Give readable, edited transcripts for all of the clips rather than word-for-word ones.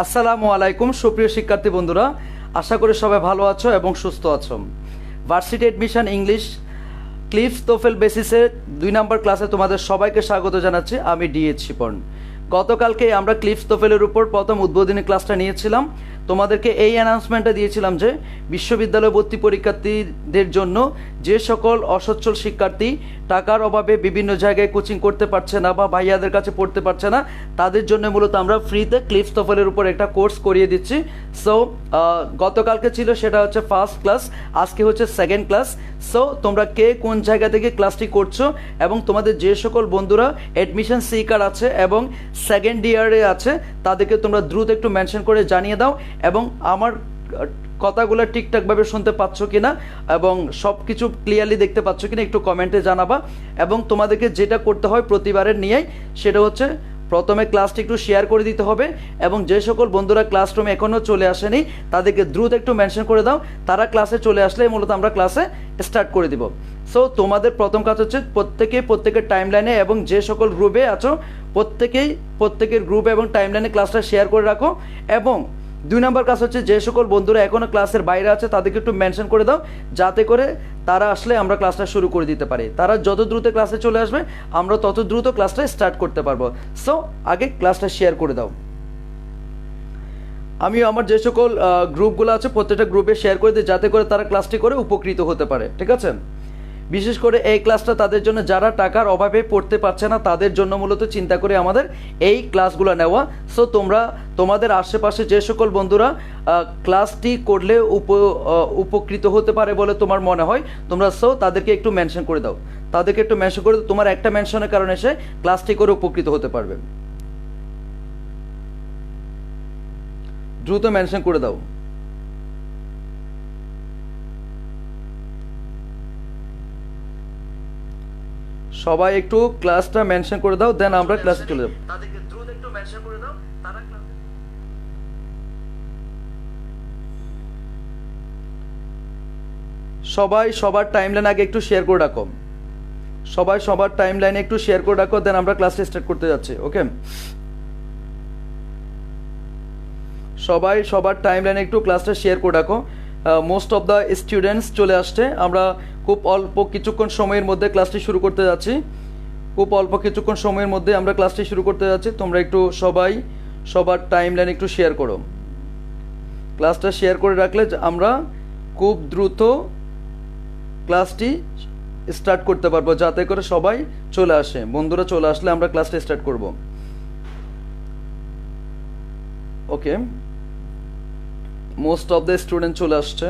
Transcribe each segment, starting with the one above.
আসসালামু আলাইকুম সুপ্রিয় শিক্ষার্থী বন্ধুরা, আশা করি সবাই ভালো আছো এবং সুস্থ আছো। Varsity admission English cliffs TOEFL বেসিসে 2 নম্বর ক্লাসে তোমাদের সবাইকে স্বাগত জানাচ্ছি। আমি ডিএইচ শিপন। গতকালকে আমরা ক্লিফস তোফেলের উপর প্রথম উদ্বোধনী ক্লাসটা নিয়েছিলাম। তোমাদেরকে এই অ্যানাউন্সমেন্টটা দিয়েছিলাম যে বিশ্ববিদ্যালয় ভর্তি পরীক্ষার্থীদের জন্য যে সকল অসচ্ছল শিক্ষার্থী টাকার অভাবে বিভিন্ন জায়গায় কোচিং করতে পারছে না বা ভাইয়াদের কাছে পড়তে পারছে না, তাদের জন্য মূলত আমরা ফ্রিতে ক্লিফস তোফেলের উপর একটা কোর্স করিয়ে দিচ্ছি। সো গতকালকে ছিল সেটা হচ্ছে ফার্স্ট ক্লাস, আজকে হচ্ছে সেকেন্ড ক্লাস। সো তোমরা কে কোন জায়গা থেকে ক্লাসটি করছো এবং তোমাদের যে সকল বন্ধুরা অ্যাডমিশন সিকার আছে এবং সেকেন্ড ইয়ারে আছে তাদেরকে তোমরা দ্রুত একটু মেনশন করে জানিয়ে দাও এবং আমার কথাগুলো ঠিকঠাকভাবে শুনতে পাচ্ছ কিনা এবং সব কিছু ক্লিয়ারলি দেখতে পাচ্ছ কিনা একটু কমেন্টে জানাবা। এবং তোমাদেরকে যেটা করতে হয় প্রতিবারের নিয়েই, সেটা হচ্ছে প্রথমে ক্লাসটি একটু শেয়ার করে দিতে হবে এবং যে সকল বন্ধুরা ক্লাসরুমে এখনও চলে আসেনি তাদেরকে দ্রুত একটু মেনশন করে দাও। তারা ক্লাসে চলে আসলে মূলত আমরা ক্লাসে স্টার্ট করে দিব। সো তোমাদের প্রথম কাজ হচ্ছে প্রত্যেকের টাইমলাইনে এবং যে সকল গ্রুপে আছো প্রত্যেকের গ্রুপে এবং টাইমলাইনে ক্লাসটা শেয়ার করে রাখো। এবং 2 নম্বর কাজ হচ্ছে যে সকল বন্ধুরা এখনও ক্লাসের বাইরে আছে তাদেরকে একটু মেনশন করে দাও, যাতে করে তারা আসলে আমরা ক্লাসটা শুরু করে দিতে পারি। তারা যত দ্রুত ক্লাসে চলে আসবে আমরা তত দ্রুত ক্লাসটা স্টার্ট করতে পারবো। সো আগে ক্লাসটা শেয়ার করে দাও। আমি আমার যে সকল গ্রুপগুলো আছে প্রত্যেকটা গ্রুপে শেয়ার করে দিই, যাতে করে তারা ক্লাসটি করে উপকৃত হতে পারে। ঠিক আছে? বিশেষ করে এই ক্লাসটা তাদের জন্য যারা টাকার অভাবে পড়তে পারছে না, তাদের জন্য মূলত চিন্তা করে আমাদের এই ক্লাসগুলো নেওয়া। সো তোমাদের আশেপাশে যে সকল বন্ধুরা ক্লাসটি করলে উপকৃত হতে পারে বলে তোমার মনে হয়, তোমরা তাদেরকে একটু মেনশন করে দাও। তোমার একটা মেনশনের কারণে সে ক্লাসটি করে উপকৃত হতে পারবে। দ্রুত মেনশন করে দাও। সবাই একটু ক্লাসটা মেনশন করে দাও, দেন আমরা ক্লাসে চলে যাব। তাদেরকে দ্রুত একটু মেনশন করে দাও, তারা ক্লাসে। সবাই সবার টাইমলাইন আগে একটু শেয়ার করে রাখো। দেন আমরা ক্লাসটা স্টার্ট করতে যাচ্ছি। ওকে, সবাই সবার টাইমলাইনে একটু ক্লাসটা শেয়ার করে রাখো। মোস্ট অফ দ্য স্টুডেন্টস চলে আসছে। আমরা খুব অল্প কিছুক্ষণ সময়ের মধ্যে ক্লাসটি শুরু করতে যাচ্ছি। তোমরা একটু সবাই সবার টাইমলাইন একটু শেয়ার করো। ক্লাসটা শেয়ার করে রাখলে আমরা খুব দ্রুত ক্লাসটি স্টার্ট করতে পারবো, যাতে করে সবাই চলে আসে। বন্ধুরা চলে আসলে আমরা ক্লাসটা স্টার্ট করব। ওকে, মোস্ট অফ দ্য স্টুডেন্ট চলে আসছে।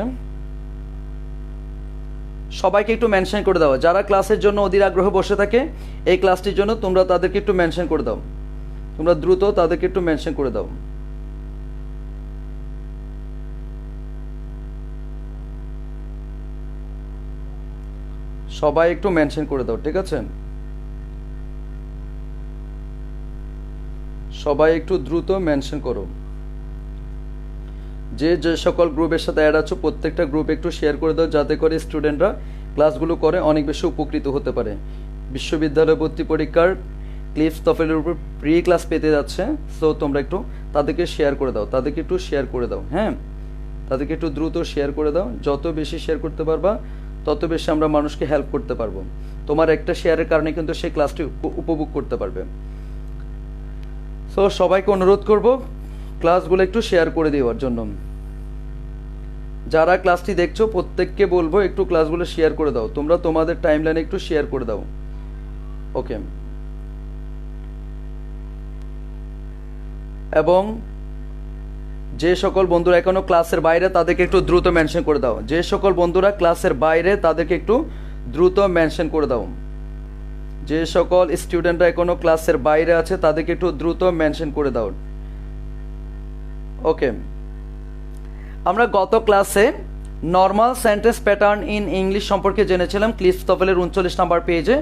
সবাইকে একটু মেনশন করে দাও। যারা ক্লাসের জন্য অধীর আগ্রহ বসে থাকে এই ক্লাসটির জন্য, তোমরা তাদেরকে একটু মেনশন করে দাও। তোমরা দ্রুত তাদেরকে একটু মেনশন করে দাও। সবাই একটু মেনশন করে দাও। ঠিক আছে, সবাই একটু দ্রুত মেনশন করো। যে সকল গ্রুপের সাথে অ্যাড আছো প্রত্যেকটা গ্রুপ একটু শেয়ার করে দাও, যাতে করে স্টুডেন্টরা ক্লাসগুলো করে অনেক বেশি উপকৃত হতে পারে। বিশ্ববিদ্যালয় ভর্তি পরীক্ষার ক্লিফস তোফেলের উপর প্রি ক্লাস পেতে যাচ্ছে। সো তোমরা একটু তাদেরকে শেয়ার করে দাও। হ্যাঁ, তাদেরকে একটু দ্রুত শেয়ার করে দাও। যত বেশি শেয়ার করতে পারবা তত বেশি আমরা মানুষকে হেল্প করতে পারবো। তোমার একটা শেয়ারের কারণে কিন্তু সেই ক্লাসটি উপভোগ করতে পারবে। সো সবাইকে অনুরোধ করব ক্লাসগুলো একটু শেয়ার করে দেওয়ার জন্য। যারা ক্লাসটি দেখছো প্রত্যেককে বলবো একটু ক্লাসগুলো শেয়ার করে দাও। তোমরা তোমাদের টাইমলাইনে একটু শেয়ার করে দাও। ওকে, এবং যে সকল বন্ধুরা এখনো ক্লাসের বাইরে তাদেরকে একটু দ্রুত মেনশন করে দাও। যে সকল বন্ধুরা ক্লাসের বাইরে তাদেরকে একটু দ্রুত মেনশন করে দাও। যে সকল স্টুডেন্টরা এখনো ক্লাসের বাইরে আছে তাদেরকে একটু দ্রুত মেনশন করে দাও। ওকে, আমরা গত ক্লাসে normal sentence pattern in English সম্পর্কে জেনেছিলাম ক্লিফস তোফেলের 39 নম্বর পেজে।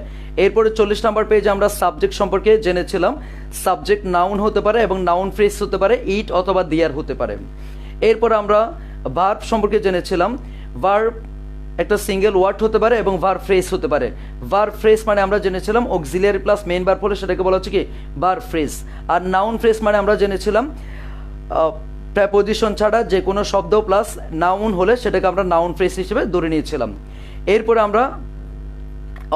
এরপরে 40 নম্বর পেজে আমরা সাবজেক্ট সম্পর্কে জেনেছিলাম। সাবজেক্ট নাউন হতে পারে এবং নাউন ফ্রেজ হতে পারে, ইট অথবা দিয়ার হতে পারে। এরপর আমরা ভার্ব সম্পর্কে জেনেছিলাম। ভার্ব একটা সিঙ্গেল ওয়ার্ড হতে পারে এবং ভার্ব ফ্রেজ হতে পারে। ভার্ব ফ্রেজ মানে আমরা জেনেছিলাম অক্সিলিয়ারি প্লাস মেইন ভার্ব হলে সেটাকে বলা হচ্ছে কি ভার্ব ফ্রেজ। আর নাউন ফ্রেজ মানে আমরা জেনেছিলাম প্রেপোজিশন ছাড়া যে কোনো শব্দ প্লাস নাউন হলে সেটাকে আমরা নাউন ফ্রেজ হিসেবে ধরে নিয়েছিলাম। এরপরে আমরা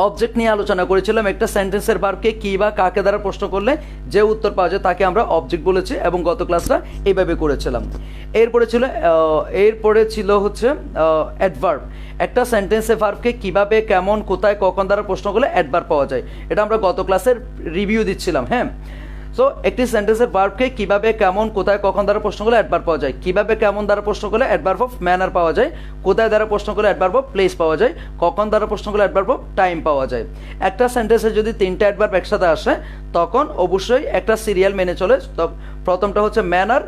অবজেক্ট নিয়ে আলোচনা করেছিলাম। একটা সেন্টেন্সের ভার্বকে কি বা কাকে দ্বারা প্রশ্ন করলে যে উত্তর পাওয়া যায় তাকে আমরা অবজেক্ট বলেছি এবং গত ক্লাসটা এইভাবে করেছিলাম। এরপরে ছিল হচ্ছে অ্যাডভার্ব। একটা সেন্টেন্সের ভার্বকে কিভাবে, কেমন, কোথায়, কখন দ্বারা প্রশ্ন করলে অ্যাডভার্ব পাওয়া যায়, এটা আমরা গত ক্লাসের রিভিউ দিচ্ছিলাম। হ্যাঁ, সো একটি সেন্টেন্সের ভার্বকে কিভাবে, কেমন, কোথায়, কখন দ্বারা প্রশ্ন করলে অ্যাডভার্ব পাওয়া যায়। কিভাবে, কেমন দ্বারা প্রশ্ন করলে অ্যাডভার্ব অফ ম্যানার পাওয়া যায়। কোথায় দ্বারা প্রশ্ন করলে অ্যাডভার্ব অফ প্লেস পাওয়া যায়। কখন দ্বারা প্রশ্ন করলে অ্যাডভার্ব অফ টাইম পাওয়া যায়। একটা সেন্টেন্সে যদি তিনটা অ্যাডভার্ব একসাথে আসে তখন অবশ্যই একটা সিরিয়াল মেনে চলে। প্রথমটা হচ্ছে ম্যানার,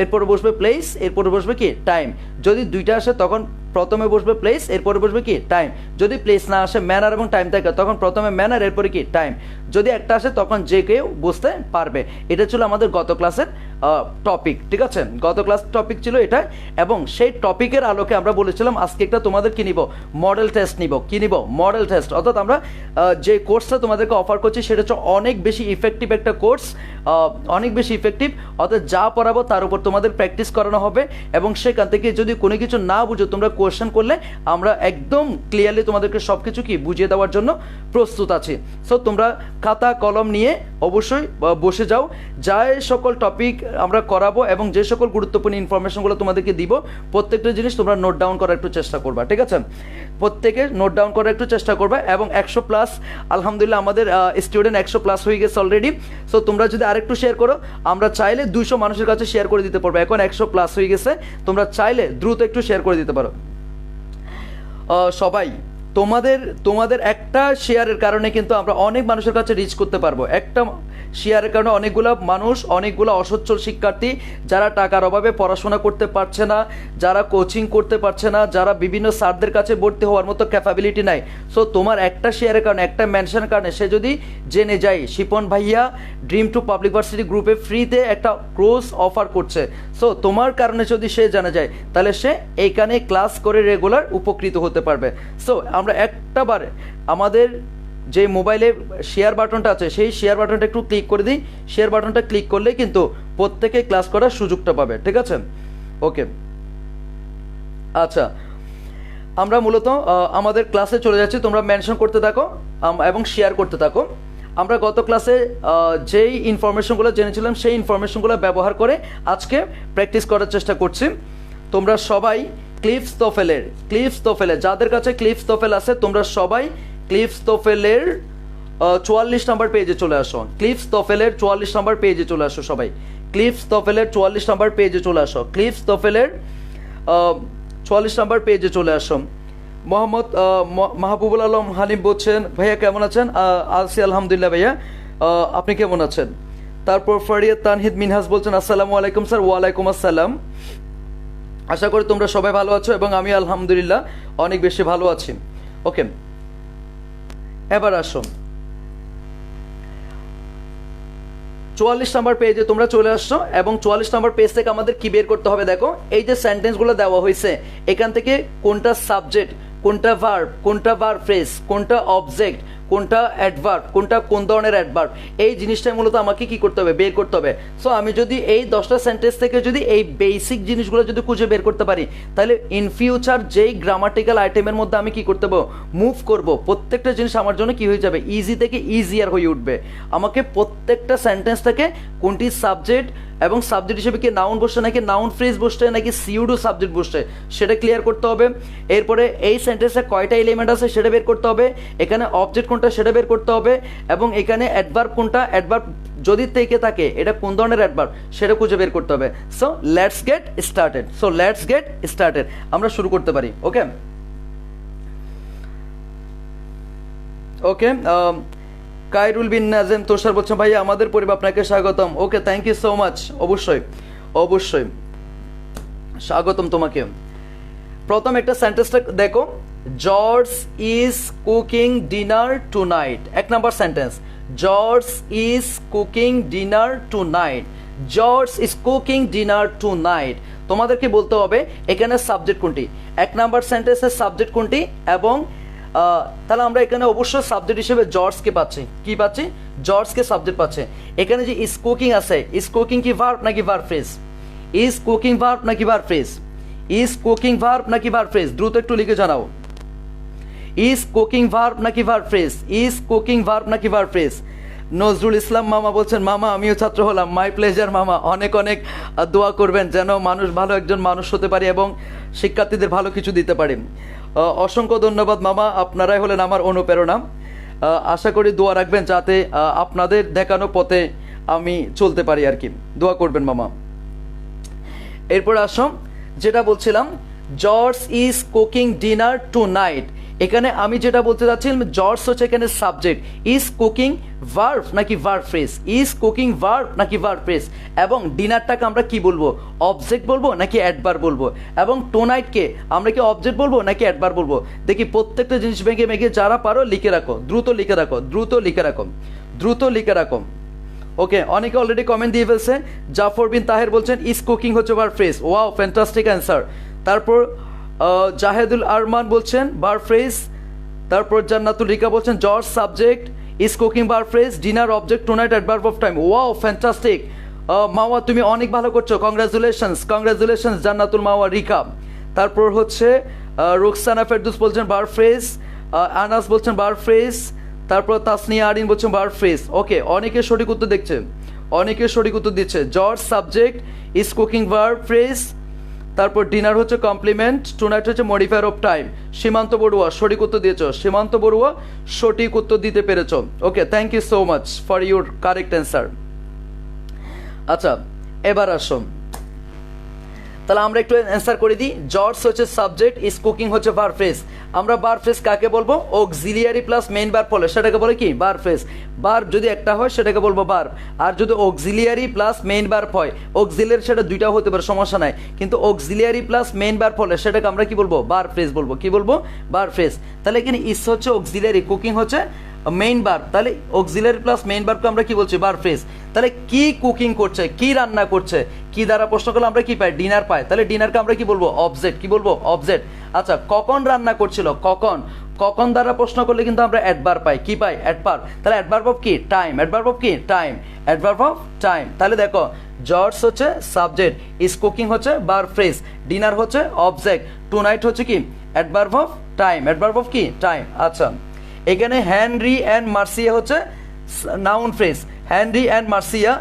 এরপরে বসবে প্লেস, এরপরে বসবে কি টাইম। যদি দুইটা আসে তখন প্রথমে বসবে প্লেস, এরপরে বসবে কি টাইম। যদি প্লেস না আসে, ম্যানার এবং টাইম থাকে, তখন প্রথমে ম্যানার, এরপরে কি টাইম। যদি একটা আসে তখন যে কেউ বুঝতে পারবে। এটা ছিল আমাদের গত ক্লাসের টপিক, ঠিক আছে। গত ক্লাস টপিক ছিল এটা, এবং সেই টপিকের আলোকে আমরা বলেছিলাম আজকে একটা তোমাদের কি নিব, মডেল টেস্ট নিব। কি নিব? Model test. অর্থাৎ আমরা যে কোর্সটা তোমাদেরকে অফার করছি সেটা হচ্ছে অনেক বেশি ইফেক্টিভ একটা কোর্স, অনেক বেশি ইফেক্টিভ। অর্থাৎ যা পড়াবো তার উপর তোমাদের প্র্যাকটিস করানো হবে, এবং সেখান থেকে যদি কোনো কিছু না বুঝো তোমরা কোয়েশ্চেন করলে আমরা একদম ক্লিয়ারলি তোমাদেরকে সব কিছু কি বুঝিয়ে দেওয়ার জন্য প্রস্তুত আছি। সো তোমরা খাতা কলম নিয়ে অবশ্যই বসে যাও। যা সকল টপিক আমরা করাবো এবং যে সকল গুরুত্বপূর্ণ ইনফরমেশনগুলো তোমাদেরকে দিব, প্রত্যেকটা জিনিস তোমরা নোট ডাউন করার একটু চেষ্টা করবা, ঠিক আছে। প্রত্যেকে নোট ডাউন করার একটু চেষ্টা করবা। এবং 100+ আলহামদুলিল্লাহ আমাদের স্টুডেন্ট 100+ হয়ে গেছে অলরেডি। সো তোমরা যদি আরেকটু শেয়ার করো, আমরা চাইলে 200 মানুষের কাছে শেয়ার করে দিতে পারবো। এখন 100+ হয়ে গেছে, তোমরা চাইলে দ্রুত একটু শেয়ার করে দিতে পারো সবাই। তোমাদের একটা শেয়ারের কারণে কিন্তু আমরা অনেক মানুষের কাছে রিচ করতে পারবো। একটা শেয়ারের কারণে অনেকগুলো মানুষ, অনেকগুলো অসচ্ছল শিক্ষার্থী যারা টাকার অভাবে পড়াশোনা করতে পারছে না, যারা কোচিং করতে পারছে না, যারা বিভিন্ন স্যারদের কাছে ভর্তি হওয়ার মতো ক্যাপাবিলিটি নাই। সো তোমার একটা শেয়ারের কারণে, একটা মেনশনের কারণে সে যদি জেনে যায় শিপন ভাইয়া ড্রিম টু পাবলিক ভার্সিটি গ্রুপে ফ্রিতে একটা কোর্স অফার করছে, সো তোমার কারণে যদি সে জানা যায় তাহলে সে এইখানে ক্লাস করে রেগুলার উপকৃত হতে পারবে। সো আমরা একটাবারে আমাদের যে মোবাইলে শেয়ার বাটনটা আছে সেই শেয়ার বাটনটা একটু ক্লিক করে দিই। শেয়ার বাটনটা ক্লিক করলে কিন্তু প্রত্যেকে ক্লাস করার সুযোগটা পাবে, ঠিক আছে। ওকে, আচ্ছা, আমরা মূলত আমাদের ক্লাসে চলে যাচ্ছি। তোমরা মেনশন করতে থাকো এবং শেয়ার করতে থাকো। আমরা গত ক্লাসে যেই ইনফরমেশনগুলো জেনেছিলাম সেই ইনফরমেশনগুলো ব্যবহার করে আজকে প্র্যাকটিস করার চেষ্টা করছি। তোমরা সবাই ক্লিফস তোফেলের যাদের কাছে ক্লিফস তোফেল আছে তোমরা সবাই ক্লিফস তোফেলের 44 নম্বর পেজে চলে আসো। ক্লিফস তোফেলের 44 নম্বর পেজে চলে আসো সবাই। ক্লিফস তোফেলের 44 নম্বর পেজে চলে আসো। ক্লিফস তোফেলের 44 নম্বর পেজে চলে আসো। মোহাম্মদ মাহবুবুল আলম হালিম বলছেন, ভাইয়া কেমন আছেন? আছি আলহামদুলিল্লাহ ভাইয়া, আপনি কেমন আছেন? তারপর ফারিয়া তানহিদ মিনহাজ বলছেন, আসসালামু আলাইকুম স্যার। ওয়ালাইকুম আসসালাম। আশা করি তোমরা সবাই ভালো আছো এবং আমি আলহামদুলিল্লাহ অনেক বেশি ভালো আছি। ওকে, এবার আসো 44 নম্বর পেজে তোমরা চলে আসছো এবং 44 নম্বর পেজ থেকে আমাদের কি বের করতে হবে? দেখো, এই যে সেন্টেন্সগুলো দেওয়া হয়েছে এখান থেকে কোনটা সাবজেক্ট, কোনটা ভার্ব, কোনটা ভার্ব ফ্রেজ, কোনটা অবজেক্ট, কোনটা অ্যাডভার্ব, কোনটা কোন ধরনের অ্যাডভার্ব, এই জিনিসটাই মূলত আমাকে কি করতে হবে? বের করতে হবে। সো আমি যদি এই 10টা সেন্টেন্স থেকে যদি এই বেসিক জিনিসগুলো যদি খুঁজে বের করতে পারি তাহলে ইন ফিউচার যেই গ্রামাটিক্যাল আইটেমের মধ্যে আমি কি করতে পারবো? মুভ করব। প্রত্যেকটা জিনিস আমার জন্য কি হয়ে যাবে? ইজি থেকে ইজিয়ার হয়ে উঠবে। আমাকে প্রত্যেকটা সেন্টেন্স থেকে কোনটি সাবজেক্ট এবং সাবজেক্ট হিসেবে কি নাউন বসছে নাকি নাউন ফ্রেজ বসছে নাকি সিউডো সাবজেক্ট বসছে সেটা ক্লিয়ার করতে হবে। এরপরে এই সেন্টেন্সে কয়টা এলিমেন্ট আছে সেটা বের করতে হবে। এখানে অবজেক্ট কোনটা সেটা বের করতে হবে এবং এখানে অ্যাডভার্ব কোনটা, অ্যাডভার্ব যদি থেকে থাকে এটা কোন ধরনের অ্যাডভার্ব সেটা খুঁজে বের করতে হবে। So let's get started. আমরা শুরু করতে পারি। ওকে, কাইরুল বিন নাজেম তোষার বলছেন, ভাই আমাদের পরিবার আপনাকে স্বাগতম। Okay, thank you so much. অবশ্যই স্বাগতম তোমাকে। প্রথম একটা সেন্টেন্সটা দেখো, George is cooking dinner tonight. 1 number sentence, George is cooking dinner tonight. George is cooking dinner tonight. তোমাদেরকে বলতে হবে এখানে সাবজেক্ট কোনটি, 1 নম্বর সেন্টেন্সের সাবজেক্ট কোনটি, এবং তাহলে আমরা এখানে অবশ্যই সাবজেক্ট হিসেবে জর্জকে পাচ্ছি। কি পাচ্ছি? জর্জকে সাবজেক্ট পাচ্ছে। এখানে যে ইজ কুকিং আছে, ইজ কুকিং কি ভার্ব নাকি verb phrase? Is cooking verb নাকি verb phrase? Is cooking verb নাকি ভার্ব ফ্রেজ? দ্রুত একটু লিখে জানাও। ইজ কুকিং ভার্ব নাকি verb phrase? Is cooking verb নাকি ভার্ব ফ্রেজ? নজরুল ইসলাম মামা বলছেন, মামা আমিও ছাত্র হলাম। মাই প্লেজার মামা। অনেক অনেক দোয়া করবেন যেন মানুষ ভালো একজন মানুষ হতে পারি এবং শিক্ষার্থীদের ভালো কিছু দিতে পারি। অসংখ্য ধন্যবাদ মামা, আপনারাই হলেন আমার অনুপ্রেরণা। আশা করি দোয়া রাখবেন যাতে আপনাদের দেখানো পথে আমি চলতে পারি আর কি। দোয়া করবেন মামা। এরপর আসো, যেটা বলছিলাম, George is cooking dinner tonight. এখানে আমি যেটা বলতে চাচ্ছিলাম, জর্জ হচ্ছে এখানে সাবজেক্ট, ইজ কুকিং ভার্ব নাকি verb phrase? Is cooking verb নাকি ভার্ব ফ্রেজ? এবং ডিনারটাকে আমরা কি বলবো, অবজেক্ট বলবো নাকি অ্যাডভার্ব বলবো? এবং টু নাইটকে আমরা কি অবজেক্ট বলবো নাকি অ্যাডভার্ব বলবো? দেখি প্রত্যেকটা জিনিস ভেঙে ভেঙে যারা পারো লিখে রাখো, দ্রুত লিখে রাখো, দ্রুত লিখে রাখো, দ্রুত লিখে রাখো। ওকে, অনেকে অলরেডি কমেন্ট দিয়ে ফেলছে। জাফর বিন তাহের বলছেন ইজ কুকিং হচ্ছে verb phrase. Wow, fantastic answer. তারপর জাহেদুল আরমান বলছেন ভার্ব ফ্রেজ। তারপর জান্নাতুল রিকা বলছেন George subject, is cooking verb phrase, dinner object, টু নাইট adverb of time. Wow, fantastic Mawa, তুমি অনেক ভালো করছো। Congratulations, congratulations Jannatul Mawa Rika. তারপর হচ্ছে রুকসানা ফেরদৌস বলছেন ভার্ব ফ্রেজ, আনাস বলছেন ভার্ব ফ্রেজ। তারপর তাসনিয়া আরিন বলছেন ভার্ব ফ্রেজ। ওকে, অনেকে সঠিক উত্তর দেখছে, অনেকে সঠিক উত্তর দিচ্ছে। George subject, is cooking verb phrase. তারপর ডিনার হচ্ছে কমপ্লিমেন্ট, টু নাইট হচ্ছে মডিফায়ার অফ টাইম। সীমান্ত বড়ুয়া সঠিক উত্তর দিয়েছ, সীমান্ত বড়ুয়া সঠিক উত্তর দিতে পেরেছ। Okay, thank you so much for your correct answer. আচ্ছা, এবার আসো, তাহলে আমরা একটু অ্যান্সার করে দিই। জর্জ হচ্ছে সাবজেক্ট, ইজ কুকিং হচ্ছে ভার্ব ফ্রেজ। আমরা ভার্ব ফ্রেজ কাকে বলবো? অক্সিলিয়ারি প্লাস মেইন ভার্ব হলে সেটাকে বলে কি? Verb phrase. ভার্ব যদি একটা হয় সেটাকে বলবো ভার্ব। আর যদি অক্সিলিয়ারি প্লাস মেইন ভার্ব হয়, অক্সিলিয়ারি সেটা দুইটাও হতে পারে, সমস্যা নাই, কিন্তু অক্সিলিয়ারি প্লাস মেইন ভার্ব হলে সেটাকে আমরা কি বলবো? ভার্ব ফ্রেজ বলবো। কি বলবো? Verb phrase. তাহলে এখানে ইজ হচ্ছে অক্সিলিয়ারি, কুকিং হচ্ছে মেইন ভার্ব, তাহলে অক্সিলিয়ারি প্লাস মেইন ভার্বকে আমরা কি বলছি? Verb phrase. তাহলে কি কুকিং করছে, কি রান্না করছে, কি দ্বারা প্রশ্ন করলে আমরা কি পাই? ডিনার পাই। তাহলে ডিনারকে আমরা কি বলবো? অবজেক্ট। কি বলবো? অবজেক্ট। আচ্ছা, কখন রান্না করছিল? কখন। কখন দ্বারা প্রশ্ন করলে কিন্তু আমরা অ্যাডভার্ব পাই। কি পাই? অ্যাডভার্ব। তাহলে অ্যাডভার্ব অফ কি? টাইম। অ্যাডভার্ব অফ কি? টাইম। Adverb of time. তাহলে দেখো, জর্জ হচ্ছে সাবজেক্ট, ইজ কুকিং হচ্ছে ভার্ব ফ্রেজ, ডিনার হচ্ছে অবজেক্ট, টু নাইট হচ্ছে কি? Adverb of time. Adverb of কি? টাইম। আচ্ছা, এখানে হেনরি অ্যান্ড মার্সিয়া হচ্ছে noun phrase. Henry and Mercia,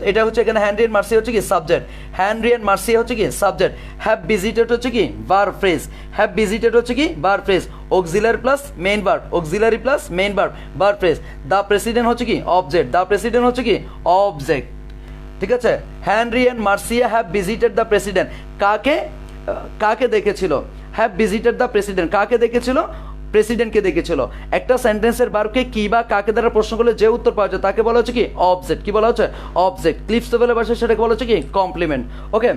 এটা হচ্ছে এখানে হেনরি অ্যান্ড মার্সিয়া হচ্ছে কি? সাবজেক্ট। হেনরি অ্যান্ড মার্সিয়া হচ্ছে কি? সাবজেক্ট। হ্যাভ ভিজিটেড হচ্ছে কি? Verb phrase. হ্যাভ ভিজিটেড হচ্ছে কি? Verb phrase. Auxiliary plus main verb, auxiliary plus main verb, verb phrase. The president হচ্ছে কি? অবজেক্ট। দ্য প্রেসিডেন্ট হচ্ছে কি? অবজেক্ট। ঠিক আছে, Henry and Mercia have visited the president. কাকে? কাকে দেখেছিল? হ্যাভ ভিজিটেড দ্য প্রেসিডেন্ট কাকে দেখেছিল? প্রেসিডেন্টকে দেখেছিল। একটা সেন্টেন্সের ভার্বকে কি বা কাকে দ্বারা প্রশ্ন করলে যে উত্তর পাওয়া যায় তাকে বলা হচ্ছে কি? অবজেক্ট। কি বলা হচ্ছে? অবজেক্ট। ক্লিপ্সটোফেলের ভাষায় সেটাকে বলা হচ্ছে কি? Complement. Okay,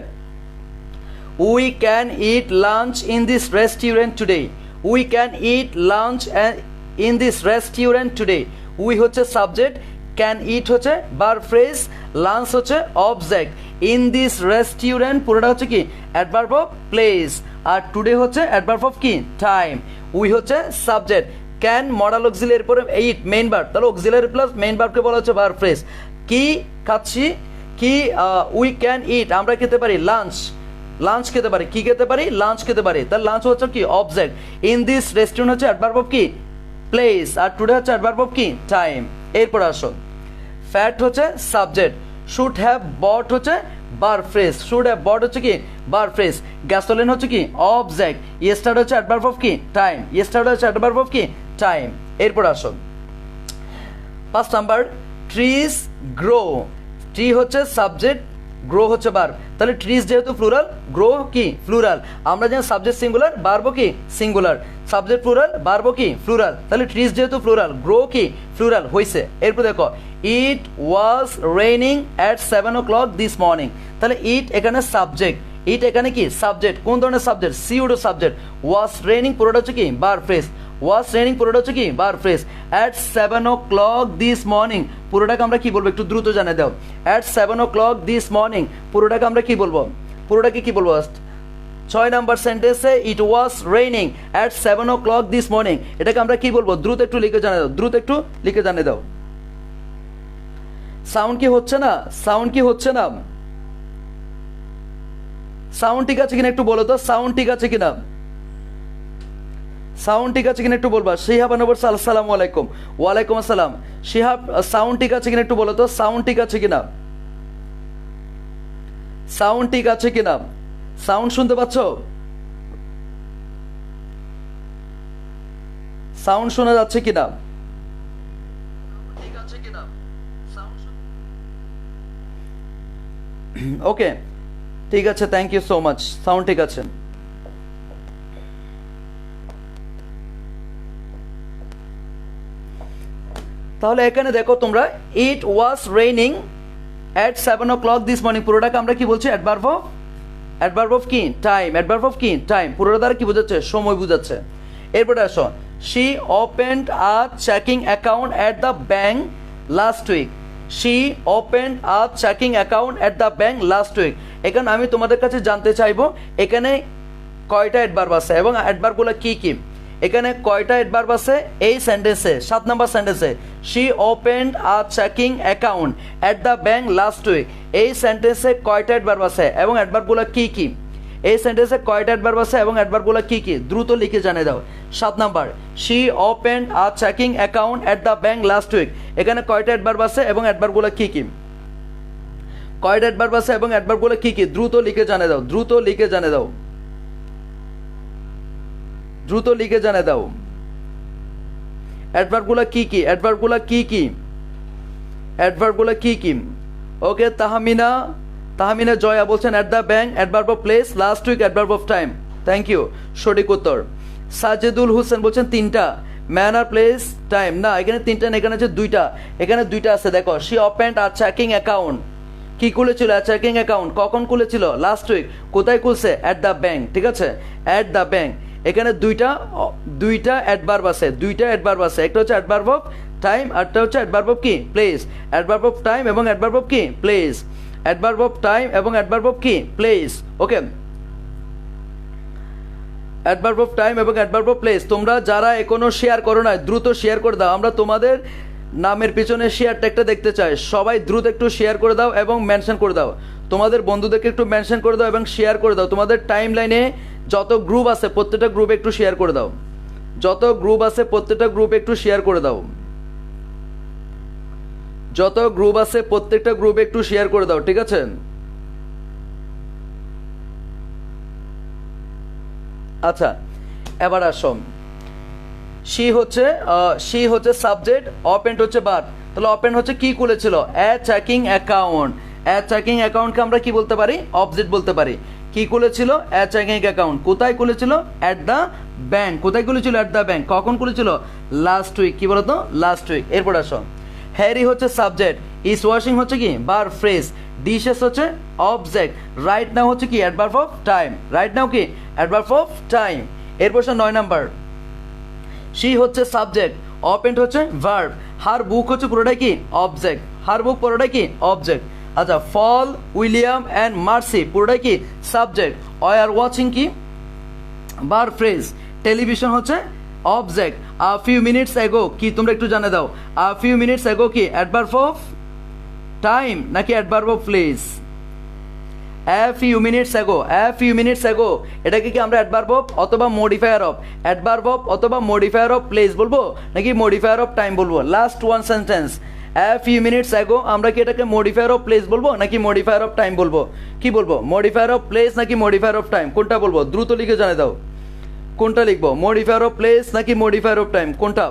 we can eat lunch in this restaurant today. We can eat lunch in this restaurant today. We হচ্ছে সাবজেক্ট, ক্যান ইট হচ্ছে ভার্ব ফ্রেজ, লাঞ্চ হচ্ছে অবজেক্ট, ইন দিস রেস্টুরেন্ট পুরোটা হচ্ছে কি? অ্যাডভার্ব অফ প্লেস, আর today হচ্ছে adverb of কি? Time. We হচ্ছে সাবজেক্ট, ক্যান মডাল অক্সিলারি পরে ইট মেইন ভার্ব, তাহলে অক্সিলারি প্লাস মেইন ভার্বকে বলা হচ্ছে ভার্ব ফ্রেজ। কি খাচ্ছি? কি উই ক্যান ইট, আমরা খেতে পারি লাঞ্চ। লাঞ্চ খেতে পারি, কি খেতে পারি? লাঞ্চ খেতে পারি। তাহলে লাঞ্চ হচ্ছে কি? অবজেক্ট। ইন দিস রেস্টুরেন্ট হচ্ছে অ্যাডভার্ব অফ কি? প্লেস, আর টুডে হচ্ছে অ্যাডভার্ব অফ কি? টাইম। এরপর আসো, ফ্যাট হচ্ছে সাবজেক্ট, শুড হ্যাভ বট হচ্ছে verb phrase, should have bought হচ্ছে কি? Verb phrase. গ্যাসোলিন হচ্ছে কি? অবজেক্ট। ইয়েস্টারডে হচ্ছে অ্যাডভার্ব অফ কি? টাইম। ইয়েস্টারডে হচ্ছে অ্যাডভার্ব অফ কি? টাইম। এরপর আসো 5 নাম্বার, ট্রিজ গ্রো। ট্রি হচ্ছে সাবজেক্ট, গ্রো হচ্ছে ভার্ব। তাহলে ট্রিজ যেহেতু প্লুরাল, গ্রো কি? প্লুরাল। আমরা জানি সাবজেক্ট সিঙ্গুলার, ভার্ব কি? সিঙ্গুলার। সাবজেক্ট প্লুরাল, ভার্ব কি? প্লুরাল। তাহলে ট্রিজ যেহেতু প্লুরাল, গ্রো কি? প্লুরাল হইছে। এরপর দেখো, it was raining at 7 o'clock this morning. তাহলে ইট এখানে সাবজেক্ট, ইট এখানে কি? সাবজেক্ট। কোন ধরনের subject? Pseudo subject. Was raining পুরোটা হচ্ছে কি? Verb phrase. ওয়াজ রেইনিং পুরোটা হচ্ছে কি? Verb phrase. At 7 o'clock this morning পুরোটাকে আমরা কি বলবো? একটু দ্রুত জানিয়ে দাও। অ্যাট 7 o'clock দিস মর্নিং পুরোটাকে আমরা কি বলবো? পুরোটাকে কি বলবো? 6 নাম্বার সেন্টেন্সে it was raining at 7 o'clock this morning, এটাকে আমরা কি বলবো? দ্রুত একটু লিখে জানিয়ে দাও, দ্রুত একটু লিখে জানিয়ে দাও। সাউন্ড কি হচ্ছে না? সাউন্ড কি হচ্ছে না? সাউন্ড ঠিক আছে কিনা একটু বলো তো, সাউন্ড ঠিক আছে কিনা, সাউন্ড ঠিক আছে কিনা একটু বলবা। শিহাব আনবর আসসালামু আলাইকুম। ওয়ালাইকুম আসসালাম। শিহাব সাউন্ড ঠিক আছে কিনা একটু বলো তো, সাউন্ড ঠিক আছে কিনা, সাউন্ড ঠিক আছে কিনা, সাউন্ড শুনতে পাচ্ছ, সাউন্ড শোনা যাচ্ছে কিনা, ঠিক আছে কিনা, ওকে ঠিক আছে, thank you so much, sound ঠিক আছে। তাহলে এখানে দেখো তোমরা, it was raining at 7 o'clock this morning, পুরোটাকে আমরা কি বলছি, অ্যাডভার্ব অফ কি, টাইম, অ্যাডভার্ব অফ কি, টাইম, পুরোটা দ্বারা কি বোঝাচ্ছে, সময় বোঝাচ্ছে। এরপরে আসো, she opened a checking account at the bank last week, she opened a checking account at the bank last week. এখানে আমি তোমাদের কাছে জানতে চাইবো এখানে কয়টা অ্যাডভার্ব আছে এবং অ্যাডভার্বগুলো কি কি। এখানে কয়টা অ্যাডভার্ব আছে এই সেন্টেন্সে, 7 নম্বর সেন্টেন্সে, she opened a checking account at the bank last week, এই সেন্টেন্সে কয়টা অ্যাডভার্ব আছে এবং অ্যাডভার্বগুলো কি কি, এই সেন্টেন্সে কয়টা অ্যাডভার্ব আছে এবং অ্যাডভার্বগুলো কি কি, দ্রুত লিখে জানিয়ে দাও। 7 number, she opened a checking account at the bank last week, এখানে কয়টা অ্যাডভার্ব আছে এবং অ্যাডভার্বগুলো কি কি, কয়টা অ্যাডভার্ব আছে এবং অ্যাডভার্বগুলো কি কি, দ্রুত লিখে জানিয়ে দাও, দ্রুত লিখে জানিয়ে দাও, দ্রুত লিখে জানিয়ে দাও। অ্যাডভার্বগুলো কি কি, অ্যাডভার্বগুলো কি কি, অ্যাডভার্বগুলো কি কি। ওকে, তাহমিনা জয়া বলছেন at the bank, adverb of place, last week adverb of time, thank you, সঠিক উত্তর। সাজেদুল হোসেন বলছেন 3টা, ম্যানার, প্লেস, টাইম, না এখানে 3টা না, এখানে আছে 2টা, এখানে 2টা আছে। দেখো, she opened a checking account, কি খুলেছিল, চেকিং অ্যাকাউন্ট, কখন খুলেছিল, লাস্ট উইক, কোথায় খুলছে, অ্যাট দ্য ব্যাংক, ঠিক আছে, অ্যাট দ্য ব্যাংক। এখানে দুইটা অ্যাডভার্ব আছে, দুইটা অ্যাডভার্ব আছে, একটা হচ্ছে অ্যাডভার্ব অফ টাইম, আরটা হচ্ছে অ্যাডভার্ব অফ কি, প্লেস, অ্যাডভার্ব অফ টাইম এবং অ্যাডভার্ব অফ কি, প্লেস, অ্যাডভার্ব অফ টাইম এবং অ্যাডভার্ব অফ কি, place. Okay, adverb of time এবং অ্যাডভার্ব অফ প্লেস। তোমরা যারা এখনো শেয়ার করো না, দ্রুত শেয়ার করে দাও, আমরা তোমাদের নামের পিছনে শেয়ার ট্যাগটা দেখতে চাই। সবাই দ্রুত একটু শেয়ার করে দাও এবং মেনশন করে দাও, তোমাদের বন্ধুদেরকে একটু মেনশন করে দাও এবং শেয়ার করে দাও। তোমাদের টাইম লাইনে যত গ্রুপ আছে প্রত্যেকটা গ্রুপে একটু শেয়ার করে দাও, যত গ্রুপ আছে প্রত্যেকটা গ্রুপে একটু শেয়ার করে দাও, যত গ্রুপ আছে প্রত্যেকটা গ্রুপে একটু শেয়ার করে দাও, ঠিক আছে। আচ্ছা, এবার আসো, শি হচ্ছে সাবজেক্ট, ওপেন্ড হচ্ছে ভার্ব। তাহলে ওপেন্ড হচ্ছে কি খুলেছিল, এ চেকিং অ্যাকাউন্ট, এ চেকিং অ্যাকাউন্টকে আমরা কি বলতে পারি, অবজেক্ট বলতে পারি। কি খুলেছিল, এ চেকিং অ্যাকাউন্ট, কোথায় খুলেছিল, অ্যাট দ্য ব্যাংক, কোথায় খুলেছিল, অ্যাট দ্য ব্যাংক, কখন খুলেছিল, লাস্ট উইক, কি বলতো, লাস্ট উইক। এরপর আসো, হ্যারি হচ্ছে সাবজেক্ট, ইজ ওয়াশিং হচ্ছে কি ভার্ব ফ্রেজ, ডিশেস হচ্ছে অবজেক্ট, রাইট নাও হচ্ছে কি adverb of time, right now কি অ্যাডভার্ব অফ টাইম। এরপর 9 নাম্বার, শি হচ্ছে সাবজেক্ট, ওপেন্ড হচ্ছে ভার্ব, হার বুক হচ্ছে পুরোটাই কি অবজেক্ট, হার বুক পুরোটাই কি অবজেক্ট। আচ্ছা, ফল, উইলিয়াম অ্যান্ড মার্সি পুরোটাই কি সাবজেক্ট, আর ওয়াচিং কি ভার্ব ফ্রেজ, টেলিভিশন হচ্ছে অবজেক্ট, আ ফিউ মিনিটস এগো কি, তোমরা একটু জানে দাও, আ ফিউ মিনিটস এগো কি অ্যাডভার্ব অফ টাইম নাকি adverb of place, a few minutes ago এটাকে কি আমরা অ্যাডভার্ব অফ অথবা মডিফায়ার অফ, অ্যাডভার্ব অফ অথবা মডিফায়ার অফ প্লেস বলবো নাকি মডিফায়ার অফ টাইম বলবো। Last one sentence, a few minutes ago আমরা কি এটাকে মডিফায়ার অফ প্লেস বলবো নাকি মডিফায়ার অফ টাইম বলবো, কি বলবো, মডিফায়ার অফ প্লেস নাকি মডিফায়ার অফ টাইম, কোনটা বলবো, দ্রুত লিখে জানিয়ে দাও, কোনটা লিখবো, মডিফায়ার অফ প্লেস নাকি মডিফায়ার অফ টাইম, কোনটা,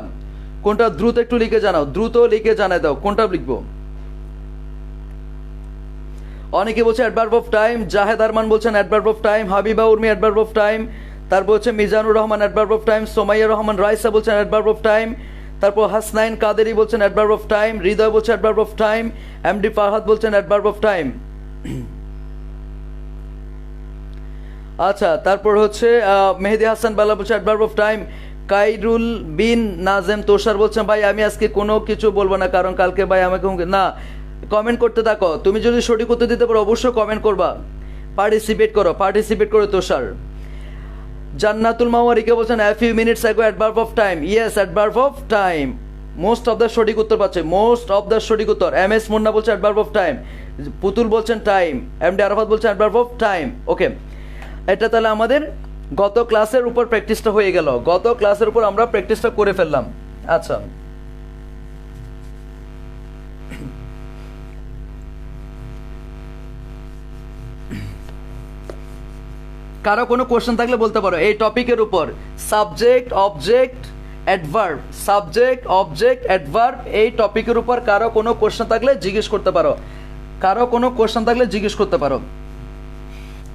কোনটা দ্রুত একটু লিখে জানাও, দ্রুত লিখে জানিয়ে দাও কোনটা লিখবো। অনেকে বলছে adverb of time, Zahed Arman বলছেন adverb of time, Habiba Urmi adverb of time, তারপর হচ্ছে Mizanur Rahman adverb of time, Somaiya Rahman Raisa বলছেন অ্যাডভার্ব অফ টাইম, তারপর হাসনাইন কাদেরি বলছেন অ্যাডভার্ব অফ টাইম, হৃদয় বলছে adverb of time, MD Farhad বলছেন অ্যাডভার্ব অফ টাইম। আচ্ছা, তারপর হচ্ছে মেহেদি হাসান বালা বলছে অ্যাডভার্ব অফ টাইম, কাইরুল বিন নাজেম তোষার বলছেন ভাই আমি আজকে কোনো কিছু বলবো না কারণ কালকে ভাই আমাকে না, কমেন্ট করতে থাকো, তুমি যদি সঠিক উত্তর দিতে পারো অবশ্যই কমেন্ট করবা, পার্টিসিপেট করো তুষার। জান্নাতুল মাওয়ারিকে বলছেন a few minutes ago adverb of time, yes adverb of time, most of the সঠিক উত্তর পাচ্ছে, মোস্ট অফ দ্য সঠিক উত্তর। এম এস মুন্না বলছে অ্যাডভার্ব অফ টাইম, পুতুল বলছেন টাইম, এমডি আরাফাত বলছেন অ্যাডভার্ব অফ টাইম। ওকে, এটা তাহলে আমাদের গত ক্লাসের উপর প্র্যাকটিসটা হয়ে গেল, গত ক্লাসের উপর আমরা প্র্যাকটিসটা করে ফেললাম। আচ্ছা, কারো কোনো কোশ্চেন থাকলে বলতে পারো এই টপিকের উপর। Subject, object, adverb, subject, object, adverb, এই টপিকের উপর কারো কোনো কোশ্চেন থাকলে জিজ্ঞেস করতে পারো, কারো কোনো কোশ্চেন থাকলে জিজ্ঞেস করতে পারো।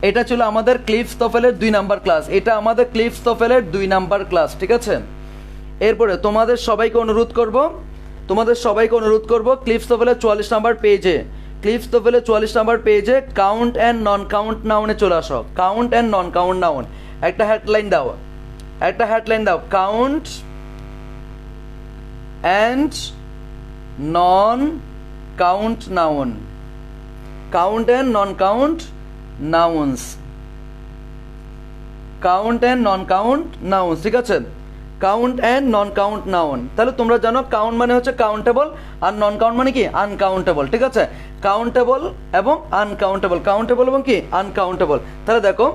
এটা ছিল আমাদের ক্লিফস তোফেলের 2 নাম্বার ক্লাস, এটা আমাদের ক্লিফস তোফেলের 2 নাম্বার ক্লাস, ঠিক আছে। এরপরে তোমাদের সবাইকে অনুরোধ করব, ক্লিফস তোফেলের 44 নাম্বার পেজে, ক্লিফস তোফেলের 44 নাম্বার পেজে কাউন্ট অ্যান্ড নন কাউন্ট নাউনে চলে আসো। Count and non count noun, একটা হেডলাইন দাও, count and non count noun, count and non count nouns, count and non count nouns, ঠিক আছে। Count and non count noun, তাহলে তোমরা জানো কাউন্ট মানে হচ্ছে কাউন্টেবল আর নন কাউন্ট মানে কি আনকাউন্টেবল, ঠিক আছে। কাউন্টেবল এবং আনকাউন্টেবল, কাউন্টেবল এবং কি আনকাউন্টেবল। তাহলে দেখো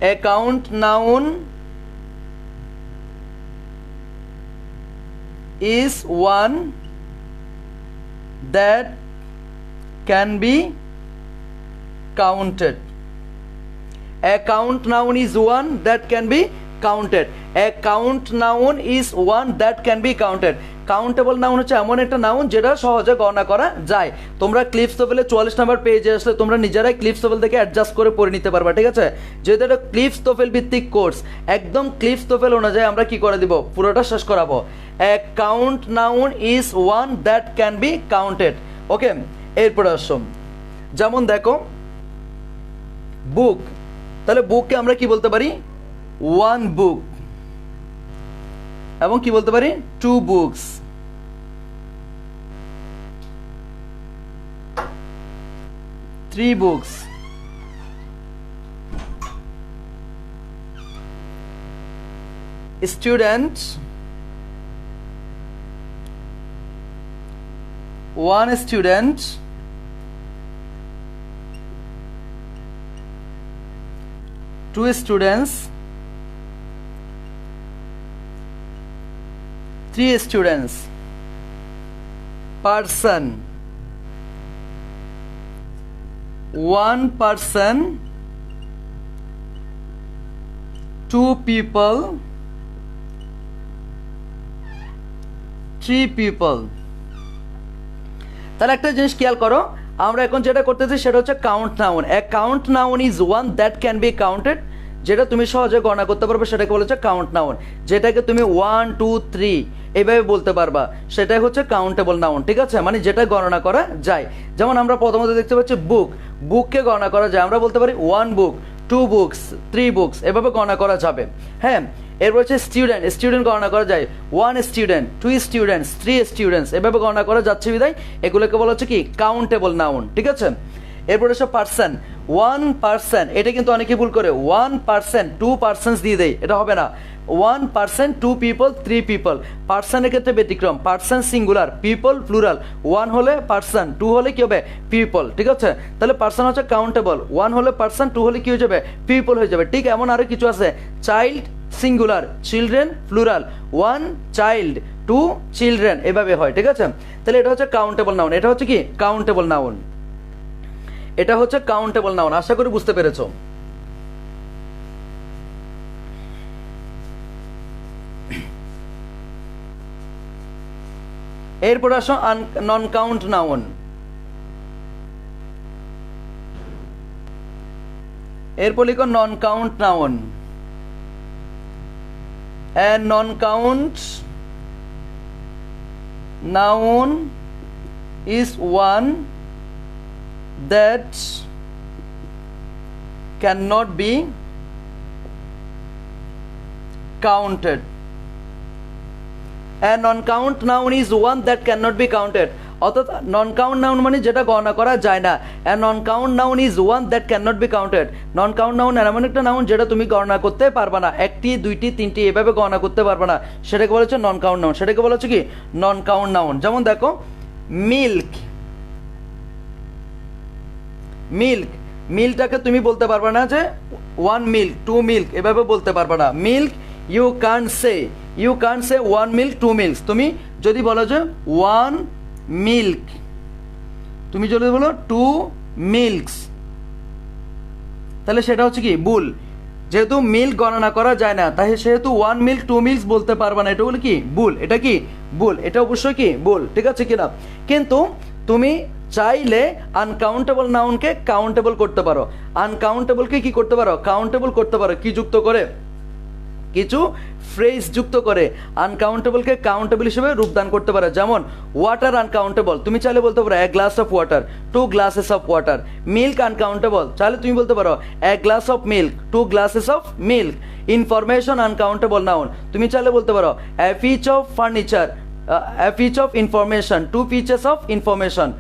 account noun is one that can be counted. Account noun is one that can be counted. Account noun is one that can be counted. Countable noun হচ্ছে এমন একটা নাউন যেটা সহজে গণনা করা যায়। তোমরা ক্লিফস তোফেলে 44 নাম্বার পেজে আসলে তোমরা নিজেরাই ক্লিফস তোফেল থেকে অ্যাডজাস্ট করে পড়ে নিতে পারবা, ঠিক আছে। যেহেতু এটা ক্লিফস তোফেল ভিত্তিক কোর্স, একদম ক্লিফস তোফেল অনুযায়ী আমরা কি করে দিব, পুরোটা শেষ করাবো। Account noun is one that can be counted, okay. এরপরে আসো, যেমন দেখো বুক, তাহলে বুককে আমরা কি বলতে পারি, ওয়ান বুক, এবং কি বলতে পারি, 2 books, 3 books, student, 1 student, 2 students, 3 students, person, 1 person, 2 people, 3 people। তাহলে একটা জিনিস খেয়াল করো, আমরা এখন যেটা করতেছি সেটা হচ্ছে count noun. Count noun is one that can be counted, যেটা তুমি সহজে গণনা করতে পারবে সেটাকে বলা হচ্ছে কাউন্ট নাউন। যেটাকে তুমি 1 2 3 এইভাবে বলতে পারবা সেটাই হচ্ছে কাউন্টেবল নাউন, ঠিক আছে, মানে যেটা গণনা করা যায়। যেমন আমরা প্রথমত দেখতে পাচ্ছি বুক, বুককে গণনা করা যায়, আমরা বলতে পারি 1 বুক, 2 বুকস, 3 বুকস, এভাবে গণনা করা যাবে। হ্যাঁ, এরপর হচ্ছে স্টুডেন্ট, স্টুডেন্ট গণনা করা যায় 1 স্টুডেন্ট, 2 স্টুডেন্টস, 3 স্টুডেন্টস, এভাবে গণনা করা যাচ্ছে বিধায় এগুলোকে বলা হচ্ছে কি কাউন্টেবল নাউন, ঠিক আছে। এরপর হচ্ছে পার্সন, 1 পার্সন, এটা কিন্তু অনেকে ভুল করে 1 পার্সন 2 পার্সনস দিয়ে দেয়, এটা হবে না। 1 পার্সন 2 পিপল 3 পিপল, পার্সনের ক্ষেত্রে ব্যতিক্রম, পার্সন সিঙ্গুলার, পিপল প্লুরাল, 1 হলে পার্সন, 2 হলে কি হবে পিপল, ঠিক আছে। তাহলে পার্সন হচ্ছে কাউন্টেবল, 1 হলে পার্সন, 2 হলে কি হয়ে যাবে পিপল হয়ে যাবে। ঠিক এমন আরো কিছু আছে, child singular, children plural, 1 child 2 children, এভাবে হয়, ঠিক আছে। তাহলে এটা হচ্ছে কাউন্টেবল নাউন, এটা হচ্ছে কি কাউন্টেবল নাউন, এটা হচ্ছে কাউন্টেবল নাউন। আশা করি বুঝতে পেরেছো। এরপর আসো নন কাউন্ট নাউন। এরপর লিখো নন count noun. And non-count noun is one that cannot be counted. A non-count noun is one that cannot be counted. অর্থাৎ নন কাউন্ট নাউন মানে যেটা গণনা করা যায় না। নন count noun is one that can not be counted. Non count noun এমন একটা noun যেটা তুমি গণনা করতে পারবে না, 1টি 2টি 3টি এভাবে গণনা করতে পারবে না, সেটাকে বলা হচ্ছে নন কাউন্ট নাউন। সেটাকে বলা হচ্ছে কি নন কাউন্ট নাউন। যেমন দেখো মিল্ক, মিল্ক, মিল্কটাকে তুমি বলতে পারবে না যে 1 মিল্ক 2 মিল্ক, এভাবে বলতে পারবে না। Milk you can't say 1 milk 2 milk. তুমি যদি বলো যে 1 মিল্ক, তুমি যদি বলো 2 মিল্কস, তাহলে সেটা হচ্ছে কি ভুল। যেহেতু মিল্ক গণনা করা যায় না, তাই সেহেতু 1 মিল্ক 2 মিল্কস বলতে পারবা না, এটা হলো কি ভুল। এটা কি ভুল, এটা অবশ্যই কি ভুল, ঠিক আছে কিনা। কিন্তু তুমি চাইলে আনকাউন্টেবল নাউনকে কাউন্টেবল করতে পারো, আনকাউন্টেবলকে কি করতে পারো, কাউন্টেবল করতে পারো। কি যুক্ত করে, কিছু ফ্রেজ যুক্ত করে আনকাউন্টেবলকে কাউন্টেবল হিসেবে রূপদান করতে পারে। যেমন ওয়াটার আনকাউন্টেবল, তুমি চাইলে বলতে পারো 1 glass of water, 2 glasses of water. Milk uncountable, চাইলে তুমি বলতে পারো 1 glass of milk, 2 glasses of milk. Information uncountable noun, তুমি চাইলে বলতে পারো a piece of furniture, a piece of information, 2 pieces of information।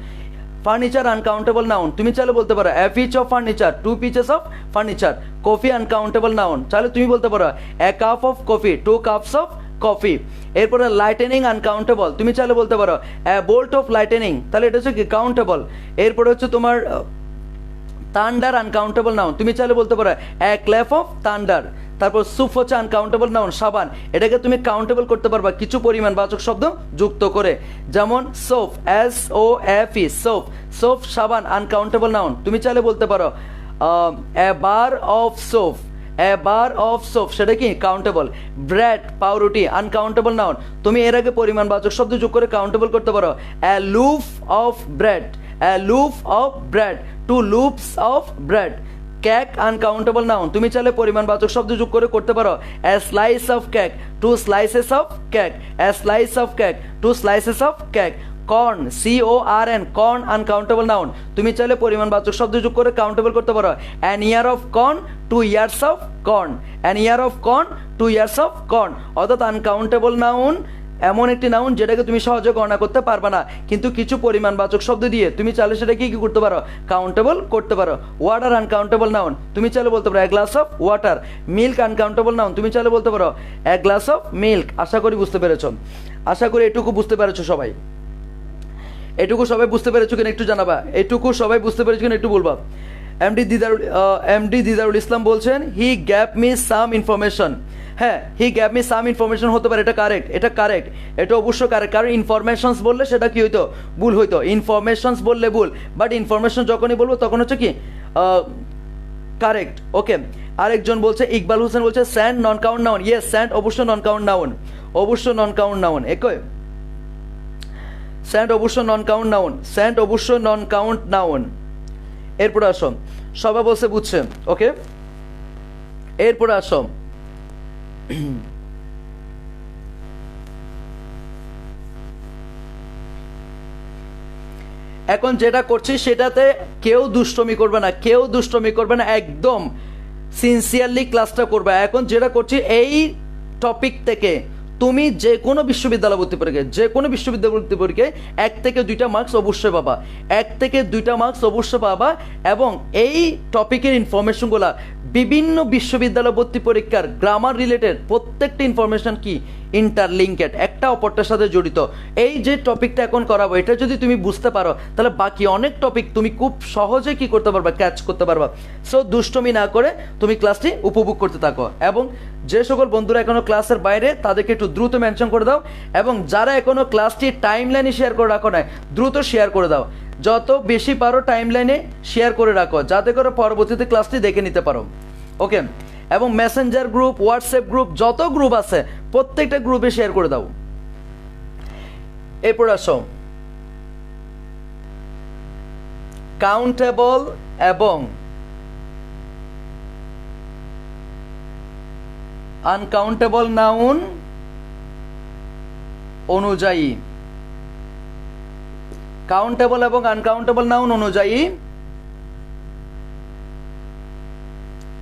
Furniture uncountable noun, তুমি চাইলে বলতে পারো a piece of furniture, 2 pieces of furniture। Coffee uncountable noun, চাইলে তুমি বলতে পারো a cup of coffee, 2 cups of coffee। এরপরে lightning uncountable, তুমি চাইলে বলতে পারো a bolt of lightning, তাহলে এটা হচ্ছে কি কাউন্টেবল। এরপরে হচ্ছে তোমার থান্ডার আনকাউন্টেবল নাউন, তুমি চাইলে বলতে পারো a clap of thunder। তারপর সুপ হচ্ছে আনকাউন্টেবল নাউন, সাবান, এটাকে তুমি কাউন্টেবল করতে পারবা কিছু পরিমাণ বাচক শব্দ যুক্ত করে। যেমন সোপ, SOFE, সোপ, সোপ সাবান আনকাউন্টেবল নাউন, তুমি চাইলে বলতে পারো a bar of soap, a bar of soap, সেটা কি কাউন্টেবল। ব্রেড পাউরুটি আনকাউন্টেবল নাউন, তুমি এর আগে পরিমাণ বাচক শব্দ যোগ করে কাউন্টেবল করতে পারো a loaf of bread, a loaf of bread, 2 loaves of bread। Cake uncountable noun, তুমি চাইলে পরিমাণ বাচক শব্দ যোগ করে করতে পারো a slice of cake, 2 slices of cake, a slice of cake, 2 slices of cake। Corn, CORN, corn uncountable noun, তুমি চাইলে পরিমাণ বাচক শব্দ যোগ করে কাউন্টেবল করতে পারো an ear of corn, 2 ears of corn, an ear of corn, 2 ears of corn। অর্থাৎ আনকাউন্টেবল নাউন এমন একটি নাউন যেটাকে তুমি সহজে গণনা করতে পারবে না, কিন্তু কিছু পরিমাণ বাচক শব্দ দিয়ে তুমি চাইলে সেটাকে কি করতে পারো, কাউন্টেবল করতে পারো। ওয়াটার আনকাউন্টেবল নাউন, তুমি চাইলে বলতে পারো a glass of water। Milk uncountable noun, তুমি চাইলে বলতে পারো a glass of milk। আশা করি বুঝতে পেরেছো, আশা করি এটুকু বুঝতে পেরেছো সবাই, এটুকু সবাই বুঝতে পেরেছো কিনা একটু জানাবা, এটুকু সবাই বুঝতে পেরেছো কিনা একটু বলবা। এমডি দিদারুল ইসলাম বলছেন he gave me some information. হ্যাঁ, he gave me some information হতে পারে, এটা কারেক্ট, এটা কারেক্ট, এটা অবশ্যই কারেক্ট। কারণ ইনফরমেশনস বললে সেটা কি হইতো, ভুল হইতো। ইনফরমেশনস বললে ভুল, বাট ইনফরমেশন যখনই বলবো তখন হচ্ছে কি কারেক্ট। ওকে, আরেকজন বলছে ইকবাল হোসেন বলছে sand non count noun. Yes, sand অবশ্যই নন কাউন্ট নাউন, অবশ্যই নন কাউন্ট নাউন। একই স্যান্ড অবশ্যই নন কাউন্ট নাউন, স্যান্ড অবশ্যই নন কাউন্ট নাউন। এরপরে আসো, সবাই বলছে বুঝছে, ওকে। এরপরে আসো, এখন যেটা করছি সেটাতে কেউ দুষ্টমি করবে না, কেউ দুষ্টমি করবে না, একদম সিনসিয়ারলি ক্লাসটা করবে। এখন যেটা করছি এই টপিক থেকে তুমি যে কোনো বিশ্ববিদ্যালয় ভর্তি পরীক্ষায়, যে কোনো বিশ্ববিদ্যালয় ভর্তি পরীক্ষায় 1 থেকে 2টা মার্কস অবশ্যই পাবা, 1 থেকে 2টা মার্কস অবশ্যই পাবা। এবং এই টপিকের ইনফরমেশনগুলা বিভিন্ন বিশ্ববিদ্যালয় ভর্তি পরীক্ষার গ্রামার রিলেটেড প্রত্যেকটা ইনফরমেশন কি ইন্টারলিঙ্কেড, একটা অপরটার সাথে জড়িত। এই যে টপিকটা এখন করাবো, এটা যদি তুমি বুঝতে পারো তাহলে বাকি অনেক টপিক তুমি খুব সহজে কি করতে পারবা, ক্যাচ করতে পারবা। সো দুষ্টমি না করে তুমি ক্লাসটি উপভোগ করতে থাকো। এবং যে সকল বন্ধুরা এখনো ক্লাসের বাইরে তাদেরকে একটু দ্রুত মেনশন করে দাও, এবং যারা এখনো ক্লাসটি টাইমলাইনে শেয়ার করে রাখো না, দ্রুত শেয়ার করে দাও, যত বেশি পারো টাইমলাইনে শেয়ার করে রাখো, যাতে করে পরবর্তীতে ক্লাসটি দেখে নিতে পারো। ওকে, এবং মেসেঞ্জার গ্রুপ, হোয়াটসঅ্যাপ গ্রুপ, যত গ্রুপ আছে প্রত্যেকটা গ্রুপে শেয়ার করে দাও। এরপর আসো, কাউন্টেবল এবং আনকাউন্টেবল নাউন অনুযায়ী, কাউন্টেবল এবং আনকাউন্টেবল নাউন অনুযায়ী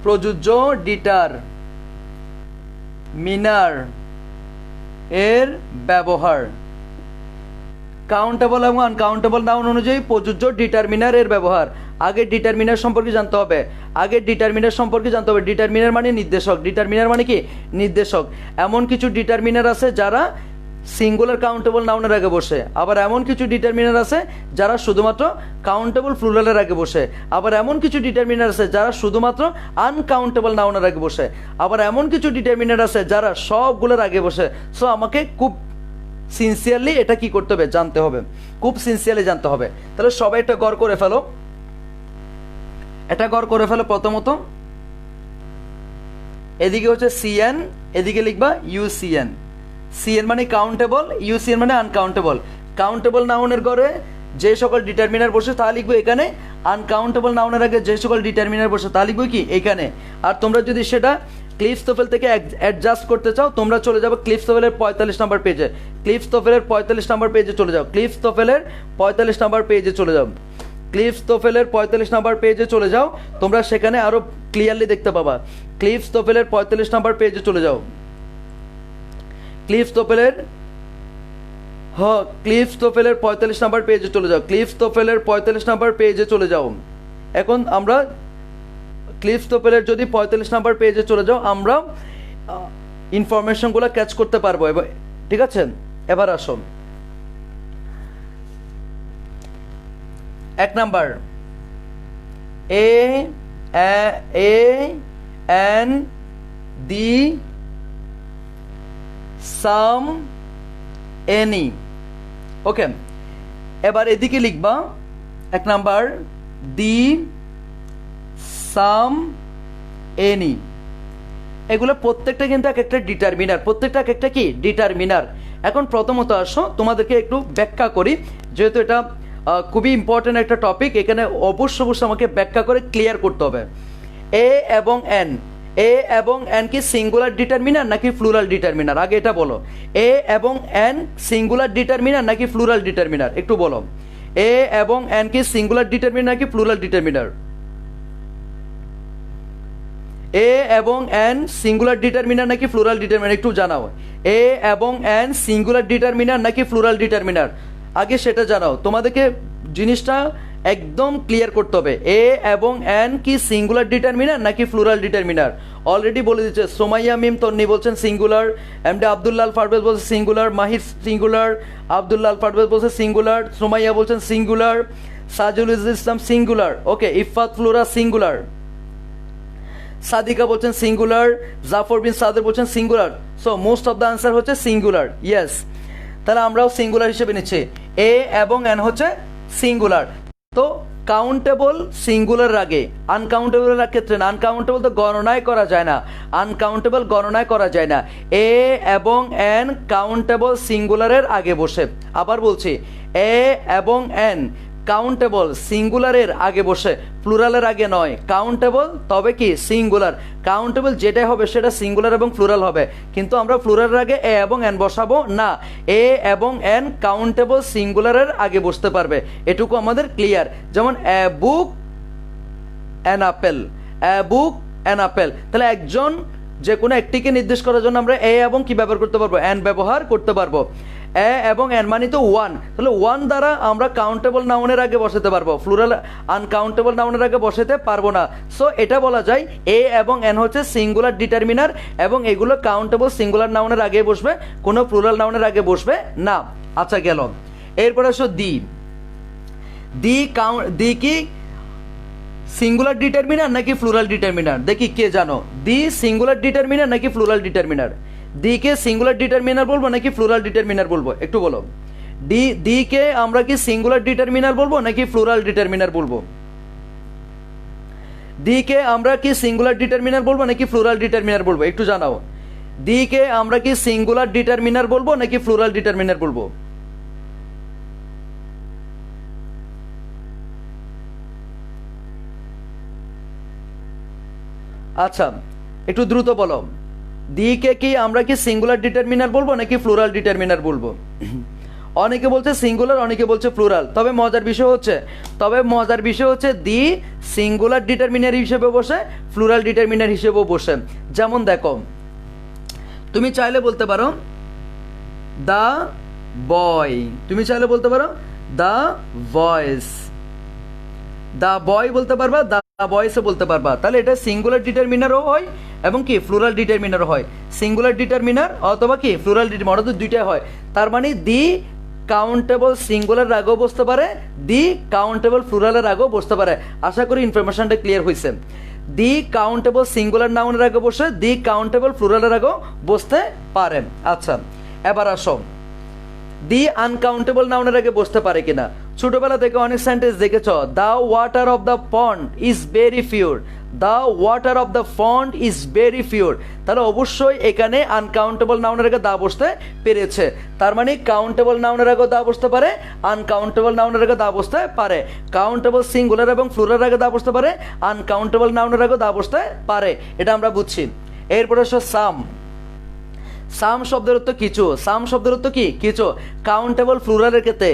প্রযোজ্য ডিটারমিনার এর ব্যবহার। কাউন্টেবল এবং আনকাউন্টেবল নাউন অনুযায়ী প্রযোজ্য ডিটারমিনার এর ব্যবহার। আগে ডিটারমিনার সম্পর্কে জানতে হবে, আগে ডিটারমিনার সম্পর্কে জানতে হবে। ডিটারমিনার মানে নির্দেশক, ডিটারমিনার মানে কি নির্দেশক। এমন কিছু ডিটারমিনার আছে যারা সিঙ্গুলার কাউন্টেবল নাউনের আগে বসে, আবার এমন কিছু ডিটারমিনার আছে যারা শুধুমাত্র কাউন্টেবল প্লুরালের আগে বসে, আবার এমন কিছু ডিটারমিনার আছে যারা শুধুমাত্র আনকাউন্টেবল নাউনের আগে বসে, আবার এমন কিছু ডিটারমিনার আছে যারা সবগুলোর আগে বসে। সো আমাকে খুব সিনসিয়ারলি এটা কি করতে হবে, জানতে হবে, খুব সিনসিয়ারলি জানতে হবে। তাহলে সবাই এটা গড় করে ফেলো, এটা গড় করে ফেলো। প্রথমত এদিকে হচ্ছে সিএন, এদিকে লিখবা ইউসিএন। সিএন মানে কাউন্টেবল, ইউসিএন মানে আনকাউন্টেবল। কাউন্টেবল নাউনের ঘরে যে সকল ডিটারমিনার বসে তা লিখবো এখানে, আনকাউন্টেবল নাউনের আগে যে সকল ডিটারমিনার বসে তা লিখবো কি এখানে। আর তোমরা যদি সেটা ক্লিফটোফেল থেকে অ্যাডজাস্ট করতে চাও তোমরা চলে যাবে ক্লিফটোফেলের 45 নম্বর পেজে, ক্লিফটোফেলের 45 নম্বর পেজে চলে যাও, ক্লিফটোফেলের 45 নম্বর পেজে চলে যাও, ক্লিফটোফেলের 45 নম্বর পেজে চলে যাও। তোমরা সেখানে আরো ক্লিয়ারলি দেখতে পাবা। ক্লিফটোফেলের 45 নম্বর পেজে চলে যাও, ক্লিফটোফেলের ক্লিফটোফেলের 45 নম্বর পেজে চলে যাও, ক্লিফটোফেলের 45 নম্বর পেজে চলে যাও। এখন আমরা ক্লিফটোফেলের যদি 45 নম্বর পেজে চলে যাও আমরা ইনফরমেশনগুলো ক্যাচ করতে পারবো। ঠিক আছে, এবার আসো 1 number a an the some any. Okay, এবার এদিকে লিখবা 1 নাম্বার দি সাম এনি। এগুলো প্রত্যেকটা কিন্তু এক একটা ডিটারমিনার, প্রত্যেকটা এক একটা কি ডিটারমিনার। এখন প্রথমত আসো তোমাদেরকে একটু ব্যাখ্যা করি, যেহেতু এটা খুবই ইম্পর্টেন্ট একটা টপিক, এখানে অবশ্যই আমাকে ব্যাখ্যা করে ক্লিয়ার করতে হবে। এ এবং এন, এ এবং এন কি সিঙ্গুলার ডিটারমিনার নাকি প্লুরাল ডিটারমিনার? আগে এটা বলো, এ এবং এন সিঙ্গুলার ডিটারমিনার নাকি প্লুরাল ডিটারমিনার? একটু বলো, এ এবং এন কি সিঙ্গুলার ডিটারমিনার নাকি প্লুরাল ডিটারমিনার? এ এবং এন সিঙ্গুলার ডিটারমিনার নাকি প্লুরাল ডিটারমিনার? একটু জানাও, এ এবং এন সিঙ্গুলার ডিটারমিনার নাকি প্লুরাল ডিটারমিনার? আগে সেটা জানাও। তোমাদেরকে জিনিসটা একদম ক্লিয়ার করতে হবে, এ এবং এন কি সিঙ্গুলার ডিটারমিনার নাকি প্লুরাল ডিটারমিনার? অলরেডি বলে দিচ্ছে, সোমাইয়া মিম তন্নি বলছেন সিঙ্গুলার, এমডি আব্দুল্লাহ আল পারভেজ বলছে সিঙ্গুলার, মাহির সিঙ্গুলার, আব্দুল্লাহ আল পারভেজ বলছে সিঙ্গুলার, সোমাইয়া বলছেন সিঙ্গুলার, সাজুল ইসলাম সিঙ্গুলার, ওকে, ইফাত ফ্লোরা সিঙ্গুলার, সাদিকা বলছেন সিঙ্গুলার, জাফর বিন সাদের বলছেন singular. So most of the answer হচ্ছে সিঙ্গুলার। ইয়েস, তাহলে আমরাও সিঙ্গুলার হিসেবে নিচ্ছি, এ এবং এন হচ্ছে সিঙ্গুলার। তো কাউন্টেবল সিঙ্গুলার আগে, আনকাউন্টেবলের ক্ষেত্রে না, আনকাউন্টেবল তো গণনায় করা যায় না, আনকাউন্টেবল গণনায় করা যায় না। এ এবং এন কাউন্টেবল সিঙ্গুলারের আগে বসে। আবার বলছি, এ এবং এন কাউন্টেবল সিঙ্গুলারের আগে বসে, প্লুরালের আগে নয়। কাউন্টেবল তবে কি সিঙ্গুলার, কাউন্টেবল যেটাই হবে সেটা সিঙ্গুলার এবং প্লুরাল হবে, কিন্তু আমরা প্লুরালের আগে এ এবং এন বসাবো না। এ এবং এন কাউন্টেবল সিঙ্গুলারের আগে বসতে পারবে, এটুকু আমাদের ক্লিয়ার। যেমন a book an apple, a book an apple. তাহলে একজন যে কোনো একটিকে নির্দেশ করার জন্য আমরা এ এবং কি ব্যবহার করতে পারবো, এন ব্যবহার করতে পারবো। এ এবং এন মানে তো ওয়ান, তাহলে ওয়ান দ্বারা আমরা কাউন্টেবল নাউনের আগে বসাতে পারবো, প্লুরাল আনকাউন্টেবল নাউনের আগে বসাতে পারবো না। সো এটা বলা যায় এ এবং এন হচ্ছে সিঙ্গুলার ডিটারমিনার এবং এগুলো কাউন্টেবল সিঙ্গুলার নাউনের আগে বসবে, কোনো প্লুরাল নাউনের আগে বসবে না। আচ্ছা গেল, এরপরে আসো দি। দি কি সিঙ্গুলার ডিটারমিনার নাকি প্লুরাল ডিটারমিনার? দেখি কে জানো, দি সিঙ্গুলার ডিটারমিনার নাকি প্লুরাল ডিটারমিনার? ডি কে সিঙ্গুলার ডিটারমিনার বলবো নাকি প্লুরাল ডিটারমিনার বলবো? একটু বলো, ডি কে আমরা কি সিঙ্গুলার ডিটারমিনার বলবো নাকি প্লুরাল ডিটারমিনার বলবো? ডি কে আমরা কি সিঙ্গুলার ডিটারমিনার বলবো নাকি প্লুরাল ডিটারমিনার বলবো? একটু জানাও, ডি কে আমরা কি সিঙ্গুলার ডিটারমিনার বলবো নাকি প্লুরাল ডিটারমিনার বলবো? আচ্ছা একটু দ্রুত বলো, ডি কে কি আমরা কি সিঙ্গুলার ডিটারমিনার বলবো নাকি প্লুরাল ডিটারমিনার বলবো? অনেকে বলছে সিঙ্গুলার, অনেকে বলছে প্লুরাল। তবে মজার বিষয় হচ্ছে দি সিঙ্গুলার ডিটারমিনার হিসেবে বসে, প্লুরাল ডিটারমিনার হিসেবেও বসে। যেমন দেখো, তুমি চাইলে বলতে পারো দা বয়, তুমি চাইলে বলতে পারো দা ভয়েস, দা বয় বলতে পারবা, দা ভয়েসও বলতে পারবা। তাহলে এটা সিঙ্গুলার ডিটারমিনারও হয় এবং কি প্লুরাল ডিটারমিনার হয়। সিঙ্গুলার ডিটারমিনার অথবা কি প্লুরাল ডিটারমিনার, অর্থাৎ দুইটাই হয়। তার মানে দি কাউন্টেবল সিঙ্গুলার আগেও বসতে পারে, দি কাউন্টেবল প্লুরালের আগেও বসতে পারে। আশা করি ইনফরমেশনটা ক্লিয়ার হয়েছে। দি কাউন্টেবল সিঙ্গুলার নাউনের আগে বসে দি কাউন্টেবল প্লুরালের আগেও বসতে পারে। আচ্ছা, এবার আসো দি আনকাউন্টেবল নাউনের আগে বসতে পারে কিনা। ছোটবেলা থেকে অনেক সেন্টেন্স দেখেছ, the water of the pond is very pure, the water of the pond is very pure. তাহলে অবশ্যই এখানে আনকাউন্টেবল নাউনের আগে দা বসতে পেরেছে। তার মানে কাউন্টেবল নাউনের আগে দা বসতে পারে, আনকাউন্টেবল নাউনের আগে দা বসতে পারে। কাউন্টেবল সিঙ্গুলার এবং প্লুরাল আগে দা বসতে পারে, আনকাউন্টেবল নাউনের আগে দা বসতে পারে, এটা আমরা বুঝছি। এরপরে আসো সাম। সাম শব্দের অর্থ কিছু। সাম শব্দের অর্থ কি? কিছু। কাউন্টেবল প্লুরালের ক্ষেত্রে,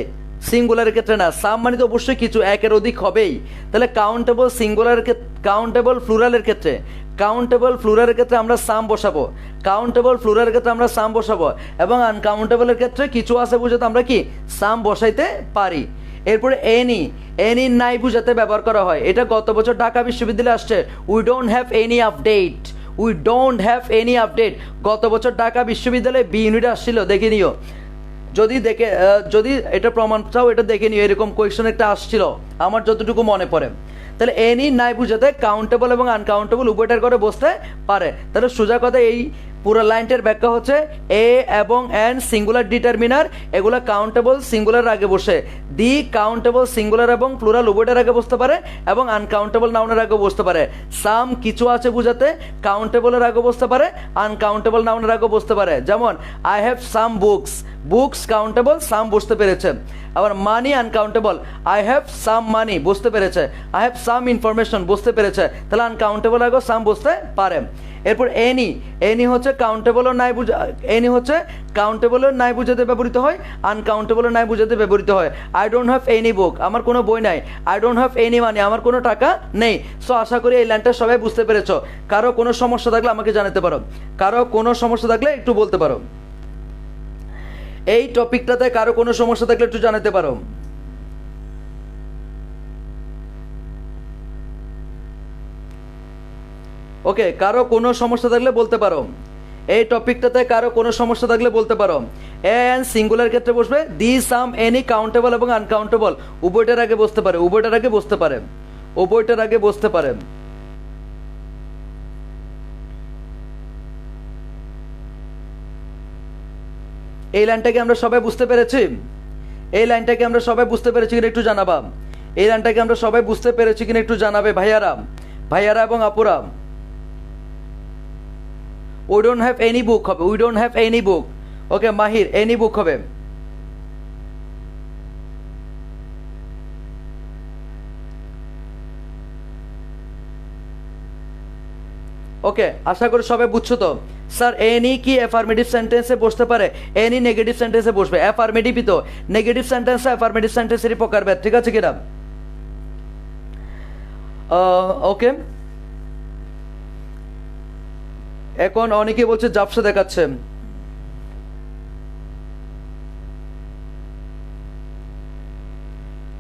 সিঙ্গুলারের ক্ষেত্রে না। সাম মানে তো অবশ্যই কিছু, একের অধিক হবেই। তাহলে কাউন্টেবল সিঙ্গুলারের ক্ষেত্রে, কাউন্টেবল প্লুরালের ক্ষেত্রে, কাউন্টেবল প্লুরালের ক্ষেত্রে আমরা সাম বসাবো, কাউন্টেবল প্লুরালের ক্ষেত্রে আমরা সাম বসাবো, এবং আনকাউন্টেবলের ক্ষেত্রে কিছু আছে বুঝাতে আমরা কি সাম বসাইতে পারি। এরপরে এনি, এনি নাই বুঝাতে ব্যবহার করা হয়। এটা গত বছর ঢাকা বিশ্ববিদ্যালয়ে আসছে। We don't have any update, we don't have any update. গত বছর ঢাকা বিশ্ববিদ্যালয়ে বি ইউনিটে আসছিল, দেখে নিও। যদি এটা প্রমাণ চাও এটা দেখে নিও, এরকম কোয়েশ্চন একটা আসছিল আমার যতটুকু মনে পড়ে। তাহলে এনি নাই বুঝাতে কাউন্টেবল এবং আনকাউন্টেবল উভয়টার করে বসতে পারে। তাহলে সোজা কথা এই পুরো লাইনটার ব্যাখ্যা হচ্ছে এ এবং এন সিঙ্গুলার ডিটারমিনার, এগুলো কাউন্টেবল সিঙ্গুলার আগে বসে। দি কাউন্টেবল সিঙ্গুলার এবং প্লুরাল উভয়টার আগে বসতে পারে এবং আনকাউন্টেবল নাউনের আগে বসতে পারে। সাম কিছু আছে বুঝাতে কাউন্টেবলের আগে বসতে পারে, আনকাউন্টেবল নাউনের আগে বসতে পারে। যেমন I have some books, books countable, some বসতে পেরেছে। আবার money uncountable, I have some money বসতে পেরেছে, আই হ্যাভ সাম ইনফরমেশন বসতে পেরেছে। তাহলে আনকাউন্টেবল আগেও সাম বসতে পারে। এরপর এনি, এনি হচ্ছে কাউন্টেবলও নাই বুঝা, এনি হচ্ছে কাউন্টেবলও নাই বুঝাতে ব্যবহৃত হয়, আনকাউন্টেবলও নাই বুঝাতে ব্যবহৃত হয়। আই ডোন্ট হ্যাভ এনি বুক, আমার কোনো বই নাই। I don't have any money, আমার কোনো টাকা নেই। সো আশা করি এই লাইনটা সবাই বুঝতে পেরেছো। কারো কোনো সমস্যা থাকলে আমাকে জানাতে পারো, কারো কোনো সমস্যা থাকলে একটু বলতে পারো। এই টপিকটাতে কারো কোনো সমস্যা থাকলে একটু জানাতে পারো। ওকে, কারো কোনো সমস্যা থাকলে বলতে পারো। এই টপিকটাতে কারো কোনো সমস্যা থাকলে বলতে পারো। এন সিঙ্গুলার ক্ষেত্রে বসবে দি সাম এনি কাউন্টেবল এবং আনকাউন্টেবল উভয়টার আগে বসতে পারে, উভয়টার আগে বসতে পারে, উভয়টার আগে বসতে পারে। এই লাইনটাকে আমরা সবাই বুঝতে পেরেছি? এই লাইনটাকে আমরা সবাই বুঝতে পেরেছি কিনা একটু জানাবা। এই লাইনটাকে আমরা সবাই বুঝতে পেরেছি কিনা একটু জানাবে ভাইয়ারা, ভাইয়ারা এবং আপুরা। We don't have any book হবে, we don't have any book. Okay Mahir, any book হবে। ওকে, আশা করি সবাই বুঝছো তো। স্যার এনি কি অ্যাফার্মেটিভ সেন্টেন্সে বসতে পারে? এনি নেগেটিভ সেন্টেন্সে বসবে। অ্যাফার্মেটিভই তো, নেগেটিভ সেন্টেন্স অ্যাফার্মেটিভ সেন্টেন্সেরই প্রকারভেদ, ঠিক আছে কিনা? ওকে, এখন অনেকে বলছে জাপসা দেখাচ্ছে।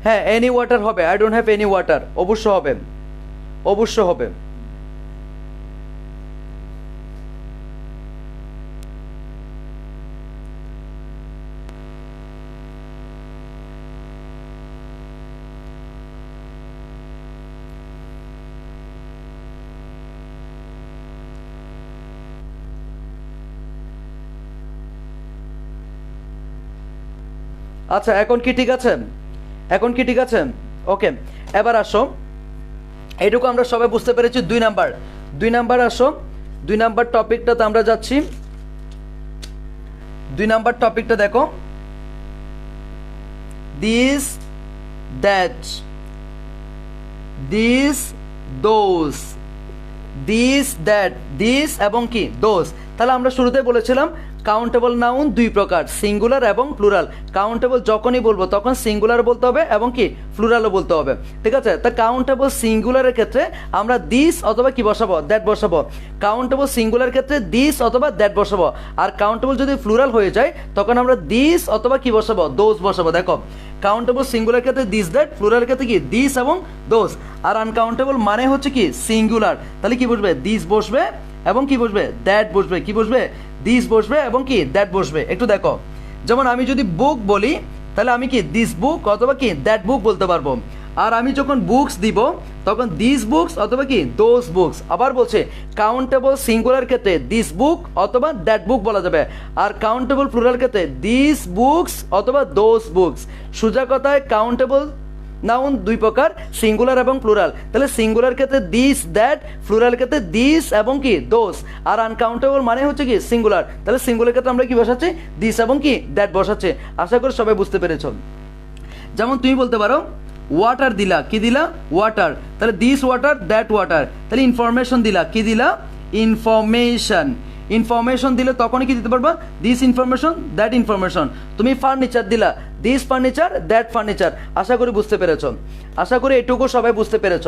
হ্যাঁ, এনি ওয়াটার হবে। I don't have any water অবশ্য হবে, অবশ্য হবে। আচ্ছা, এখন কি ঠিক আছে? এখন কি ঠিক আছে? ওকে, এবার আসো, এটুকু আমরা সবাই বুঝতে পেরেছি। 2 নাম্বার, 2 নাম্বার আসো, 2 নাম্বার টপিকটাতে আমরা যাচ্ছি। 2 নাম্বার টপিকটা দেখো, this that, this those, this that, this এবং কি দোজ। তাহলে আমরা শুরুতে বলেছিলাম কাউন্টেবল নাউন 2 প্রকার, সিঙ্গুলার এবং প্লুরাল। কাউন্টেবল যখনই বলবো তখন সিঙ্গুলার বলতে হবে এবং কি প্লুরালও বলতে হবে, ঠিক আছে? তা কাউন্টেবল সিঙ্গুলারের ক্ষেত্রে আমরা দিস অথবা কি বসাবো? দ্যাট বসাবো। কাউন্টেবল সিঙ্গুলার ক্ষেত্রে দিস অথবা দ্যাট বসাবো। আর কাউন্টেবল যদি প্লুরাল হয়ে যায় তখন আমরা দিস অথবা কি বসাবো? দোজ বসাবো। দেখো, কাউন্টেবল সিঙ্গুলার ক্ষেত্রে দিস দ্যাট, প্লুরাল ক্ষেত্রে কি দিস এবং দোজ। আর আনকাউন্টেবল মানে হচ্ছে কি সিঙ্গুলার, তাহলে কি বসবে দিস বসবে এবং কি বসবে দ্যাট বসবে, কি বসবে দিস বসবে এবং কি দ্যাট বসবে। একটু দেখো, যেমন আমি যদি বুক বলি তাহলে আমি কি দিস বুক অথবা কি দ্যাট বুক বলতে পারবো। আর আমি যখন বুকস দিব তখন দিস বুকস অথবা কি দোজ বুকস। আবার বলছে কাউন্টেবল সিঙ্গুলার ক্ষেত্রে দিস বুক অথবা দ্যাট বুক বলা যাবে, আর কাউন্টেবল প্লুরাল ক্ষেত্রে দিস বুকস অথবা দোজ বুকস। সোজা কথায় কাউন্টেবল নাউন দুই প্রকার, সিঙ্গুলার এবং প্লুরাল। তাহলে সিঙ্গুলার ক্ষেত্রে দিস দ্যাট, প্লুরাল ক্ষেত্রে দিস এবং কি দোজ। আর আনকাউন্টেবল মানে হচ্ছে কি সিঙ্গুলার, তাহলে সিঙ্গুলার ক্ষেত্রে আমরা কি বসাচ্ছি দিস এবং কি দ্যাট বসাচ্ছি। আশা করি সবাই বুঝতে পেরেছ। যেমন তুমি বলতে পারো ওয়াটার দিলা, কি দিলা ওয়াটার, তাহলে দিস ওয়াটার দ্যাট ওয়াটার। তাহলে ইনফরমেশন দিলা, কি দিলা ইনফরমেশন। ইনফরমেশন দিলে তখনই কি দিতে পারবা দিস ইনফরমেশন দ্যাট ইনফরমেশন। তুমি ফার্নিচার দিলা, দিস ফার্নিচার দ্যাট ফার্নিচার। আশা করি বুঝতে পেরেছ, আশা করি এটুকু সবাই বুঝতে পেরেছ।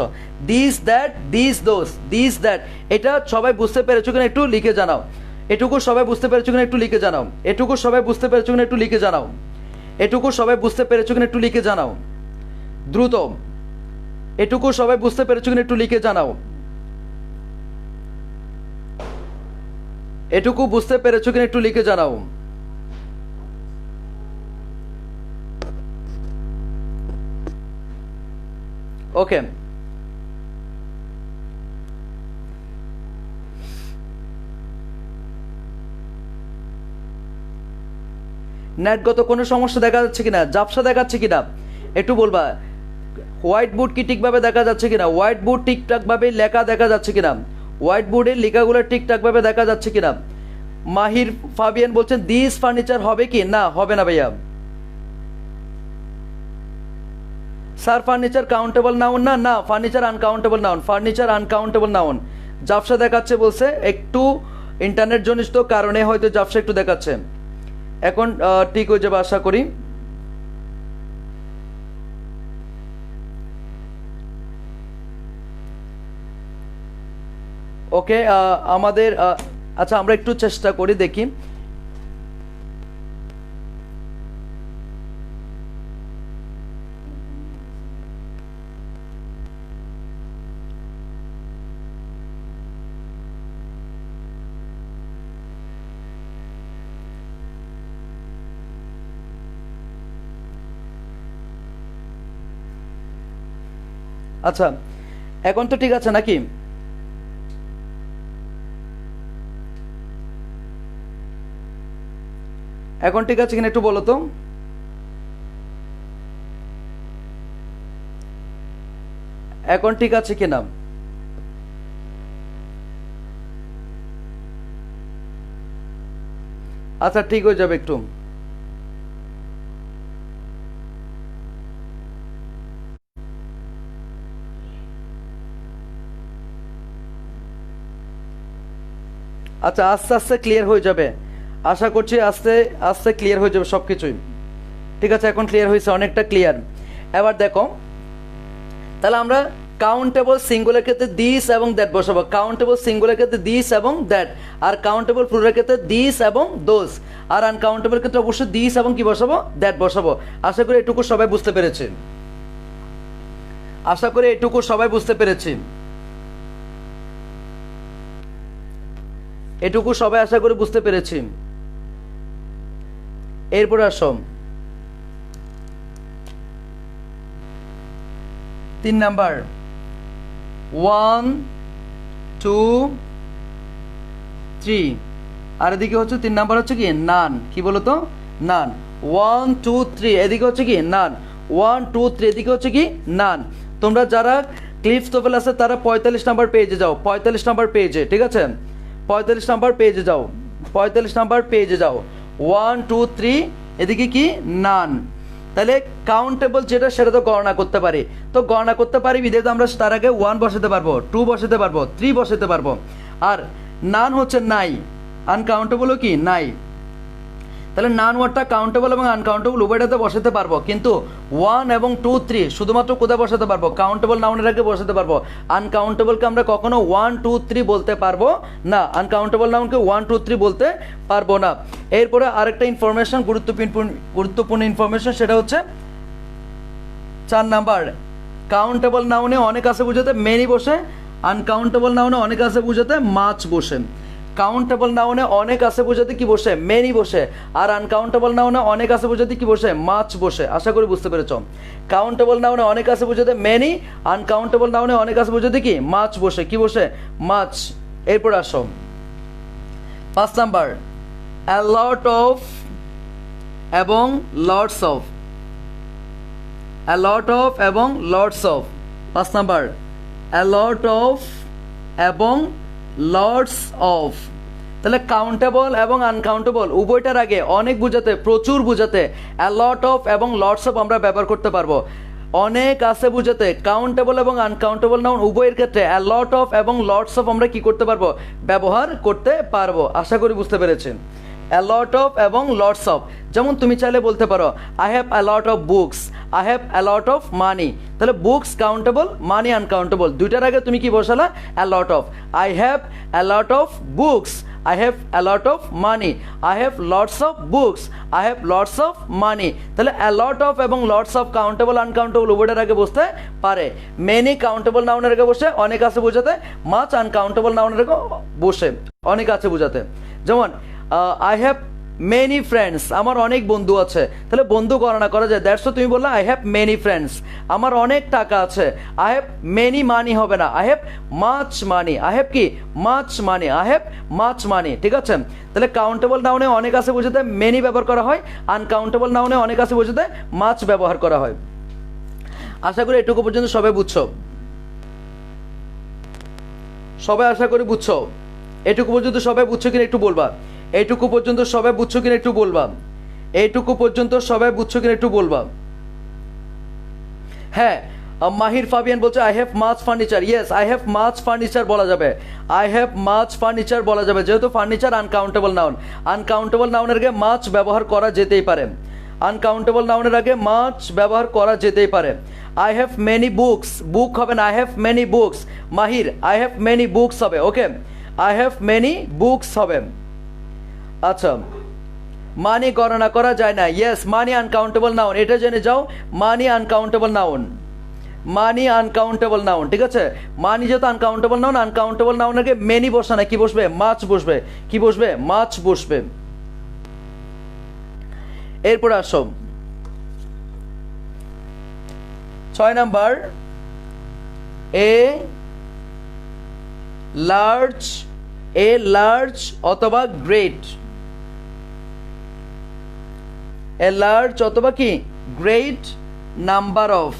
This that this those this that, এটা সবাই বুঝতে পেরেছো কিনা একটু লিখে জানাও। এটুকু সবাই বুঝতে পেরেছো কিনা একটু লিখে জানাও। এটুকু সবাই বুঝতে পেরেছো কিনা একটু লিখে জানাও। এটুকু সবাই বুঝতে পেরেছো কিনা একটু লিখে জানাও দ্রুত। এটুকু সবাই বুঝতে পেরেছো কিনা একটু লিখে জানাও। এটুকু বুঝতে পেরেছো কিনা একটু লিখে জানাও। ওকে, নেটগত কোনো সমস্যা দেখা যাচ্ছে কিনা, ঝাপসা দেখাচ্ছে কিনা একটু বলবা। হোয়াইট বোর্ড কি ঠিকভাবে দেখা যাচ্ছে কিনা, হোয়াইট বোর্ড ঠিকঠাকভাবে লেখা দেখা যাচ্ছে কিনা, হোয়াইট বোর্ডের লেখাগুলো ঠিকঠাকভাবে দেখা যাচ্ছে কিনা। মাহির ফাবিয়ান বলছেন দিস ফার্নিচার হবে কি না, হবে না ভাইয়া। স্যার ফার্নিচার কাউন্টেবল নাউন না, না furniture uncountable noun, furniture uncountable noun. ঝাপসা দেখাচ্ছে বলছে, একটু ইন্টারনেট জনিত কারণে হয়তো ঝাপসা একটু দেখাচ্ছে। এখন ঠিক হয়ে যাবে আশা করি। ওকে, আমাদের আচ্ছা আমরা একটু চেষ্টা করি দেখি। আচ্ছা এখন তো ঠিক আছে নাকি? এখন ঠিক আছে কিনা একটু বলো তো। এখন ঠিক আছে কিনা? আচ্ছা ঠিক হয়ে যাবে একটু। আচ্ছা আস্তে আস্তে ক্লিয়ার হয়ে যাবে, আশা করছি আস্তে আস্তে ক্লিয়ার হয়ে যাবে সব কিছুই। ঠিক আছে, এখন ক্লিয়ার হয়েছে, অনেকটা ক্লিয়ার। এবার দেখো, তাহলে আমরা কাউন্টেবল সিঙ্গুলার ক্ষেত্রে দিস এবং দ্যাট বসাবো, কাউন্টেবল সিঙ্গুলার ক্ষেত্রে দিস এবং দ্যাট, আর কাউন্টেবল প্লুরাল ক্ষেত্রে দিস এবং দোজ, আর আনকাউন্টেবল ক্ষেত্রে অবশ্যই দিস এবং কি বসাবো দ্যাট বসাবো। আশা করি এটুকু সবাই বুঝতে পেরেছি, আশা করি এটুকু সবাই বুঝতে পেরেছি, এটুকু সবাই আশা করি বুঝতে পেরেছি। এরপরে আসো 3 নাম্বার, 1 2 3, আর এদিকে হচ্ছে 3 নাম্বার হচ্ছে কি নান। কি বলতো নান। 1 2 3 এদিকে হচ্ছে কি নান, 1 2 3 এদিকে হচ্ছে কি নান। তোমরা যারা ক্লিফস টোফেল আছে তারা 45 নাম্বার পেজে যাও, 45 নাম্বার পেজে, ঠিক আছে 45 নাম্বার পেজে যাও, 45 নাম্বার পেজে যাও। 1 2 3 এদিকে কি নান। তাহলে কাউন্টেবল যেটা সেটা তো গণনা করতে পারি, তো গণনা করতে পারি বিধায় আমরা তার আগে 1 বসাতে পারবো, 2 বসাতে পারবো, 3 বসাতে পারবো। আর নান হচ্ছে নাই, আনকাউন্টেবলও কি নাই। তাহলে নান ওয়ার্ডটা কাউন্টেবল এবং আনকাউন্টেবল উভয়টাতে বসাতে পারবো, কিন্তু 1 এবং 2 3 শুধুমাত্র কোথায় বসাতে পারবো কাউন্টেবল নাউনের আগে বসাতে পারবো। আনকাউন্টেবলকে আমরা কখনো 1 2 3 বলতে পারবো না, আনকাউন্টেবল নাউনকে 1 2 3 বলতে পারবো না। এরপরে আরেকটা ইনফরমেশন, গুরুত্বপূর্ণ ইনফরমেশন, সেটা হচ্ছে 4 নাম্বার কাউন্টেবল নাউনে অনেক আছে বুঝাতে মেনি বসে, আনকাউন্টেবল নাউনে অনেক আছে বুঝাতে মাছ বসে। কাউন্টেবল নাউনে অনেক আছে বোঝাতে কি বসে, মেনি বসে, আর আনকাউন্টেবল নাউনে অনেক আছে বোঝাতে কি বসে, মাছ বসে। আশা করি বুঝতে পেরেছ। কাউন্টেবল নাউনে অনেক আছে বোঝাতে মেনি, আনকাউন্টেবল নাউনে অনেক আছে বোঝাতে কি মাছ বসে, কি বসে, মাছ। এরপর আসো 5 নাম্বার a lot of এবং lots of, a lot of এবং lots of। 5 number a lot of এবং লর্ডস অফ। তাহলে কাউন্টেবল এবং আনকাউন্টেবল উভয়টার আগে অনেক বুঝাতে, প্রচুর বুঝাতে a lot of এবং লর্ডস অফ আমরা ব্যবহার করতে পারবো। অনেক আছে বুঝাতে কাউন্টেবল এবং আনকাউন্টেবল নাউন উভয়ের ক্ষেত্রে a lot of এবং লর্ডস অফ আমরা কি করতে পারবো, ব্যবহার করতে পারবো। আশা করি বুঝতে পেরেছেন। a lot of এবং lots of, যেমন তুমি চাইলে বলতে পারো I have a lot of books, I have a lot of money। তাহলে বুকস কাউন্টেবল, মানি আনকাউন্টেবল, দুইটার আগে তুমি কি বসালা, a lot of। I have a lot of books, I have a lot of money, I have lots of books, I have lots of money। তাহলে a lot of এবং lots of countable uncountable উভয়টার আগে বসতে পারে। Many countable নাউনের আগে বসে, অনেক আছে বোঝাতে, মাছ আনকাউন্টেবল নাউনের আগে বসে, অনেক আছে বোঝাতে। যেমন আই হ্যাভ মেনি ফ্রেন্ডস, আমার অনেক বন্ধু আছে। তাহলে বন্ধু গণনা করা যায়, দ্যাটস তুমি বললা আই হ্যাভ মেনি ফ্রেন্ডস। আমার অনেক টাকা আছে, আই হ্যাভ মেনি মানি হবে না, I have much money. I have কি much money, I have much money. ঠিক আছে। তাহলে কাউন্টেবল নাউনে অনেক আছে বোঝাতে মেনি ব্যবহার করা হয়, আনকাউন্টেবল নাউনে অনেক আছে বোঝাতে মাছ ব্যবহার করা হয়। আশা করি এটুকু পর্যন্ত সবাই বুঝছো, সবাই আশা করি বুঝছো। এটুকু পর্যন্ত সবাই বুঝছো কিনা একটু বলবা, এইটুকু পর্যন্ত সবাই বুঝছো কিনা একটু বলবা, এইটুকু পর্যন্ত সবাই বুঝছো কিনা একটু বলবা। হ্যাঁ, মাহির ফাবিয়ান বলছে I have much furniture. Yes, I have much furniture বলা যাবে, আই হ্যাভ মাছ ফার্নিচার বলা যাবে, যেহেতু ফার্নিচার আনকাউন্টেবল নাউন। আনকাউন্টেবল নাউনের আগে মাছ ব্যবহার করা যেতেই পারে, আনকাউন্টেবল নাউনের আগে মাছ ব্যবহার করা যেতেই পারে। আই হ্যাভ মেনি বুকস, বুক হবে না, I have many books. Mahir I have many books হবে, ওকে, আই হ্যাভ মেনি বুকস হবে। আচ্ছা, মানি গণনা করা যায় না। ইয়েস, মানি আনকাউন্টেবল নাউন, এটা জেনে যাও, মানি uncountable noun, money uncountable noun. ঠিক আছে, মানি যেহেতু আনকাউন্টেবল নাউন, আনকাউন্টেবল নাউন আগে মেনি বসে না, কি বসবে, মাছ বসবে, কি বসবে, মাছ বসবে। এরপর আসো 6 নাম্বার এ লার্জ অথবা গ্রেট, এ লার্জ অথবা কি great number of,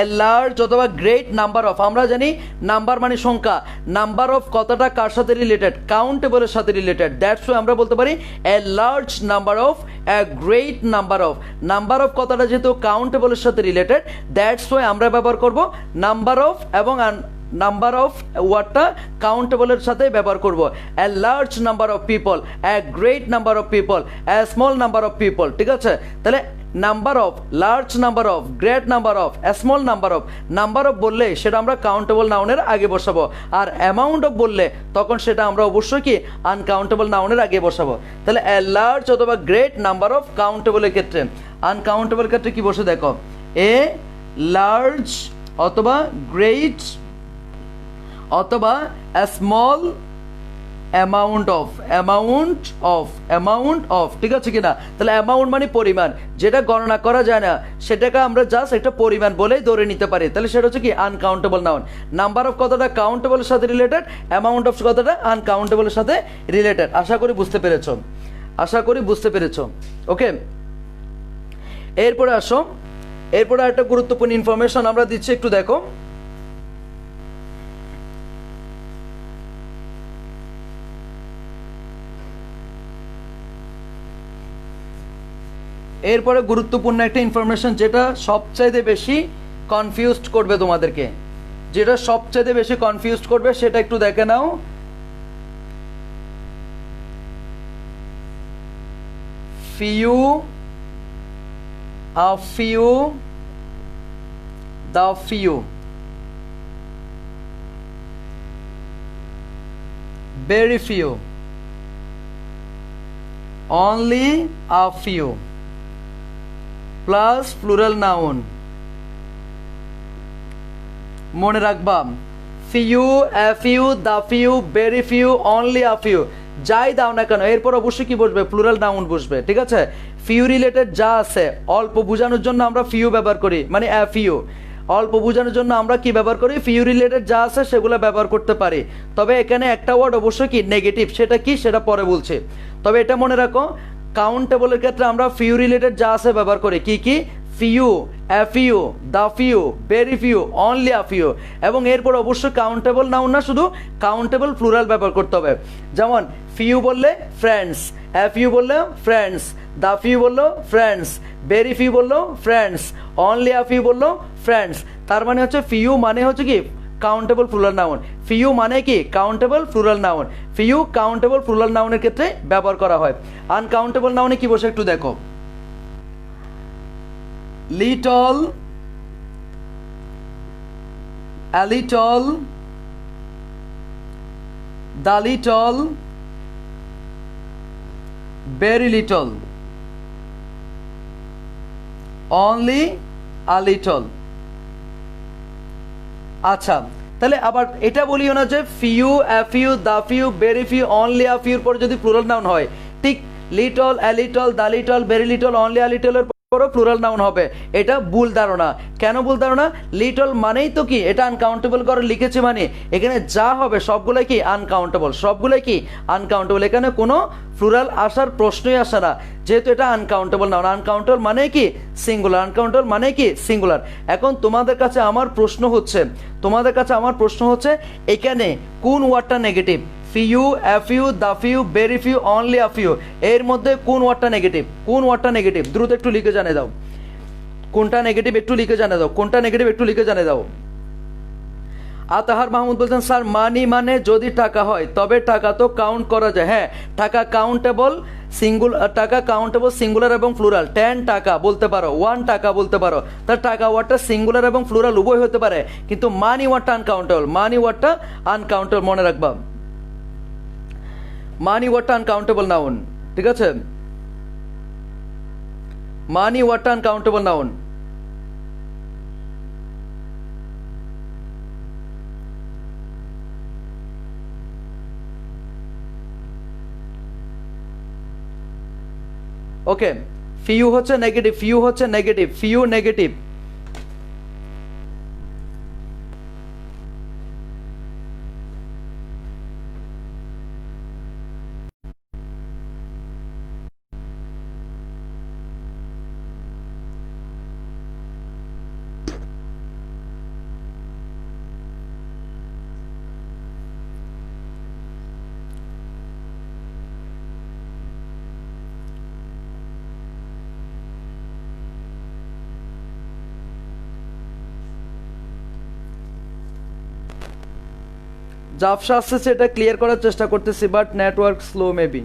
a large অথবা গ্রেট নাম্বার অফ। আমরা জানি নাম্বার মানে সংখ্যা, নাম্বার অফ কথাটা কার সাথে রিলেটেড, কাউন্টেবলের সাথে রিলেটেড। দ্যাটস ওয়াই আমরা বলতে পারি a large number of, a great number of. Number of কথাটা যেহেতু কাউন্টেবলের সাথে রিলেটেড, দ্যাটস ওয়াই আমরা ব্যবহার করব নাম্বার অফ, এবং নাম্বার অফ ওয়ার্ডটা কাউন্টেবলের সাথে ব্যবহার করব। A large number of people, a great number of people, A small number of people. ঠিক আছে, তাহলে number of, large number of, great number of, small number of. Number of বললে সেটা আমরা কাউন্টেবল নাউনের আগে বসাবো, আর অ্যামাউন্ট অফ বললে তখন সেটা আমরা অবশ্যই কি আনকাউন্টেবল নাউনের আগে বসাবো। তাহলে এ লার্জ অথবা গ্রেট নাম্বার অফ কাউন্টেবলের ক্ষেত্রে, আনকাউন্টেবল ক্ষেত্রে কি বসে দেখো, এ লার্জ অথবা গ্রেট অথবা স্মল অ্যামাউন্ট অফ, ঠিক আছে কিনা। তাহলে অ্যামাউন্ট মানে পরিমাণ, যেটা গণনা করা যায় না সেটাকে আমরা জাস্ট একটা পরিমাণ বলেই ধরে নিতে পারি, তাহলে সেটা হচ্ছে কি আনকাউন্টেবল নাউন। নাম্বার অফ কথাটা কাউন্টেবলের সাথে রিলেটেড, অ্যামাউন্ট অফ কথাটা আনকাউন্টেবলের সাথে রিলেটেড। আশা করি বুঝতে পেরেছো, আশা করি বুঝতে পেরেছো, ওকে। এরপরে আসো, এরপরে একটা গুরুত্বপূর্ণ ইনফরমেশন আমরা দিচ্ছি, একটু দেখো। এরপরে গুরুত্বপূর্ণ একটা ইনফরমেশন, যেটা সবচাইতে বেশি কনফিউজড করবে তোমাদেরকে, যেটা সবচাইতে বেশি কনফিউজড করবে সেটা একটু দেখে নাও। the few, very few, only a few, plus plural noun. মনে রাখবা few, a few, the few, very few, only a few, যাই দাও না কেন এরপর অবশ্যই কি বসবে? প্লুরাল নাউন বসবে। ঠিক আছে, ফিউ রিলেটেড যা আছে অল্প বোঝানোর জন্য আমরা ফিউ ব্যবহার করি, মানে এ ফিউ। অল্প বোঝানোর জন্য আমরা কি ব্যবহার করি? ফিউ রিলেটেড যা আছে সেগুলো ব্যবহার করতে পারি। তবে এখানে একটা ওয়ার্ড অবশ্যই কি নেগেটিভ, সেটা কি সেটা পরে বলছি। তবে এটা মনে রাখো, কাউন্টেবলের ক্ষেত্রে আমরা ফিউ রিলেটেড যা আছে ব্যবহার করি। কি কি? Few, a few, the few, very few, only a few. এবং এরপর অবশ্যই কাউন্টেবল নাউন না, শুধু কাউন্টেবল প্লুরাল ব্যবহার করতে হবে। যেমন ফিউ বললে ফ্রেন্ডস, এ ফিউ বললে ফ্রেন্ডস, দা ফিউ বললো ফ্রেন্ডস, ভেরি ফিউ বললো ফ্রেন্ডস, অনলি আ ফিউ বললো ফ্রেন্ডস। তার মানে হচ্ছে ফিউ মানে হচ্ছে কি কাউন্টেবল প্লুরাল নাউন। ফিউ মানে কি countable plural noun. Few countable plural নাউনের ক্ষেত্রে ব্যবহার করা হয়। আনকাউন্টেবল নাউনে কি বসে একটু দেখো। Little, a little, the little, very little, only a little। আচ্ছা, তাহলে আবার এটা বলিও না যে few, a few, the few, very few, only a ফিউর পর যদি প্লুরাল নাউন হয়, ঠিক little, a little, the little, very little, only a লিটলের প্লুরাল নাউন হবে। এটা ভুল ধারণা। কেন ভুল ধারণা? লিটল মানেই তো কি এটা আনকাউন্টেবল করে লিখেছে, মানে এখানে যা হবে সবগুলোই কি আনকাউন্টেবল, সবগুলোই কি আনকাউন্টেবল। এখানে কোনো প্লুরাল আসার প্রশ্নই আসে না, যেহেতু এটা আনকাউন্টেবল নাউন। আনকাউন্টেবল মানে কি সিঙ্গুলার, আনকাউন্টেবল মানে কি সিঙ্গুলার। এখন তোমাদের কাছে আমার প্রশ্ন হচ্ছে এখানে কোন ওয়ার্ডটা negative? Few, a few, the few, very few, only a few, এর মধ্যে কোন ওয়ার্ডটা নেগেটিভ? কোন ওয়ার্ডটা নেগেটিভ? দ্রুত একটু লিখে জানিয়ে দাও কোনটা নেগেটিভ, একটু লিখে জানিয়ে দাও কোনটা নেগেটিভ, একটু লিখে জানিয়ে দাও। আতাহার মাহমুদ বলছেন স্যার মানি মানে যদি টাকা হয় তবে টাকা তো কাউন্ট করা যায়। হ্যাঁ, টাকা কাউন্টেবল সিঙ্গুলার এবং প্লুরাল। 10 টাকা বলতে পারো, 1 টাকা বলতে পারো। তার টাকা ওয়ার্ডটা সিঙ্গুলার এবং প্লুরাল উভয় হতে পারে, কিন্তু মানি ওয়ার্ডটা আনকাউন্টেবল। মানি ওয়ার্ডটা আনকাউন্টেবল, মনে রাখবা। মানি ওয়ার্ডটা আনকাউন্টেবল নাউন। ঠিক আছে, মানি ওয়ার্ডটা আনকাউন্টেবল নাউন। ওকে, ফিউ হচ্ছে নেগেটিভ, ফিউ নেগেটিভ। জাফসা আসছে, এটা ক্লিয়ার করার চেষ্টা করতেছি, but network slow maybe.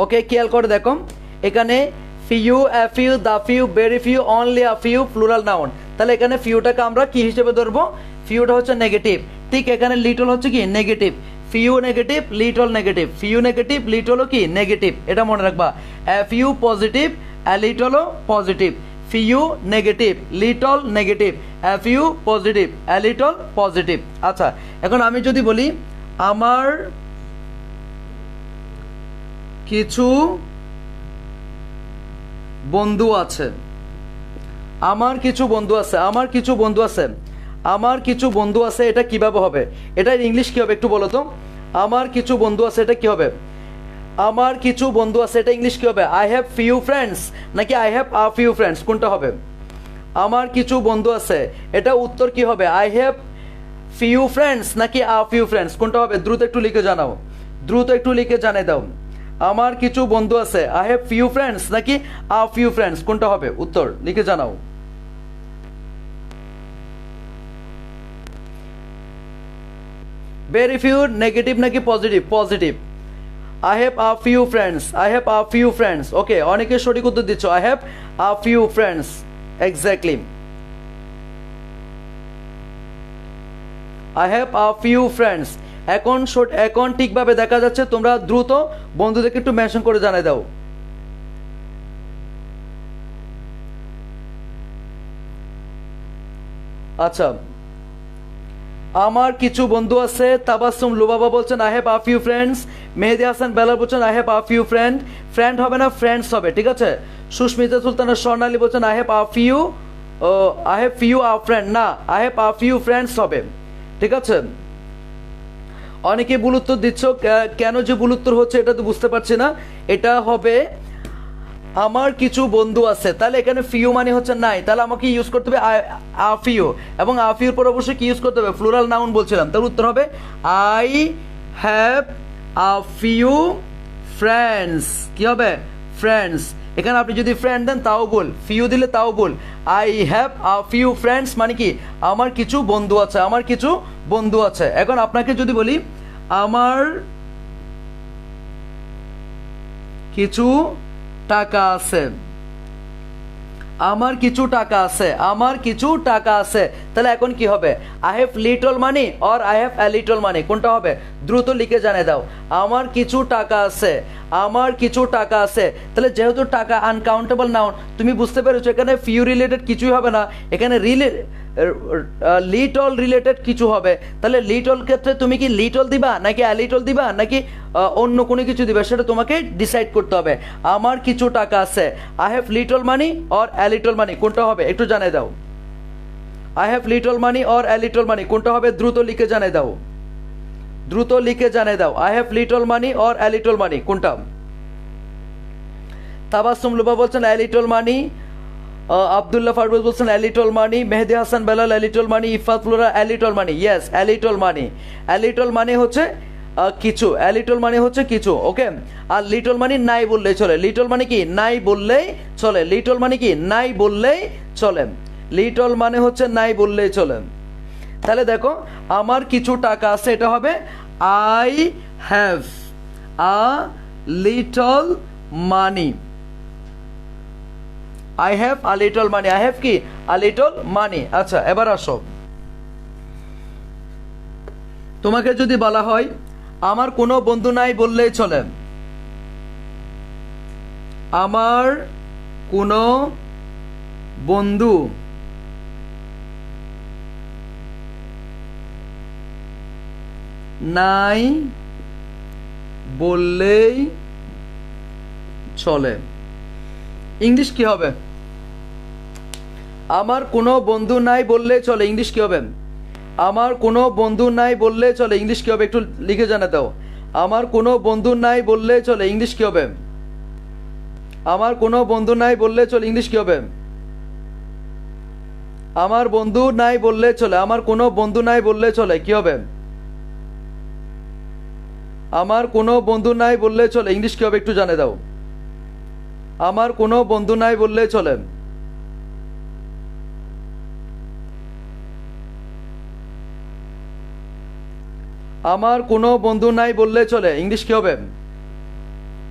Okay, খেয়াল করে দেখো এখানে few, a few, the few, very few, only a few, plural noun. তাহলে এখানে ফিউটাকে আমরা কি হিসেবে ধরবো? ফিউটা হচ্ছে নেগেটিভ। ঠিক এখানে লিটল হচ্ছে কি negative. Few negative, little negative, few negative, লিটলও কি নেগেটিভ, এটা মনে রাখবা। এ ফিউ পজিটিভ, এ লিটলও positive. Few negative, little negative, a few positive, a little positive. আচ্ছা, এখন আমি যদি বলি আমার কিছু বন্ধু আছে, এটা কিভাবে হবে? এটা ইংলিশ কি হবে একটু বলো তো। আমার কিছু বন্ধু আছে, এটা কি হবে? আমার কিছু বন্ধু আছে, এটা ইংলিশ কি হবে? আই হ্যাভ ফিউ ফ্রেন্ডস নাকি I have a few friends, কোনটা হবে? আমার কিছু বন্ধু আছে, এটা উত্তর কি হবে? আই হ্যাভ ফিউ ফ্রেন্ডস নাকি আ ফিউ ফ্রেন্ডস, কোনটা হবে? দ্রুত একটু লিখে জানাও, দ্রুত একটু লিখে জানিয়ে দাও। আমার কিছু বন্ধু আছে, আই হ্যাভ ফিউ ফ্রেন্ডস নাকি আ ফিউ ফ্রেন্ডস, কোনটা হবে? উত্তর লিখে জানাও। ভেরি ফিউ নেগেটিভ নাকি positive? Positive. I have a few friends, I have a few friends. Okay, অনেকে সঠিক উত্তর দিচ্ছ। I have a few friends, exactly. I have a few friends. এখন ঠিকভাবে দেখা যাচ্ছে। তোমরা দ্রুত বন্ধুদেরকে একটু মেনশন করে জানাই দাও। আচ্ছা, আমার কিছু বন্ধু আছে। তাবাসসুম লুবাবা বলছেন I have a few friends. Mehedi Hasan Belal বলছেন I have a few friend. Friend হবে না, ফ্রেন্ডস হবে, ঠিক আছে। সুস্মিতা সুলতানা স্বর্ণালী বলছেন I have a few, I have few a friend, না I have a few friends হবে, ঠিক আছে। অনেকে ভুল উত্তর দিচ্ছ, কেন যে ভুল উত্তর হচ্ছে এটা তো বুঝতে পারছি না। এটা হবে আমার কিছু বন্ধু আছে, তাহলে এখানে ফিউ মানে হচ্ছে নাই, তাহলে আমাকে ইউজ করতে হবে আ ফিউ, এবং আ ফিউর পর অবশ্যই কি ইউজ করতে হবে? প্লুরাল নাউন বলছিলাম, তার উত্তর হবে I have a few friends. কি হবে? ফ্রেন্ডস। এখানে আপনি যদি ফ্রেন্ড দেন তাও বল, ফিউ দিলে তাও বল। I have a few friends মানে কি? আমার কিছু বন্ধু আছে, আমার কিছু বন্ধু আছে। এখন আপনাকে যদি বলি আমার কিছু টাকা আছে, আমার কিছু টাকা আছে, আমার কিছু টাকা আছে, তাহলে এখন কি হবে? I have little money or I have a little money, কোনটা হবে? দ্রুত লিখে জানিয়ে দাও। আমার কিছু টাকা আছে, আমার কিছু টাকা আছে। তাহলে যেহেতু টাকা আনকাউন্টেবল নাউন, তুমি বুঝতে পেরেছো এখানে ফিউ রিলেটেড কিছুই হবে না, এখানে লিটল রিলেটেড কিছু হবে। তাহলে লিটল ক্ষেত্রে তুমি কি লিটল দিবা নাকি এ লিটল দিবা নাকি অন্য কোনো কিছু দিবে, সেটা তোমাকে ডিসাইড করতে হবে। আমার কিছু টাকা আছে, I have little money or a little money, কোনটা হবে একটু জানাই দাও। I have little money or a little money, কোনটা হবে? দ্রুত লিখে জানাই দাও, দ্রুত লিখে জানাই দাও। I have little money or a little money, কোনটা? তাবাসসুম লুবা বলছেন এ লিটল মানি। আব্দুল্লাহ ফারুজ বলছেন a little money. Mehedi Hasan Belal a little money. Ifat Flora a little money. Yes, a little money. A little money হচ্ছে কিছু, এ লিটল মানে হচ্ছে কিছু, ওকে। আর লিটল মানে নাই বললেই চলে। লিটল মানে কি? নাই বললেই চলে। লিটল মানে কি? নাই বললেই চলে। লিটল মানে হচ্ছে নাই বললেই চলে। তাহলে দেখো, আমার কিছু টাকা আছে, এটা হবে I have a little money. I have a little money. I have কি? আ লিটল মানি। আচ্ছা, এবার আসো, তোমাকে যদি বলা হয় আমার কোনো বন্ধু নাই বললেই চলে। আমার কোনো বন্ধু নাই বললেই চলে। ইংলিশ কি হবে? আমার কোনো বন্ধু নাই বললেই চলে, ইংলিশ কি হবে? আমার কোনো বন্ধু নাই বললে চলে, ইংলিশ কি হবে? একটু লিখে জানা দাও। আমার কোনো বন্ধু নাই বললে চলে, ইংলিশ কি হবে? আমার কোনো বন্ধু নাই বললে চলে, ইংলিশ কি হবে? আমার বন্ধু নাই বললে চলে, আমার কোনো বন্ধু নাই বললে চলে, কি হবে? আমার কোনো বন্ধু নাই বললে চলে, ইংলিশ কি হবে? একটু জানিয়ে দাও। আমার কোনো বন্ধু নাই বললে চলে। আমার কোনো বন্ধু নাই বললে চলে, ইংলিশ কি হবে?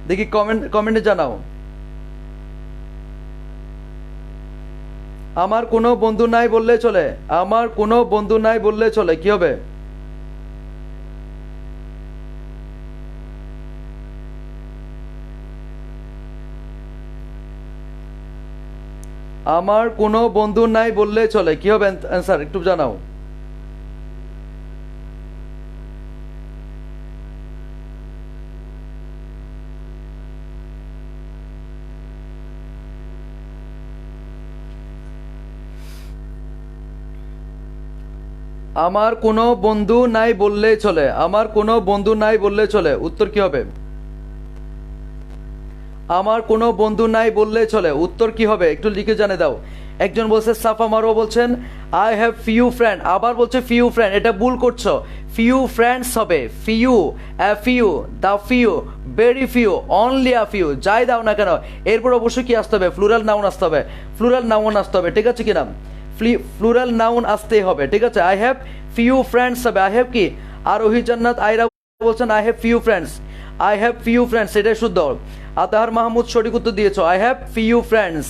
দেখি কমেন্টে জানাও। আমার কোনো বন্ধু নাই বললে চলে, আমার কোনো বন্ধু নাই বললে চলে, কি হবে? আমার কোনো বন্ধু নাই বললে চলে, কি হবে অ্যান্সার? একটু জানাও। আমার কোনো বন্ধু নাই বললেই চলে, আমার কোনো বন্ধু নাই বললে চলে, উত্তর কি হবে? আমার কোনো বন্ধু নাই বললেই চলে, উত্তর কি হবে? একটু লিখে জানিয়ে দাও। একজন বলছে, সাফা মারুয়া বলছেন আই হ্যাভ ফিউ ফ্রেন্ড, আবার বলছে ফিউ ফ্রেন্ড, এটা ভুল করছো। ফিউ ফ্রেন্ডস হবে, few, a few, the few, very few, only a few, যাই দাও না কেন এরপর অবশ্যই কি আসতে হবে? প্লুরাল নাউন আসতে হবে, প্লুরাল নাউন আসতে হবে, ঠিক আছে কিনা? প্লুরাল নাউন আসতেই হবে, ঠিক আছে। আই হ্যাভ ফিউ ফ্রেন্ডস হবে, আই হ্যাভ কি? আরোহী জান্নাত আইরা বলছেন I have few friends, I have few friends, এটাই শুদ্ধ। আতাহার মাহমুদ সঠিক উত্তর দিয়েছো, I have few friends.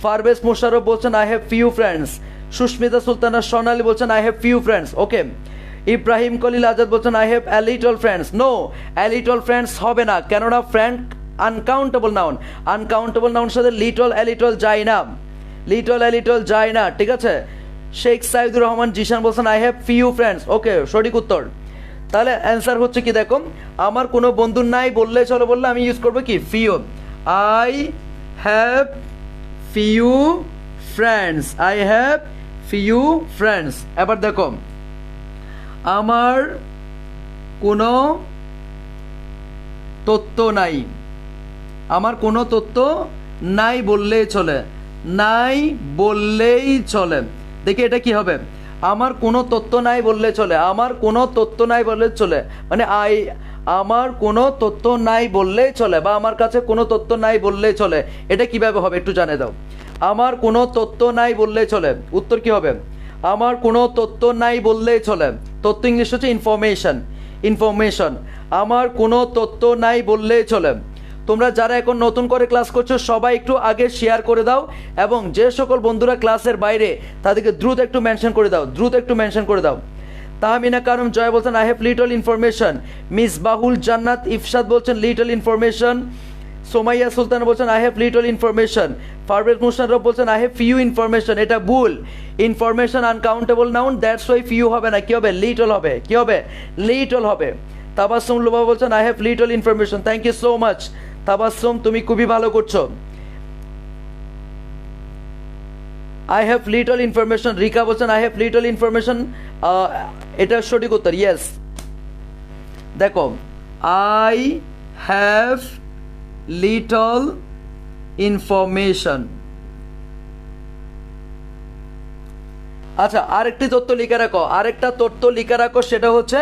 Parvez Mosharraf বলছেন I have few friends. Susmita Sultana Swarnali বলছেন I have few friends. Okay, Ibrahim Kalil Azad বলছেন I have a little friends. No, a little friends হবে না, কেননা friend uncountable noun, uncountable noun সাথে লিটল অ্যা লিটল যায় না, লিটল অ্যা লিটল যায় না, ঠিক আছে। শেখ সাইদুর রহমান জিশান বলছেন আই হ্যাভ ফিউ ফ্রেন্ডস। ওকে, সঠিক উত্তর। তাহলে অ্যান্সার হচ্ছে কি দেখো, আমার কোনো বন্ধু নাই বললে চলো, বললে আমি ইউজ করবো কি few, I have few friends, I have few friends. এবার দেখো, আমার কোনো তথ্য নাই, আমার কোনো তথ্য নাই বললেই চলে, নাই বললেই চলে। দেখি এটা কি হবে, আমার কোনো তথ্য নাই বললে চলে, আমার কোনো তথ্য নাই বললে চলে, মানে আমার কোনো তথ্য নাই বললেই চলে, বা আমার কাছে কোনো তথ্য নাই বললেই চলে। এটা কিভাবে হবে একটু জানিয়ে দাও। আমার কোনো তথ্য নাই বললেই চলে, উত্তর কি হবে? আমার কোনো তথ্য নাই বললেই চলে। তথ্য ইংলিশ হচ্ছে ইনফরমেশন, ইনফরমেশন। আমার কোনো তথ্য নাই বললেই চলে। তোমরা যারা এখন নতুন করে ক্লাস করছো সবাই একটু আগে শেয়ার করে দাও, এবং যে সকল বন্ধুরা ক্লাসের বাইরে তাদেরকে দ্রুত একটু মেনশন করে দাও, দ্রুত একটু মেনশন করে দাও। তাহমিনা কারম জয় বলছেন I have little information. Miss Bahul Jannat Ifsad বলছেন লিটল ইনফরমেশন। সোমাইয়া সুলতান বলছেন I have little information. Parvez Musharraf বলছেন আই হ্যাভ ফিউ ইনফরমেশন। এটা ভুল, information uncountable noun, that's why few হবে না, কি হবে? লিটল হবে। কি হবে? লিটল হবে। তাবাসসুম লুবা বলছেন I have little information. Thank you so much Tabassum, তুমি খুবই ভালো করছো। I have little information. Rika বলছেন আই হ্যাভ লিটল ইনফরমেশন। এটা সঠিক উত্তর, ইয়েস। দেখো, আই হ্যাভ লিটল ইনফরমেশন। আচ্ছা, আরেকটি তথ্য লিখে রাখো, আরেকটা তথ্য লিখে রাখো, সেটা হচ্ছে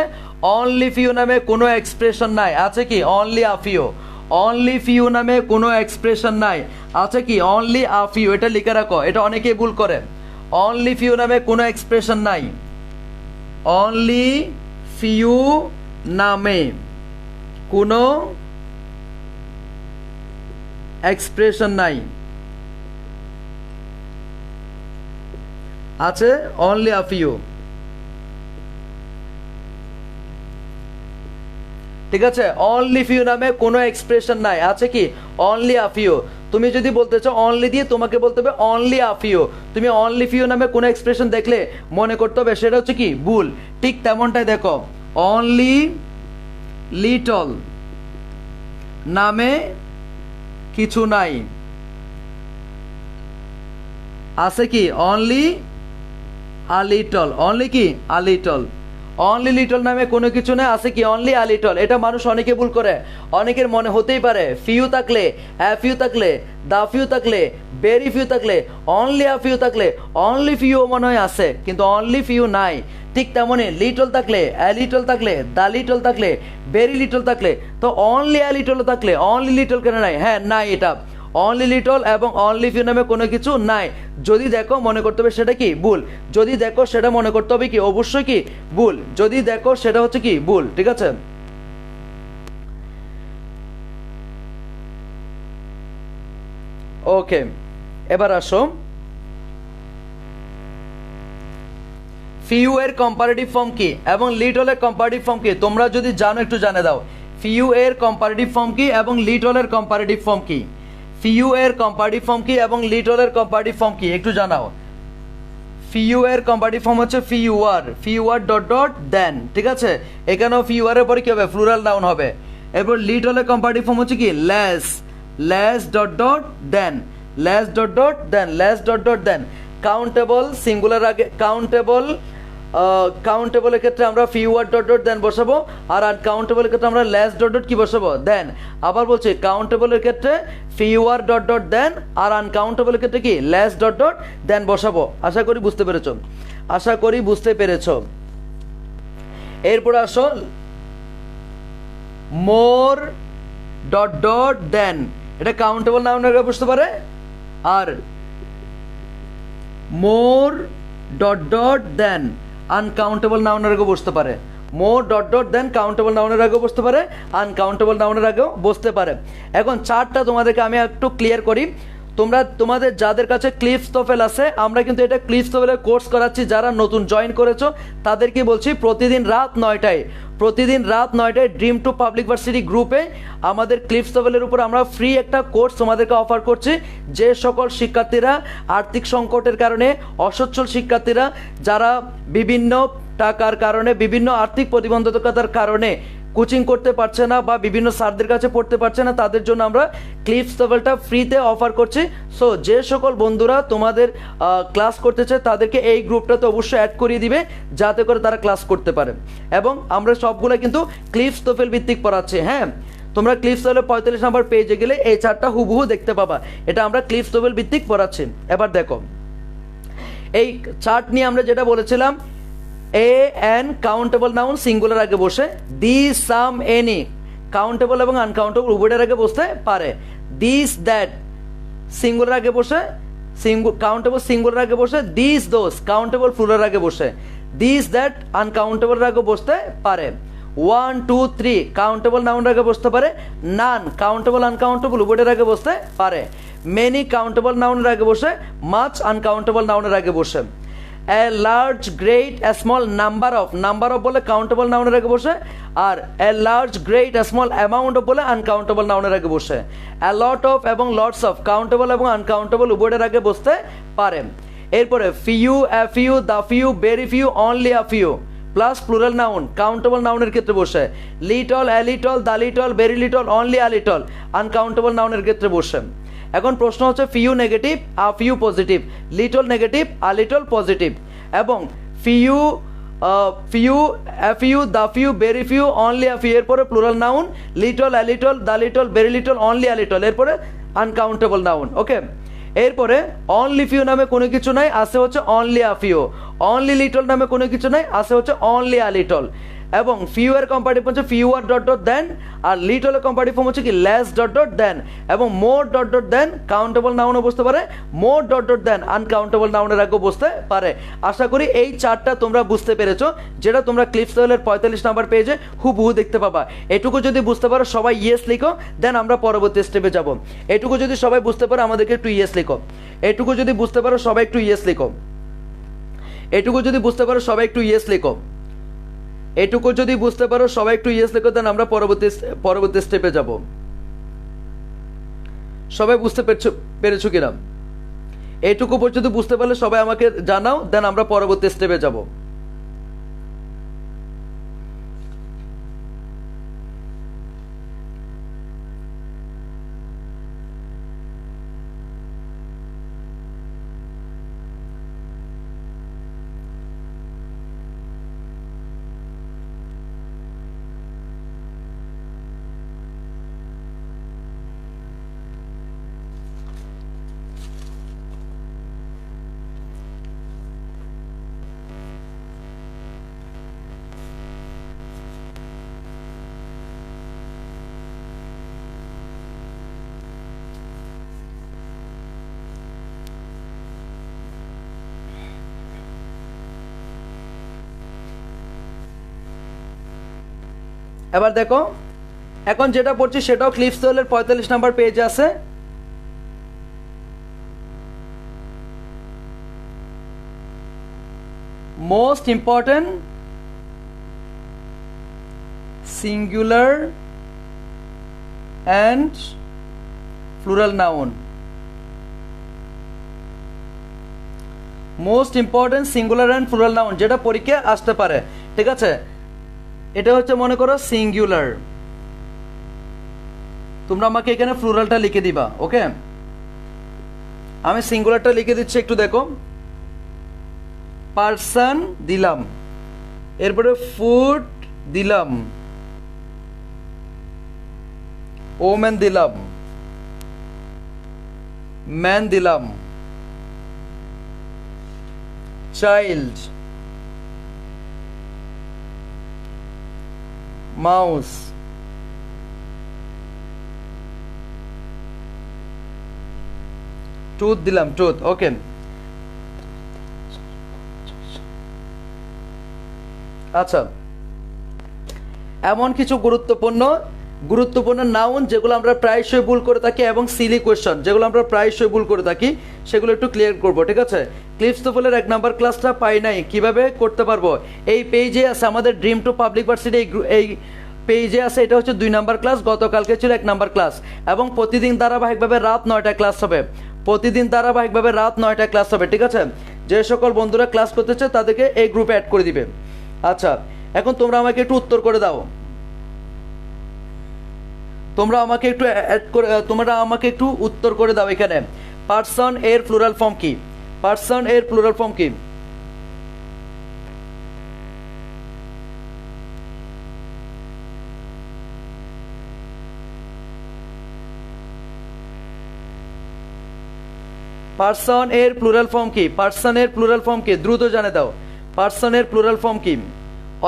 অনলি ফিউ নামে কোনো এক্সপ্রেশন নাই। আছে কি? Only a few. Only few নামে কোনো এক্সপ্রেশন নাই, আছে কি? Only a few. এটা লিখে রাখো, এটা অনেকেই ভুল করে। অনলি ফিউ নামে কোনো এক্সপ্রেশন নাই, অনলি ফিউ নামে কোনো এক্সপ্রেশন নাই, আছে অনলি আ ফিউ। ঠিক আছে, অনলি ফিউ নামে কোনো এক্সপ্রেশন নাই, আছে কি? Only a few. তুমি যদি বলতে চাও অনলি দিয়ে, তোমাকে বলতে হবে অনলি আ ফিউ। তুমি অনলি ফিউ নামে কোনো এক্সপ্রেশন দেখলে মনে করতে হবে সেটা হচ্ছে কি? ভুল। ঠিক তেমনটাই দেখো, অনলি লিটল নামে কিছু নাই, আছে কি? Only a little. অনলি কি? A little. অনলি লিটল নামে কোনো কিছু নেই, আছে কি? Only a little. এটা মানুষ অনেকে ভুল করে। অনেকের মনে হতেই পারে ফিউ থাকলে, অ্যা ফিউ থাকলে, দা ফিউ থাকলে, ভেরি ফিউ থাকলে, অনলি আ ফিউ থাকলে অনলি ফিউ মনে হয় আছে, কিন্তু অনলি ফিউ নাই। ঠিক তেমনই লিটল থাকলে, অ্যা লিটল থাকলে, দা লিটল থাকলে, ভেরি লিটল থাকলে, তো অনলি আ লিটল থাকলে অনলি লিটল কেন নাই? হ্যাঁ, নাই। এটা অনলি লিটল এবং অনলি ফিউ নামে কোনো কিছু নাই। যদি দেখো মনে করতে হবে সেটা কি? ভুল। যদি দেখো সেটা মনে করতে হবে কি? অবশ্যই কি? ভুল। যদি দেখো সেটা হচ্ছে কি? ভুল। ঠিক আছে, ওকে। এবার আসো, ফিউ এর কম্পারেটিভ ফর্ম কি এবং লিটল এর কম্পারেটিভ ফর্ম কি? তোমরা যদি জানো একটু জানে দাও। ফিউ এর কম্পারেটিভ ফর্ম কি এবং লিটল এর কম্পারেটিভ ফর্ম কি? ফিউ এর কম্পারেটিভ ফর্ম কি এবং লিটল এর কম্পারেটিভ ফর্ম কি? একটু জানাও। ফিউ এর কম্পারেটিভ ফর্ম হচ্ছে ফিউয়ার ডট ডট দেন। ঠিক আছে, এখানেও ফিউয়ার এর পরে কি হবে? প্লুরাল নাউন হবে। এরপর লিটল এর কম্পারেটিভ ফর্ম হচ্ছে কি? লেস, লেস ডট ডট দেন, লেস ডট ডট দেন, লেস ডট ডট দেন। কাউন্টেবল সিঙ্গুলার আগে, কাউন্টেবলের ক্ষেত্রে আমরা ফিউয়ার ডট ডট দেন বসাবো, আর আনকাউন্টেবলের ক্ষেত্রে আমরা লেস ডট ডট কি বসাবো? দেন। আবার বলছি, কাউন্টেবলের ক্ষেত্রে ফিউয়ার ডট ডট দেন, আর আনকাউন্টেবলের ক্ষেত্রে কি? লেস ডট ডট দেন বসাবো। আশা করি বুঝতে পেরেছো, আশা করি বুঝতে পেরেছো। এরপরে আসো, মোর ডট ডট দেন। এটা কাউন্টেবল নাউনের আগে বসতে পারে, আর মোর ডট ডট দেন আনকাউন্টেবল নাউনের আগে বসতে পারে। মোর ডট ডট দেন কাউন্টেবল নাউনের আগেও বসতে পারে, আনকাউন্টেবল নাউনের আগেও বসতে পারে। এখন চার্টটা তোমাদেরকে আমি একটু ক্লিয়ার করি। তোমাদের যাদের কাছে ক্লিপস তোফেল আছে, আমরা কিন্তু এটা ক্লিপস তোফেলের কোর্স করাচ্ছি। যারা নতুন জয়েন করেছো তাদেরকে বলছি প্রতিদিন রাত 9টায় ড্রিম টু পাবলিক ভার্সিটি গ্রুপে আমাদের ক্লিপস তোফেলের উপর আমরা ফ্রি একটা কোর্স তোমাদেরকে অফার করছি। যে সকল শিক্ষার্থীরা আর্থিক সংকটের কারণে, অসচ্ছল শিক্ষার্থীরা যারা বিভিন্ন টাকার কারণে, বিভিন্ন আর্থিক প্রতিবন্ধকতার কারণে কোচিং করতে পারছে না বা বিভিন্ন স্যারদের কাছে পড়তে পারছে না, তাদের জন্য আমরা ক্লিপস তোফেলটা ফ্রিতে অফার করছি। সো যে সকল বন্ধুরা তোমাদের ক্লাস করতে চায় তাদেরকে এই গ্রুপটাতে অবশ্যই অ্যাড করিয়ে দিবে, যাতে করে তারা ক্লাস করতে পারে। এবং আমরা সবগুলো কিন্তু ক্লিপস তোফেল ভিত্তিক পড়াচ্ছি। হ্যাঁ, তোমরা ক্লিপস তোফেলের 45 নম্বর পেজে গেলে এই চার্টটা হুবহু দেখতে পাবা। এটা আমরা ক্লিপস তোফেল ভিত্তিক পড়াচ্ছি। এবার দেখো, এই চার্ট নিয়ে আমরা যেটা বলেছিলাম, A N countable noun singular আগে বসে, দিস, সাম, এনি কাউন্টেবল এবং আনকাউন্টেবল উভয়ের আগে বসতে পারে। দিস, দ্যাট সিঙ্গুলার আগে বসে, কাউন্টেবল সিঙ্গুলার আগে বসে, দিস, দোস কাউন্টেবল প্লুরাল আগে বসে, দিস, দ্যাট আনকাউন্টেবল আগে বসতে পারে। 1, 2, 3 কাউন্টেবল নাউনের আগে বসতে পারে। নান কাউন্টেবল আনকাউন্টেবল উভয়ের আগে বসতে পারে। মেনি কাউন্টেবল নাউনের আগে বসে, মাচ আনকাউন্টেবল নাউনের আগে বসে। A large, great, a small, number of বলে কাউন্টেবল নাউনের আগে বসে, আর a large, great, a small amount of বলে আনকাউন্টেবল নাউনের আগে বসে। এ লট অফ এবং লটস অফ কাউন্টেবল এবং আনকাউন্টেবল উভয়ের আগে বসতে পারে। এরপরে few, a few, the few, very few, only a few plus plural noun countable নাউনের ক্ষেত্রে বসে। Little, a little, the little, very little, only a little uncountable নাউনের ক্ষেত্রে বসে। এখন প্রশ্ন হচ্ছে few negative, a few positive, little negative, a little positive, এবং few, a few, the few, very few, only a few এরপরে plural noun, little, a little, the little, very little, only a little এরপরে uncountable noun. Okay, এরপরে only few নামে কোনো কিছু নাই, আসে হচ্ছে only a few. Only little নামে কোনো কিছু নাই, আসে হচ্ছে অনলি আ লিটল। এবং ফিউ এর কম্পারেটিভ হচ্ছে ফিউ আর ডট ডট দেন, আর লিটলের কম্পারেটিভ ফর্ম হচ্ছে কি লেস ডট ডট দেন, এবং মোর ডট ডট দেন কাউন্টেবল নাউনও বসতে পারে, মোর ডট ডট দেন আনকাউন্টেবল নাউনের আগেও বসতে পারে। আশা করি এই চার্টটা তোমরা বুঝতে পেরেছো, যেটা তোমরা ক্লিপস তোফেলের 45 নম্বর পেজে হুবহু দেখতে পাবা। এটুকু যদি বুঝতে পারো সবাই ইয়েস লিখো, দেন আমরা পরবর্তী স্টেপে যাব। এটুকু যদি সবাই বুঝতে পারো আমাদেরকে একটু ইয়েস লিখো। এটুকু যদি বুঝতে পারো সবাই একটু ইয়েস লিখো। এটুকু যদি বুঝতে পারো সবাই একটু ইয়েস লিখো। এটুকু যদি বুঝতে পারো সবাই একটু ইয়েস লিখো, দেন আমরা পরবর্তী স্টেপে যাব। সবাই বুঝতে পেরেছো কিনা? এটুকু পর্যন্ত বুঝতে পারলে সবাই আমাকে জানাও, দেন আমরা পরবর্তী স্টেপে যাব। এবার দেখো, এখন যেটা পড়ছি সেটাও ক্লিপস তোফেলের 45 নম্বর পেজে আছে। Most important singular and plural noun. Most important singular and plural noun যেটা পরীক্ষায় আসতে পারে, ঠিক আছে? এটা হচ্ছে মনে করো সিঙ্গুলার, তোমরা আমাকে এখানে প্লুরালটা লিখে দিবা। ওকে, আমি সিঙ্গুলারটা লিখে দিচ্ছি, একটু দেখো। পারসন দিলাম, এরপরে ফুড দিলাম, ওমেন দিলাম, ম্যান দিলাম, চাইল্ড, মাউস, টুথ দিলাম, টুথ। ওকে, আচ্ছা এমন কিছু গুরুত্বপূর্ণ নাউন যেগুলো আমরা প্রায়শই ভুল করে থাকি এবং সিলি কোয়েশ্চন যেগুলো আমরা প্রায়শই ভুল করে থাকি সেগুলো একটু ক্লিয়ার করব, ঠিক আছে? ক্লিপস তোফেলের 1 নাম্বার ক্লাসটা পাই নাই, কিভাবে করতে পারবো? এই পেজে আছে আমাদের ড্রিম টু পাবলিক ভার্সিটি, এই পেজে আছে, এটা হচ্ছে 2 নাম্বার ক্লাস, গতকালকে ছিল 1 নাম্বার ক্লাস এবং প্রতিদিন ধারাবাহিকভাবে রাত 9টায় ক্লাস হবে, প্রতিদিন ধারাবাহিকভাবে রাত 9টায় ক্লাস হবে, ঠিক আছে? যে সকল বন্ধুরা ক্লাস করতে চায় তাদেরকে এই গ্রুপে অ্যাড করে দিবে। আচ্ছা, এখন তোমরা আমাকে একটু উত্তর করে দাও, তোমরা আমাকে একটু উত্তর করে দাও এখানে পারসন এর প্লুরাল ফর্ম কি? পারসন এর প্লুরাল ফর্ম কি? পারসন এর প্লুরাল ফর্ম কি? পারসন এর প্লুরাল ফর্ম কি? দ্রুত জানে দাও পারসন এর প্লুরাল ফর্ম কি।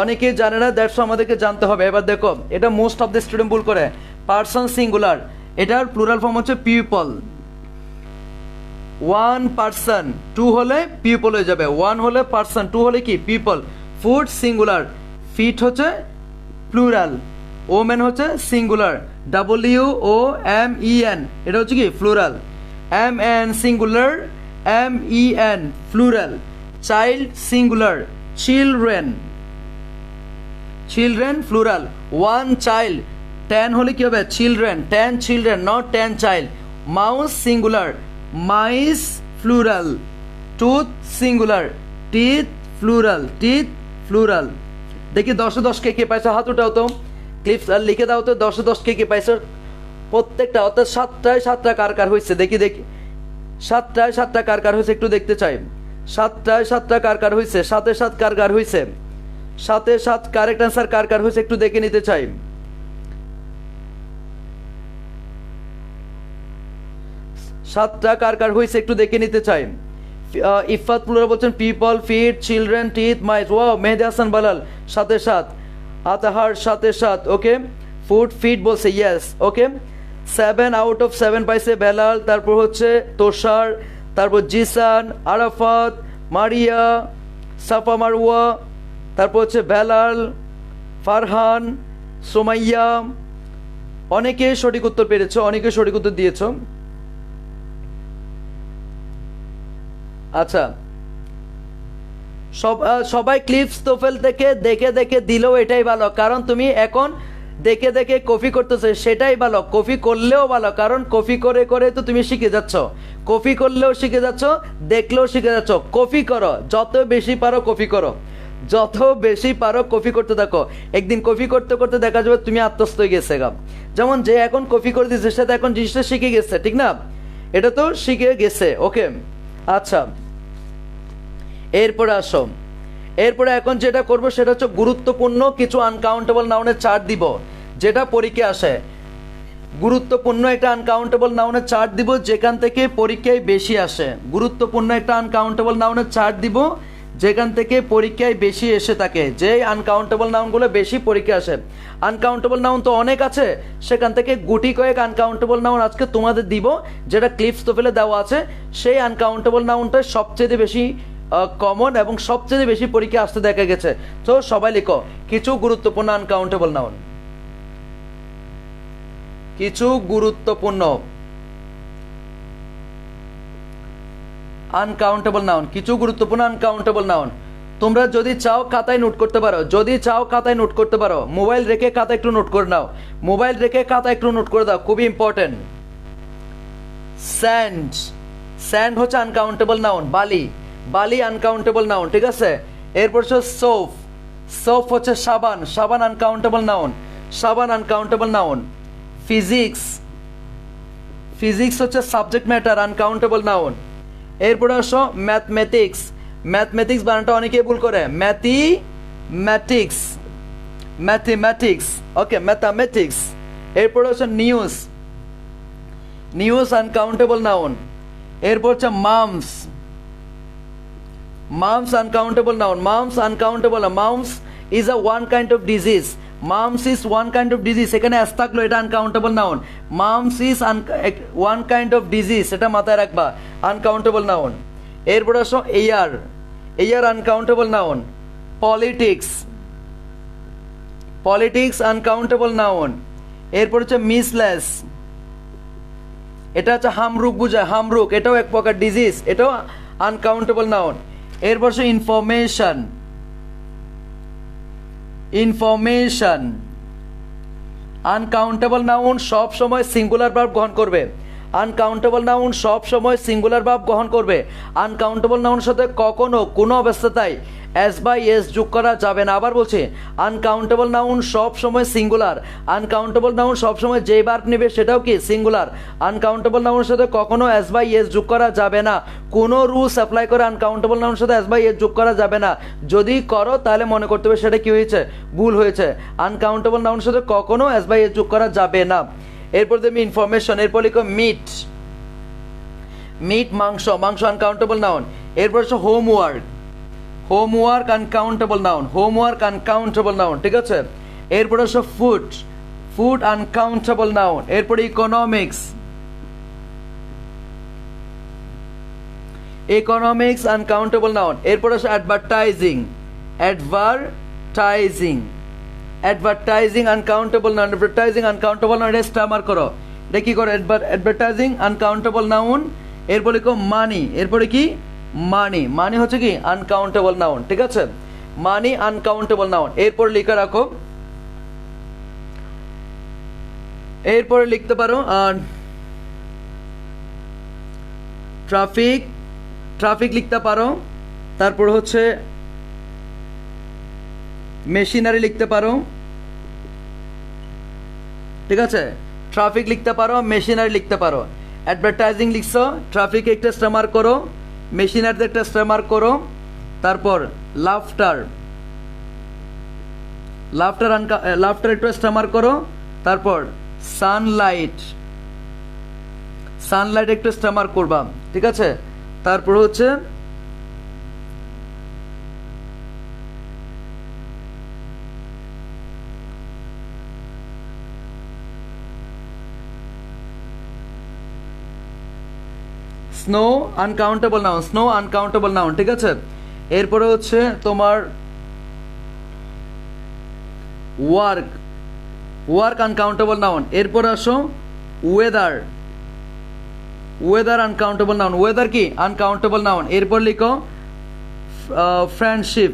অনেকেই জানে না, দ্যাটস আমাদেরকে জানতে হবে। এবার দেখো, এটা মোস্ট অফ দ্য স্টুডেন্ট ভুল করে। পারসন সিঙ্গুলার, এটার প্লুরাল ফর্ম হচ্ছে পিপল। 1 পারসন, 2 হলে পিপল হয়ে যাবে। 1 হলে পারসন, 2 হলে কি পিপল। ফুড সিঙ্গুলার, ফিট হচ্ছে প্লুরাল, ওমেন হচ্ছে সিঙ্গুলার, WOMEN এটা হচ্ছে কি plural, MN singular, MEN plural, child singular, children plural, 1 child, 10 হলে কি হবে children, 10 children not 10 child, mouse singular, mice plural, tooth singular, teeth plural. দেখি 10-এ 10 কে পাইছো, হাত উঠাও তো, ক্লিপস আর লিখে দাও তো 10-এ 10 কে পাইছো প্রত্যেকটা, অর্থাৎ 7টায় 7টা কার হয়েছে, দেখি 7টায় 7টা কার হয়েছে একটু দেখতে চাই। 7টায় 7টা কার হয়েছে, 7-এ 7 কার হয়েছে, 7-এ 7 কারেক্ট অ্যান্সার কার হয়েছে একটু দেখে নিতে চাই। 7টা কার হয়েছে একটু দেখে নিতে চাই। ইফাত প্লুরাল বলছেন people, feet, children, teeth, mice. Wow, Mehedi Hasan Belal 7-এ 7, আতাহার 7-এ 7, ওকে। ফুড ফিট বলছে, ইয়েস, ওকে। 7 আউট অফ 7 পাইছে বেলাল, তারপর হচ্ছে তোষার, তারপর জিসান, আরাফাত, মারিয়া, সাফা মারওয়া, তারপর হচ্ছে বেলাল, ফারহান, সোমাইয়া। অনেকে সঠিক উত্তর পেরেছো, অনেকে সঠিক উত্তর দিয়েছ। আচ্ছা, সবাই ক্লিপস তোফেল থেকে দেখে দিলেও এটাই ভালো, কারণ তুমি এখন দেখে কপি করতেছো, সেটাই ভালো। কপি করলেও ভালো, কারণ কপি করে তো তুমি শিখে যাচ্ছ, কপি করলেও শিখে যাচ্ছ, দেখলেও শিখে যাচ্ছ। কপি করো, যত বেশি পারো কপি করো, যত বেশি পারো কপি করতে থাকো। একদিন কপি করতে করতে দেখা যাবে তুমি আত্মস্থ হয়ে গেছে গা। যেমন যে এখন কপি করে দিচ্ছে সে তো এখন জিনিসটা শিখে গেছে, ঠিক না? এটা তো শিখে গেছে, ওকে। আচ্ছা, এরপরে এখন যেটা করব সেটা হচ্ছে গুরুত্বপূর্ণ কিছু আনকাউন্টেবল নাউনের চার্ট দিব, যেটা পরীক্ষায় আসে। গুরুত্বপূর্ণ একটা আনকাউন্টেবল নাউনের চার্ট দিব যেখান থেকে পরীক্ষায় বেশি আসে। গুরুত্বপূর্ণ একটা আনকাউন্টেবল নাউনের চার্ট দিব যেখান থেকে পরীক্ষায় বেশি এসে থাকে, যে আনকাউন্টেবল নাউনগুলো বেশি পরীক্ষা আসে। আনকাউন্টেবল নাউন তো অনেক আছে, সেখান থেকে গুটি কয়েক আনকাউন্টেবল নাউন আজকে তোমাদের দিব, যেটা ক্লিপস তোফেলে দেওয়া আছে। সেই আনকাউন্টেবল নাউনটা সবচেয়ে বেশি কমন এবং সবচেয়ে বেশি পরীক্ষা আসতে দেখা গেছে। তো সবাই লিখো কিছু গুরুত্বপূর্ণ আনকাউন্টেবল নাউন, কিছু গুরুত্বপূর্ণ আনকাউন্টেবল নাউন, কিছু গুরুত্বপূর্ণ আনকাউন্টেবল নাউন। তোমরা যদি চাও খাতায় নোট করতে পারো, মোবাইল রেখে খাতা একটু নোট করে নাও, খুবই ইম্পর্টেন্ট। স্যান্ড হচ্ছে আনকাউন্টেবল নাউন, বালি আনকাউন্টেবল নাউন, ঠিক আছে। এরপর হচ্ছে সোপ হচ্ছে সাবান আনকাউন্টেবল নাউন। ফিজিক্স হচ্ছে সাবজেক্ট ম্যাটার, আনকাউন্টেবল নাউন। এরপরে আসো ম্যাথমেটিক্স বানানটা অনেকেই ভুল করে, ম্যাথমেটিক্স, ওকে, ম্যাথমেটিক্স। এরপরে হচ্ছে নিউজ আনকাউন্টেবল নাউন। এরপর হচ্ছে mum's uncountable noun. Mumps is a one kind of disease. Mumps is one kind of disease. এখানে s থাকলো, এটা uncountable noun. Mumps is one kind of disease, এটা মাথায় রাখবা, uncountable noun. এরপর আসো air uncountable noun. Politics politics uncountable noun. এরপর হচ্ছে মিসলেস, এটা হচ্ছে হামরুক বুঝায়, হামরুক এটাও এক প্রকার ডিজিজ, এটাও আনকাউন্টেবল নাউন। এরপর হচ্ছে ইনফরমেশন, ইনফরমেশন আনকাউন্টেবল নাউন সব সময় সিঙ্গুলার ভার্ব গ্রহণ করবে। আনকাউন্টেবল নাউন সব সময় সিঙ্গুলার ভার্ব গ্রহণ করবে। আনকাউন্টেবল নাউনের সাথে কখনো কোনো অবস্থাতেই এস বাই এস যোগ করা যাবে না। আবার বলছি, আনকাউন্টেবল নাউন সব সময় সিঙ্গুলার। আনকাউন্টেবল নাউন সব সময় যে ভার্ব নেবে সেটাও কি সিঙ্গুলার। আনকাউন্টেবল নাউনের সাথে কখনো এস বাই এস যোগ করা যাবে না। কোনো রুলস অ্যাপ্লাই করে আনকাউন্টেবল নাউনের সাথে এস বাই এস যোগ করা যাবে না। যদি করো তাহলে মনে করতে হবে সেটা কি হয়েছে, ভুল হয়েছে। আনকাউন্টেবল নাউনের সাথে কখনো এস বাই এস যোগ করা যাবে না। এরপর দেবে ইনফরমেশন, এরপর লিখো মিট, মিট মাংস, মাংস আনকাউন্টেবল নাউন। এরপর হচ্ছে homework, homework uncountable noun, homework uncountable noun, ঠিক আছে। এরপর হচ্ছে ফুড, ফুড আনকাউন্টেবল নাউন। এরপর ইকোনমিক্স, ইকোনমিক্স আনকাউন্টেবল নাউন। এরপর হচ্ছে advertising, advertising, advertising uncountable noun. Advertising uncountable noun, এটা স্টামার করো, এটা কি করো, অ্যাডভার্টাইজিং আনকাউন্টেবল নাউন। এরপরে লিখো মানি, এরপরে কি মানি, মানি হচ্ছে কি আনকাউন্টেবল নাউন, ঠিক আছে, মানি আনকাউন্টেবল নাউন। এরপর লিখে রাখো, এরপরে লিখতে পারো ট্রাফিক, ট্রাফিক লিখতে পারো। তারপর হচ্ছে মেশিনারি লিখতে পারো, ঠিক আছে, ট্রাফিক লিখতে পারো, মেশিনারি লিখতে পারো। অ্যাডভার্টাইজিং লিখছো, ট্রাফিকে একটা স্টামার করো, মেশিনারিতে একটা স্টামার করো। তারপর লাফটার, লাফটার লাফটার একটু স্টামার করো। তারপর সানলাইট, সানলাইট একটু স্টামার করবা, ঠিক আছে। তারপর হচ্ছে snow uncountable noun, snow uncountable noun, ঠিক আছে। এরপরে হচ্ছে তোমার ওয়ার্ক, ওয়ার্ক আনকাউন্টেবল নাউন। এরপর আসো weather, weather uncountable noun, weather কি আনকাউন্টেবল নাউন। এরপর লিখো ফ্রেন্ডশিপ,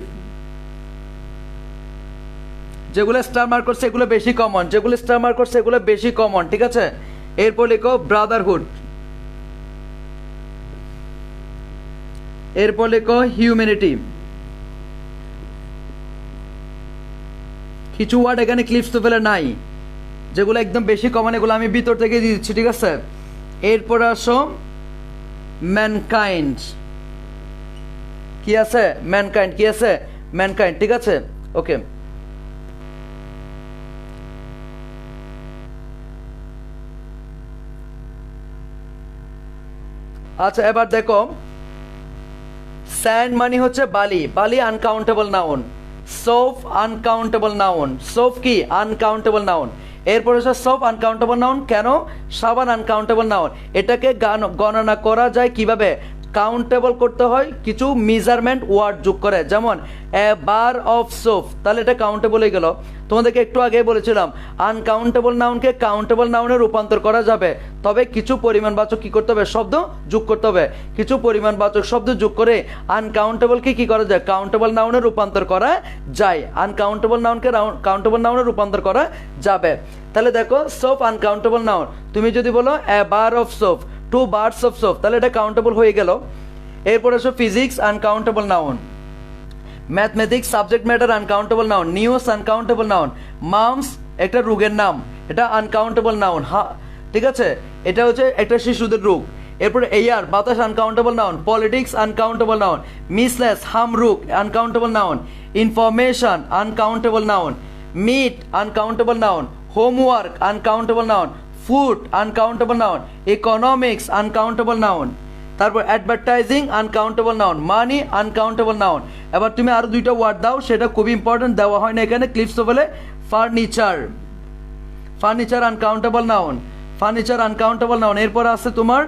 যেগুলো স্টার মার্ক করছে এগুলো বেশি কমন, যেগুলো স্টার মার্ক করছে এগুলো বেশি কমন, ঠিক আছে। এরপর লিখো ব্রাদারহুড, এরপর লিখো হিউম্যানিটি। কিছু ওয়ার্ড এখানে ক্লিপস তো ফেলে নাই, যেগুলো একদম বেশি কমন এগুলো আমি ভিতর থেকে দিয়ে দিচ্ছি, ঠিক আছে। এরপর আসো ম্যানকাইন্ড, কি আছে ম্যানকাইন্ড, কি আছে ম্যানকাইন্ড, ঠিক আছে, ওকে। আচ্ছা এবার দেখো, স্যান্ড মানে হচ্ছে বালি, বালি uncountable noun. Soap uncountable noun, soap কি আনকাউন্টেবল নাউন। এরপর হচ্ছে সোপ আনকাউন্টেবল নাউন কেন, সাবান আনকাউন্টেবল নাউন। এটাকে গণনা করা যায় কিভাবে, কাউন্টেবল করতে হয় কিছু মেজারমেন্ট ওয়ার্ড যোগ করে, যেমন এ বার অফ সোপ, তাহলে এটা কাউন্টেবল হয়ে গেল। তোমাদেরকে একটু আগে বলেছিলাম আনকাউন্টেবল নাউনকে কাউন্টেবল নাউনে রূপান্তর করা যাবে, তবে কিছু পরিমাণবাচক কি করতে হবে, শব্দ যোগ করতে হবে। কিছু পরিমাণবাচক শব্দ যোগ করে আনকাউন্টেবলকে কি করা যায়, কাউন্টেবল নাউনে রূপান্তর করা যায়। আনকাউন্টেবল নাউনকে কাউন্টেবল নাউনে রূপান্তর করা যাবে। তাহলে দেখো সোপ আনকাউন্টেবল নাউন, তুমি যদি বলো এ বার of soap, 2 bars of soap, তাহলে এটা কাউন্টেবল হয়ে গেল। এরপর আসো physics uncountable noun, mathematics subject matter uncountable noun, news uncountable noun, mum's একটা রোগের নাম, এটা আনকাউন্টেবল নাউন, ঠিক আছে, এটা হচ্ছে একটা শিশুদের রোগ। এরপরে এয়ার বাতাস uncountable noun, politics uncountable noun, measles হামরুক uncountable noun, information uncountable noun, meat uncountable noun, homework uncountable noun, food uncountable noun, economics uncountable noun, তারপর advertising uncountable noun, money uncountable noun. এবার তুমি আরো দুইটা ওয়ার্ড দাও, সেটা খুবই ইম্পর্টেন্ট, দেওয়া হয় না এখানে, ক্লিপস বলে furniture, furniture uncountable noun, furniture uncountable noun. এরপর আছে তোমার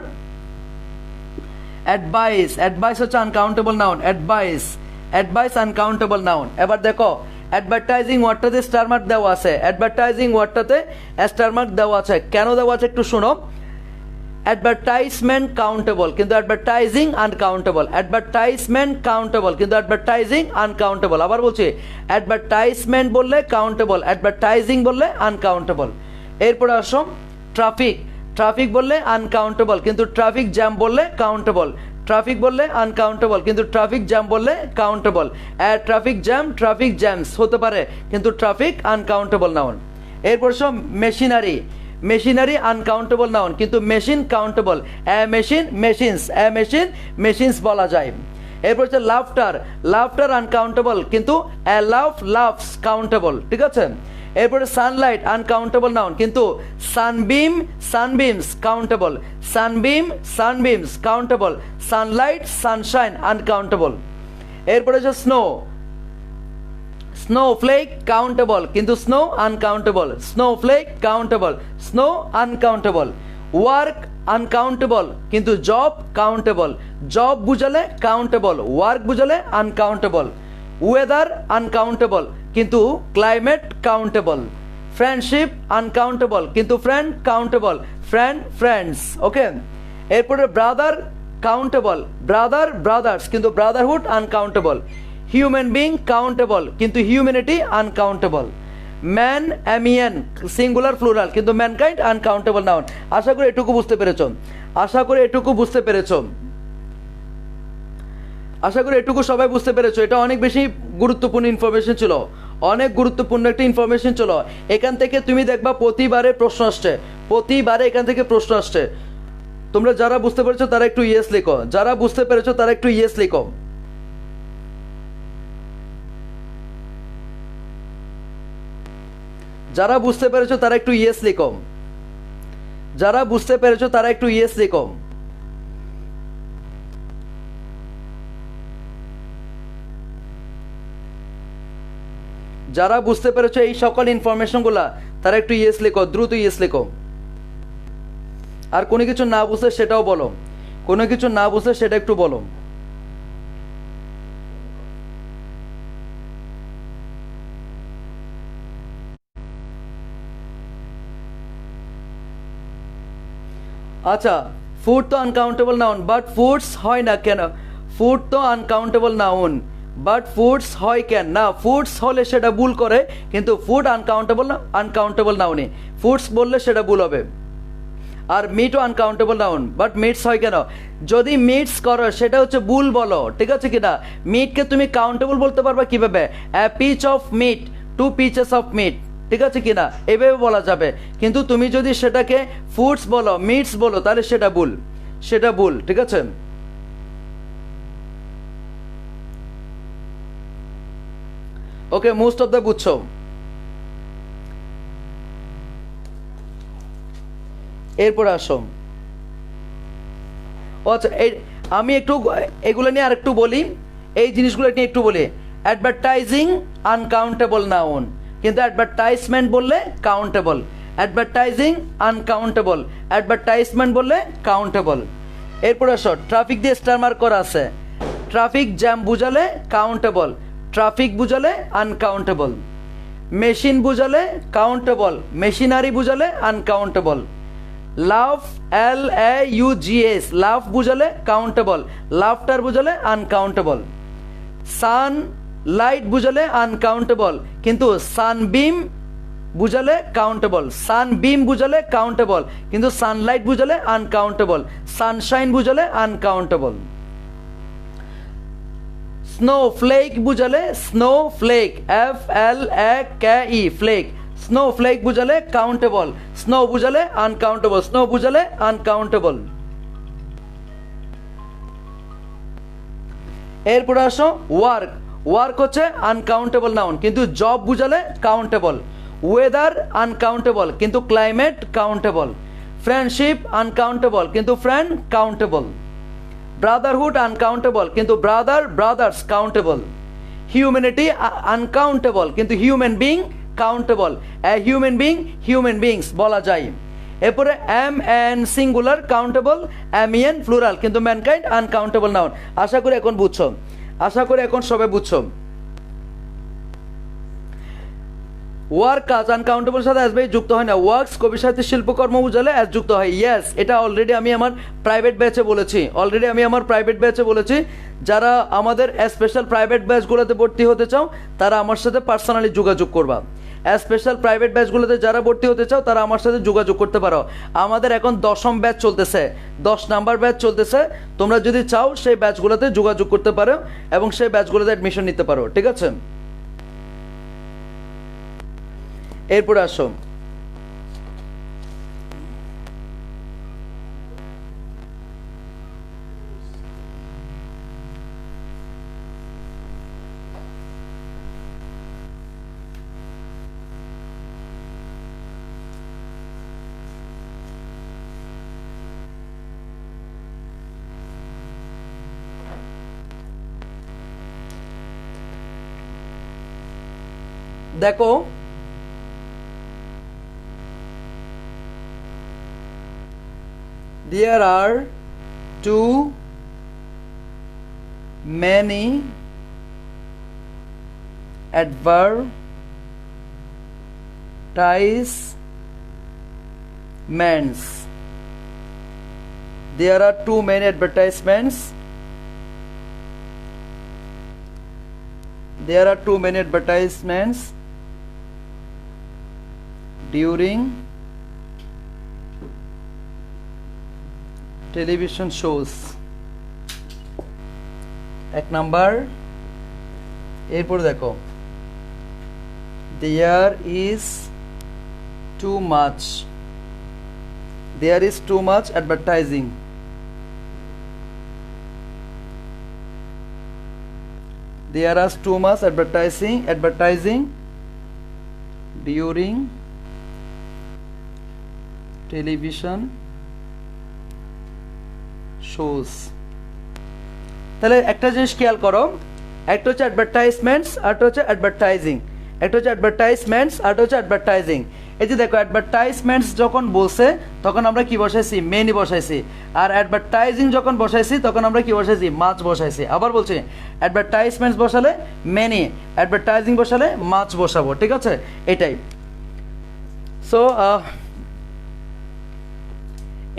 অ্যাডভাইস, অ্যাডভাইস হচ্ছে uncountable noun, advice, advice uncountable noun. এবার দেখো অ্যাডভার্টাইজিং ওয়ার্ডটাতে স্টার মার্ক দেওয়া আছে, অ্যাডভার্টাইজিং ওয়ার্ডটাতে স্টার মার্ক দেওয়া আছে, কেন দেওয়া আছে একটু শোনো। অ্যাডভার্টাইজমেন্ট কাউন্টেবল কিন্তু অ্যাডভার্টাইজিং আনকাউন্টেবল, অ্যাডভার্টাইজমেন্ট কাউন্টেবল কিন্তু অ্যাডভার্টাইজিং আনকাউন্টেবল। আবার বলছি, অ্যাডভার্টাইজমেন্ট বললে কাউন্টেবল, অ্যাডভার্টাইজিং বললে আনকাউন্টেবল। এরপরে আসো ট্রাফিক, ট্রাফিক বললে আনকাউন্টেবল কিন্তু ট্রাফিক জ্যাম বললে কাউন্টেবল, ট্রাফিক বললে আনকাউন্টেবল কিন্তু ট্রাফিক জ্যাম বললে countable. Traffic jam, traffic jams হতে পারে কিন্তু ট্রাফিক আনকাউন্টেবল নাউন। এরপর সব মেশিনারি, মেশিনারি আনকাউন্টেবল নাউন কিন্তু machine countable, machine machines, machine machines বলা যায়। এরপর হচ্ছে লাফটার, লাফটার আনকাউন্টেবল কিন্তু লাফ লাফস কাউন্টেবল, ঠিক আছে। এরপরে সানলাইট আনকাউন্টেবল নাউন কিন্তু sunbeam sunbeams countable, sunbeam sunbeams countable, sunlight sunshine uncountable. এরপরে হচ্ছে স্নো, স্নোফ্লেক কাউন্টেবল কিন্তু snow uncountable, snowflake countable, snow uncountable. Work uncountable কিন্তু জব কাউন্টেবল, জব বুঝালে কাউন্টেবল, ওয়ার্ক বুঝালে আনকাউন্টেবল। ওয়েদার আনকাউন্টেবল কিন্তু climate countable. Friendship uncountable কিন্তু friend countable, friend friends, okay. এরপরে brother countable, brother brothers কিন্তু brotherhood uncountable. Human being countable কিন্তু humanity uncountable. Man অ্যামিয়ান singular plural কিন্তু mankind uncountable noun. আশা করি এটুকু বুঝতে পেরেছ, আশা করি এটুকু বুঝতে পেরেছ, আশা করি এটুকু সবাই বুঝতে পেরেছো। এটা অনেক বেশি গুরুত্বপূর্ণ ইনফরমেশন ছিল, অনেক গুরুত্বপূর্ণ একটা ইনফরমেশন ছিল। এখান থেকে তুমি দেখবা প্রতিবারে প্রশ্ন আসছে, প্রতিবারে এখান থেকে প্রশ্ন আসছে। তোমরা যারা বুঝতে পেরেছো তারা একটু ইয়েস লিখো, যারা বুঝতে পেরেছো তারা একটু ইয়েস লিখো। যারা বুঝতে পেরেছো তারা একটু ইয়েস লিখো, যারা বুঝতে পেরেছো তারা একটু ইয়েস লিখো। যারা বুঝতে পেরেছো এই সকল ইনফরমেশনগুলা তারা একটু ইয়েস লিখো, দ্রুত ইয়েস লিখো। আর কোনো কিছু না বুঝলে সেটাও বলো, কোনো কিছু না বুঝলে সেটা একটু বলো। আচ্ছা, ফুড তো আনকাউন্টেবল নাউন বাট ফুডস হয় না কেন? ফুড তো আনকাউন্টেবল নাউন বাট ফুডস হয় কেন না? ফুডস হলে সেটা ভুল করে কিন্তু ফুড আনকাউন্টেবল আনকাউন্টেবল নাউনই, ফুডস বললে সেটা ভুল হবে। আর মিটও আনকাউন্টেবল নাউন বাট মিটস হয় কেন? যদি মিটস করো সেটা হচ্ছে ভুল বলো, ঠিক আছে কিনা? মিটকে তুমি কাউন্টেবল বলতে পারবা কিভাবে? A piece of meat, two pieces of meat, ঠিক আছে কিনা? এভাবে বলা যাবে। কিন্তু তুমি যদি সেটাকে ফুডস বলো, মিটস বলো, তাহলে সেটা ভুল, সেটা ভুল, ঠিক আছে। ওকে, মোস্ট অফ দ্য বুঝছো। এরপরে আসো, আচ্ছা আমি একটু এগুলো নিয়ে আর একটু বলি, এই জিনিসগুলো নিয়ে একটু বলি। অ্যাডভার্টাইজিং আনকাউন্টেবল নাউন কিন্তু অ্যাডভার্টাইজমেন্ট বললে কাউন্টেবল, অ্যাডভার্টাইজিং আনকাউন্টেবল, অ্যাডভার্টাইজমেন্ট বললে কাউন্টেবল। এরপরে আসো, ট্রাফিক দিয়ে স্টার মার্ক করা আছে। ট্রাফিক জ্যাম বুঝালে কাউন্টেবল, ট্রাফিক বুঝালে আনকাউন্টেবল। মেশিন বুঝালে কাউন্টেবল, মেশিনারি বুঝালে আনকাউন্টেবল। লাভ LAUGS লাভ বুঝালে কাউন্টেবল, লাফটার বুঝালে আনকাউন্টেবল। সান লাইট বুঝালে আনকাউন্টেবল কিন্তু সানবিম বুঝালে কাউন্টেবল, সানবিম বুঝালে কাউন্টেবল কিন্তু সানলাইট বুঝালে আনকাউন্টেবল, সানশাইন বুঝালে আনকাউন্টেবল। স্নোফ্লেক বুঝালে snowflake FLAKE flake, snowflake বুঝালে countable, snow বুঝালে আনকাউন্টেবল, স্নো বুঝালে আনকাউন্টেবল। এরপরে আসো ওয়ার্ক, ওয়ার্ক হচ্ছে আনকাউন্টেবল নাউন কিন্তু জব বুঝালে কাউন্টেবল। ওয়েদার আনকাউন্টেবল কিন্তু ক্লাইমেট কাউন্টেবল। ফ্রেন্ডশিপ আনকাউন্টেবল কিন্তু ফ্রেন্ড কাউন্টেবল। ব্রাদারহুড আনকাউন্টেবল কিন্তু brother brothers countable. Humanity uncountable কিন্তু human being countable, human being human beings বলা যায়। এরপরে MN singular countable, MN plural কিন্তু ম্যানকাইন্ড আনকাউন্টেবল নাউন। আশা করি এখন বুঝছো, আশা করি এখন সবাই বুঝছো। ওয়ার্ক কাজ আনকাউন্টেবল সাথে অ্যাজ বাই যুক্ত হয় না, ওয়ার্কস কবি সাহিত্য শিল্পকর্ম বুঝালে অ্যাজ যুক্ত হয়। ইয়েস, এটা অলরেডি আমি আমার প্রাইভেট ব্যাচে বলেছি, যারা আমাদের স্পেশাল প্রাইভেট ব্যাচগুলোতে ভর্তি হতে চাও তারা আমার সাথে পার্সোনালি যোগাযোগ করবা। স্পেশাল প্রাইভেট ব্যাচগুলোতে যারা ভর্তি হতে চাও তারা আমার সাথে যোগাযোগ করতে পারো। আমাদের এখন 10ম ব্যাচ চলতেছে, 10 নাম্বার ব্যাচ চলতেছে। তোমরা যদি চাও সেই ব্যাচগুলোতে যোগাযোগ করতে পারো এবং সেই ব্যাচগুলোতে অ্যাডমিশন নিতে পারো, ঠিক আছে? এরপরে আসো, দেখো there are too many advertisements. There are too many advertisements. There are too many advertisements during television shows. 1 number. এরপর দেখো there is too much advertising. There is too much advertising during television shows. তাহলে একটা জিনিস খেয়াল করো, একটা হচ্ছে advertisements আর একটা হচ্ছে অ্যাডভার্টাইজিং। এই যে দেখো অ্যাডভার্টাইজমেন্টস যখন বলছে তখন আমরা কি বসাইছি, মেনি বসাইছি। আর অ্যাডভার্টাইজিং যখন বসাইছি তখন আমরা কি বসাইছি, মাছ বসাইছি। আবার বলছি অ্যাডভার্টাইজমেন্টস বসালে মেনি, অ্যাডভার্টাইজিং বসালে মাছ বসাবো, ঠিক আছে? এটাই। সো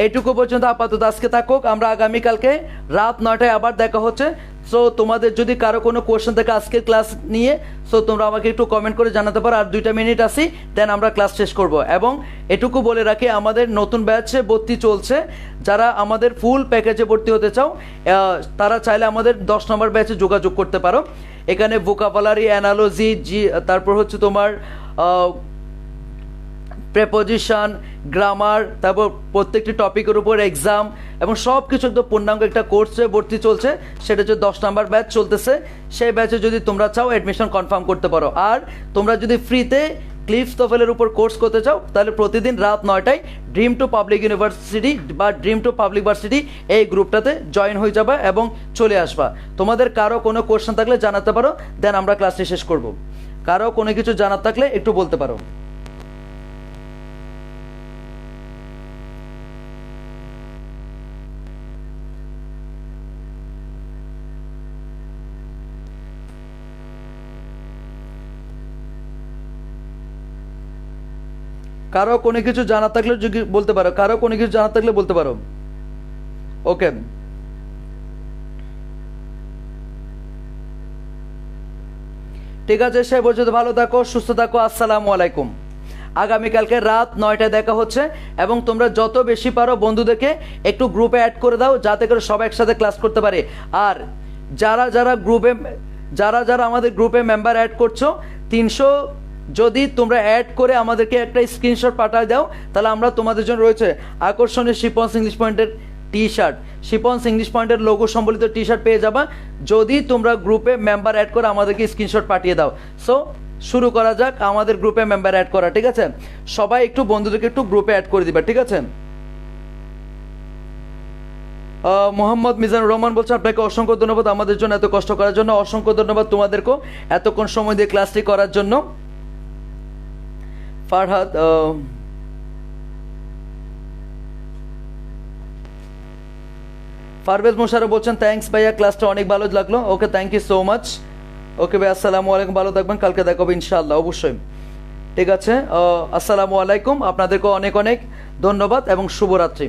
এইটুকু পর্যন্ত আপাতত আজকে থাকুক। আমরা আগামীকালকে রাত 9টায় আবার দেখা হচ্ছে। সো তোমাদের যদি কারো কোনো কোয়েশ্চেন থাকে আজকের ক্লাস নিয়ে, সো তোমরা আমাকে একটু কমেন্ট করে জানাতে পারো। আর 2টা মিনিট আসি, দেন আমরা ক্লাস শেষ করব। এবং এটুকু বলে রাখি, আমাদের নতুন ব্যাচে ভর্তি চলছে। যারা আমাদের ফুল প্যাকেজে ভর্তি হতে চাও তারা চাইলে আমাদের 10 নম্বর ব্যাচে যোগাযোগ করতে পারো। এখানে ভোকাবুলারি, অ্যানালজি, তারপর হচ্ছে তোমার প্রেপোজিশন, গ্রামার, তারপর প্রত্যেকটি টপিকের উপর এক্সাম এবং সব কিছু একদম পূর্ণাঙ্গ একটা কোর্সে ভর্তি চলছে। সেটা হচ্ছে 10 নাম্বার ব্যাচ চলতেছে। সেই ব্যাচে যদি তোমরা চাও অ্যাডমিশন কনফার্ম করতে পারো। আর তোমরা যদি ফ্রিতে ক্লিফস তোফেলের উপর কোর্স করতে চাও তাহলে প্রতিদিন রাত 9টায় ড্রিম টু পাবলিক ইউনিভার্সিটি বা ড্রিম টু পাবলিক ভার্সিটি এই গ্রুপটাতে জয়েন হয়ে যাবা এবং চলে আসবা। তোমাদের কারো কোনো কোয়েশ্চেন থাকলে জানাতে পারো, দেন আমরা ক্লাসটি শেষ করব। কারো কোনো কিছু জানার থাকলে একটু বলতে পারো। কারো কোনো কিছু জানা থাকলে বলতে পারো, বলতে পারো। ওকে, ঠিক আছে। সে পর্যন্ত ভালো থাকো, সুস্থ থাকো। আসসালামু আলাইকুম। আগামীকালকে রাত 9টায় দেখা হচ্ছে। এবং তোমরা যত বেশি পারো বন্ধুদেরকে একটু গ্রুপে অ্যাড করে দাও, যাতে করে সবাই একসাথে ক্লাস করতে পারে। আর যারা আমাদের গ্রুপে মেম্বার অ্যাড করছো, 300 যদি তোমরা অ্যাড করে আমাদেরকে একটা স্ক্রিনশট পাঠিয়ে দাও, তাহলে আমরা তোমাদের জন্য রয়েছে আকর্ষণীয় শিপন্স ইংলিশ পয়েন্টের টি-শার্ট, শিপন্স ইংলিশ পয়েন্টের লোগো সম্বলিত টি-শার্ট পেয়ে যাবা, যদি তোমরা গ্রুপে মেম্বার অ্যাড করে আমাদেরকে স্ক্রিনশট পাঠিয়ে দাও। সো শুরু করা যাক আমাদের গ্রুপে মেম্বার অ্যাড করা, ঠিক আছে? সবাই একটু বন্ধুদেরকে একটু গ্রুপে অ্যাড করে দিবা, ঠিক আছে? মোহাম্মদ মিজানুর রহমান বলছে, আপনাকে অসংখ্য ধন্যবাদ আমাদের জন্য এত কষ্ট করার জন্য। অসংখ্য ধন্যবাদ তোমাদেরকেও এতক্ষণ সময় দিয়ে ক্লাসটি করার জন্য। ফারহাদ পারভেজ মোশারফ বলছেন, থ্যাঙ্কস ভাইয়া, ক্লাসটা অনেক ভালো লাগলো। ওকে, থ্যাংক ইউ সো মাচ। ওকে ভাই, আসসালামু আলাইকুম, ভালো থাকবেন, কালকে দেখা হবে ইনশাআল্লাহ, অবশ্যই। ঠিক আছে, আসসালামু আলাইকুম, আপনাদেরকে অনেক অনেক ধন্যবাদ এবং শুভরাত্রি।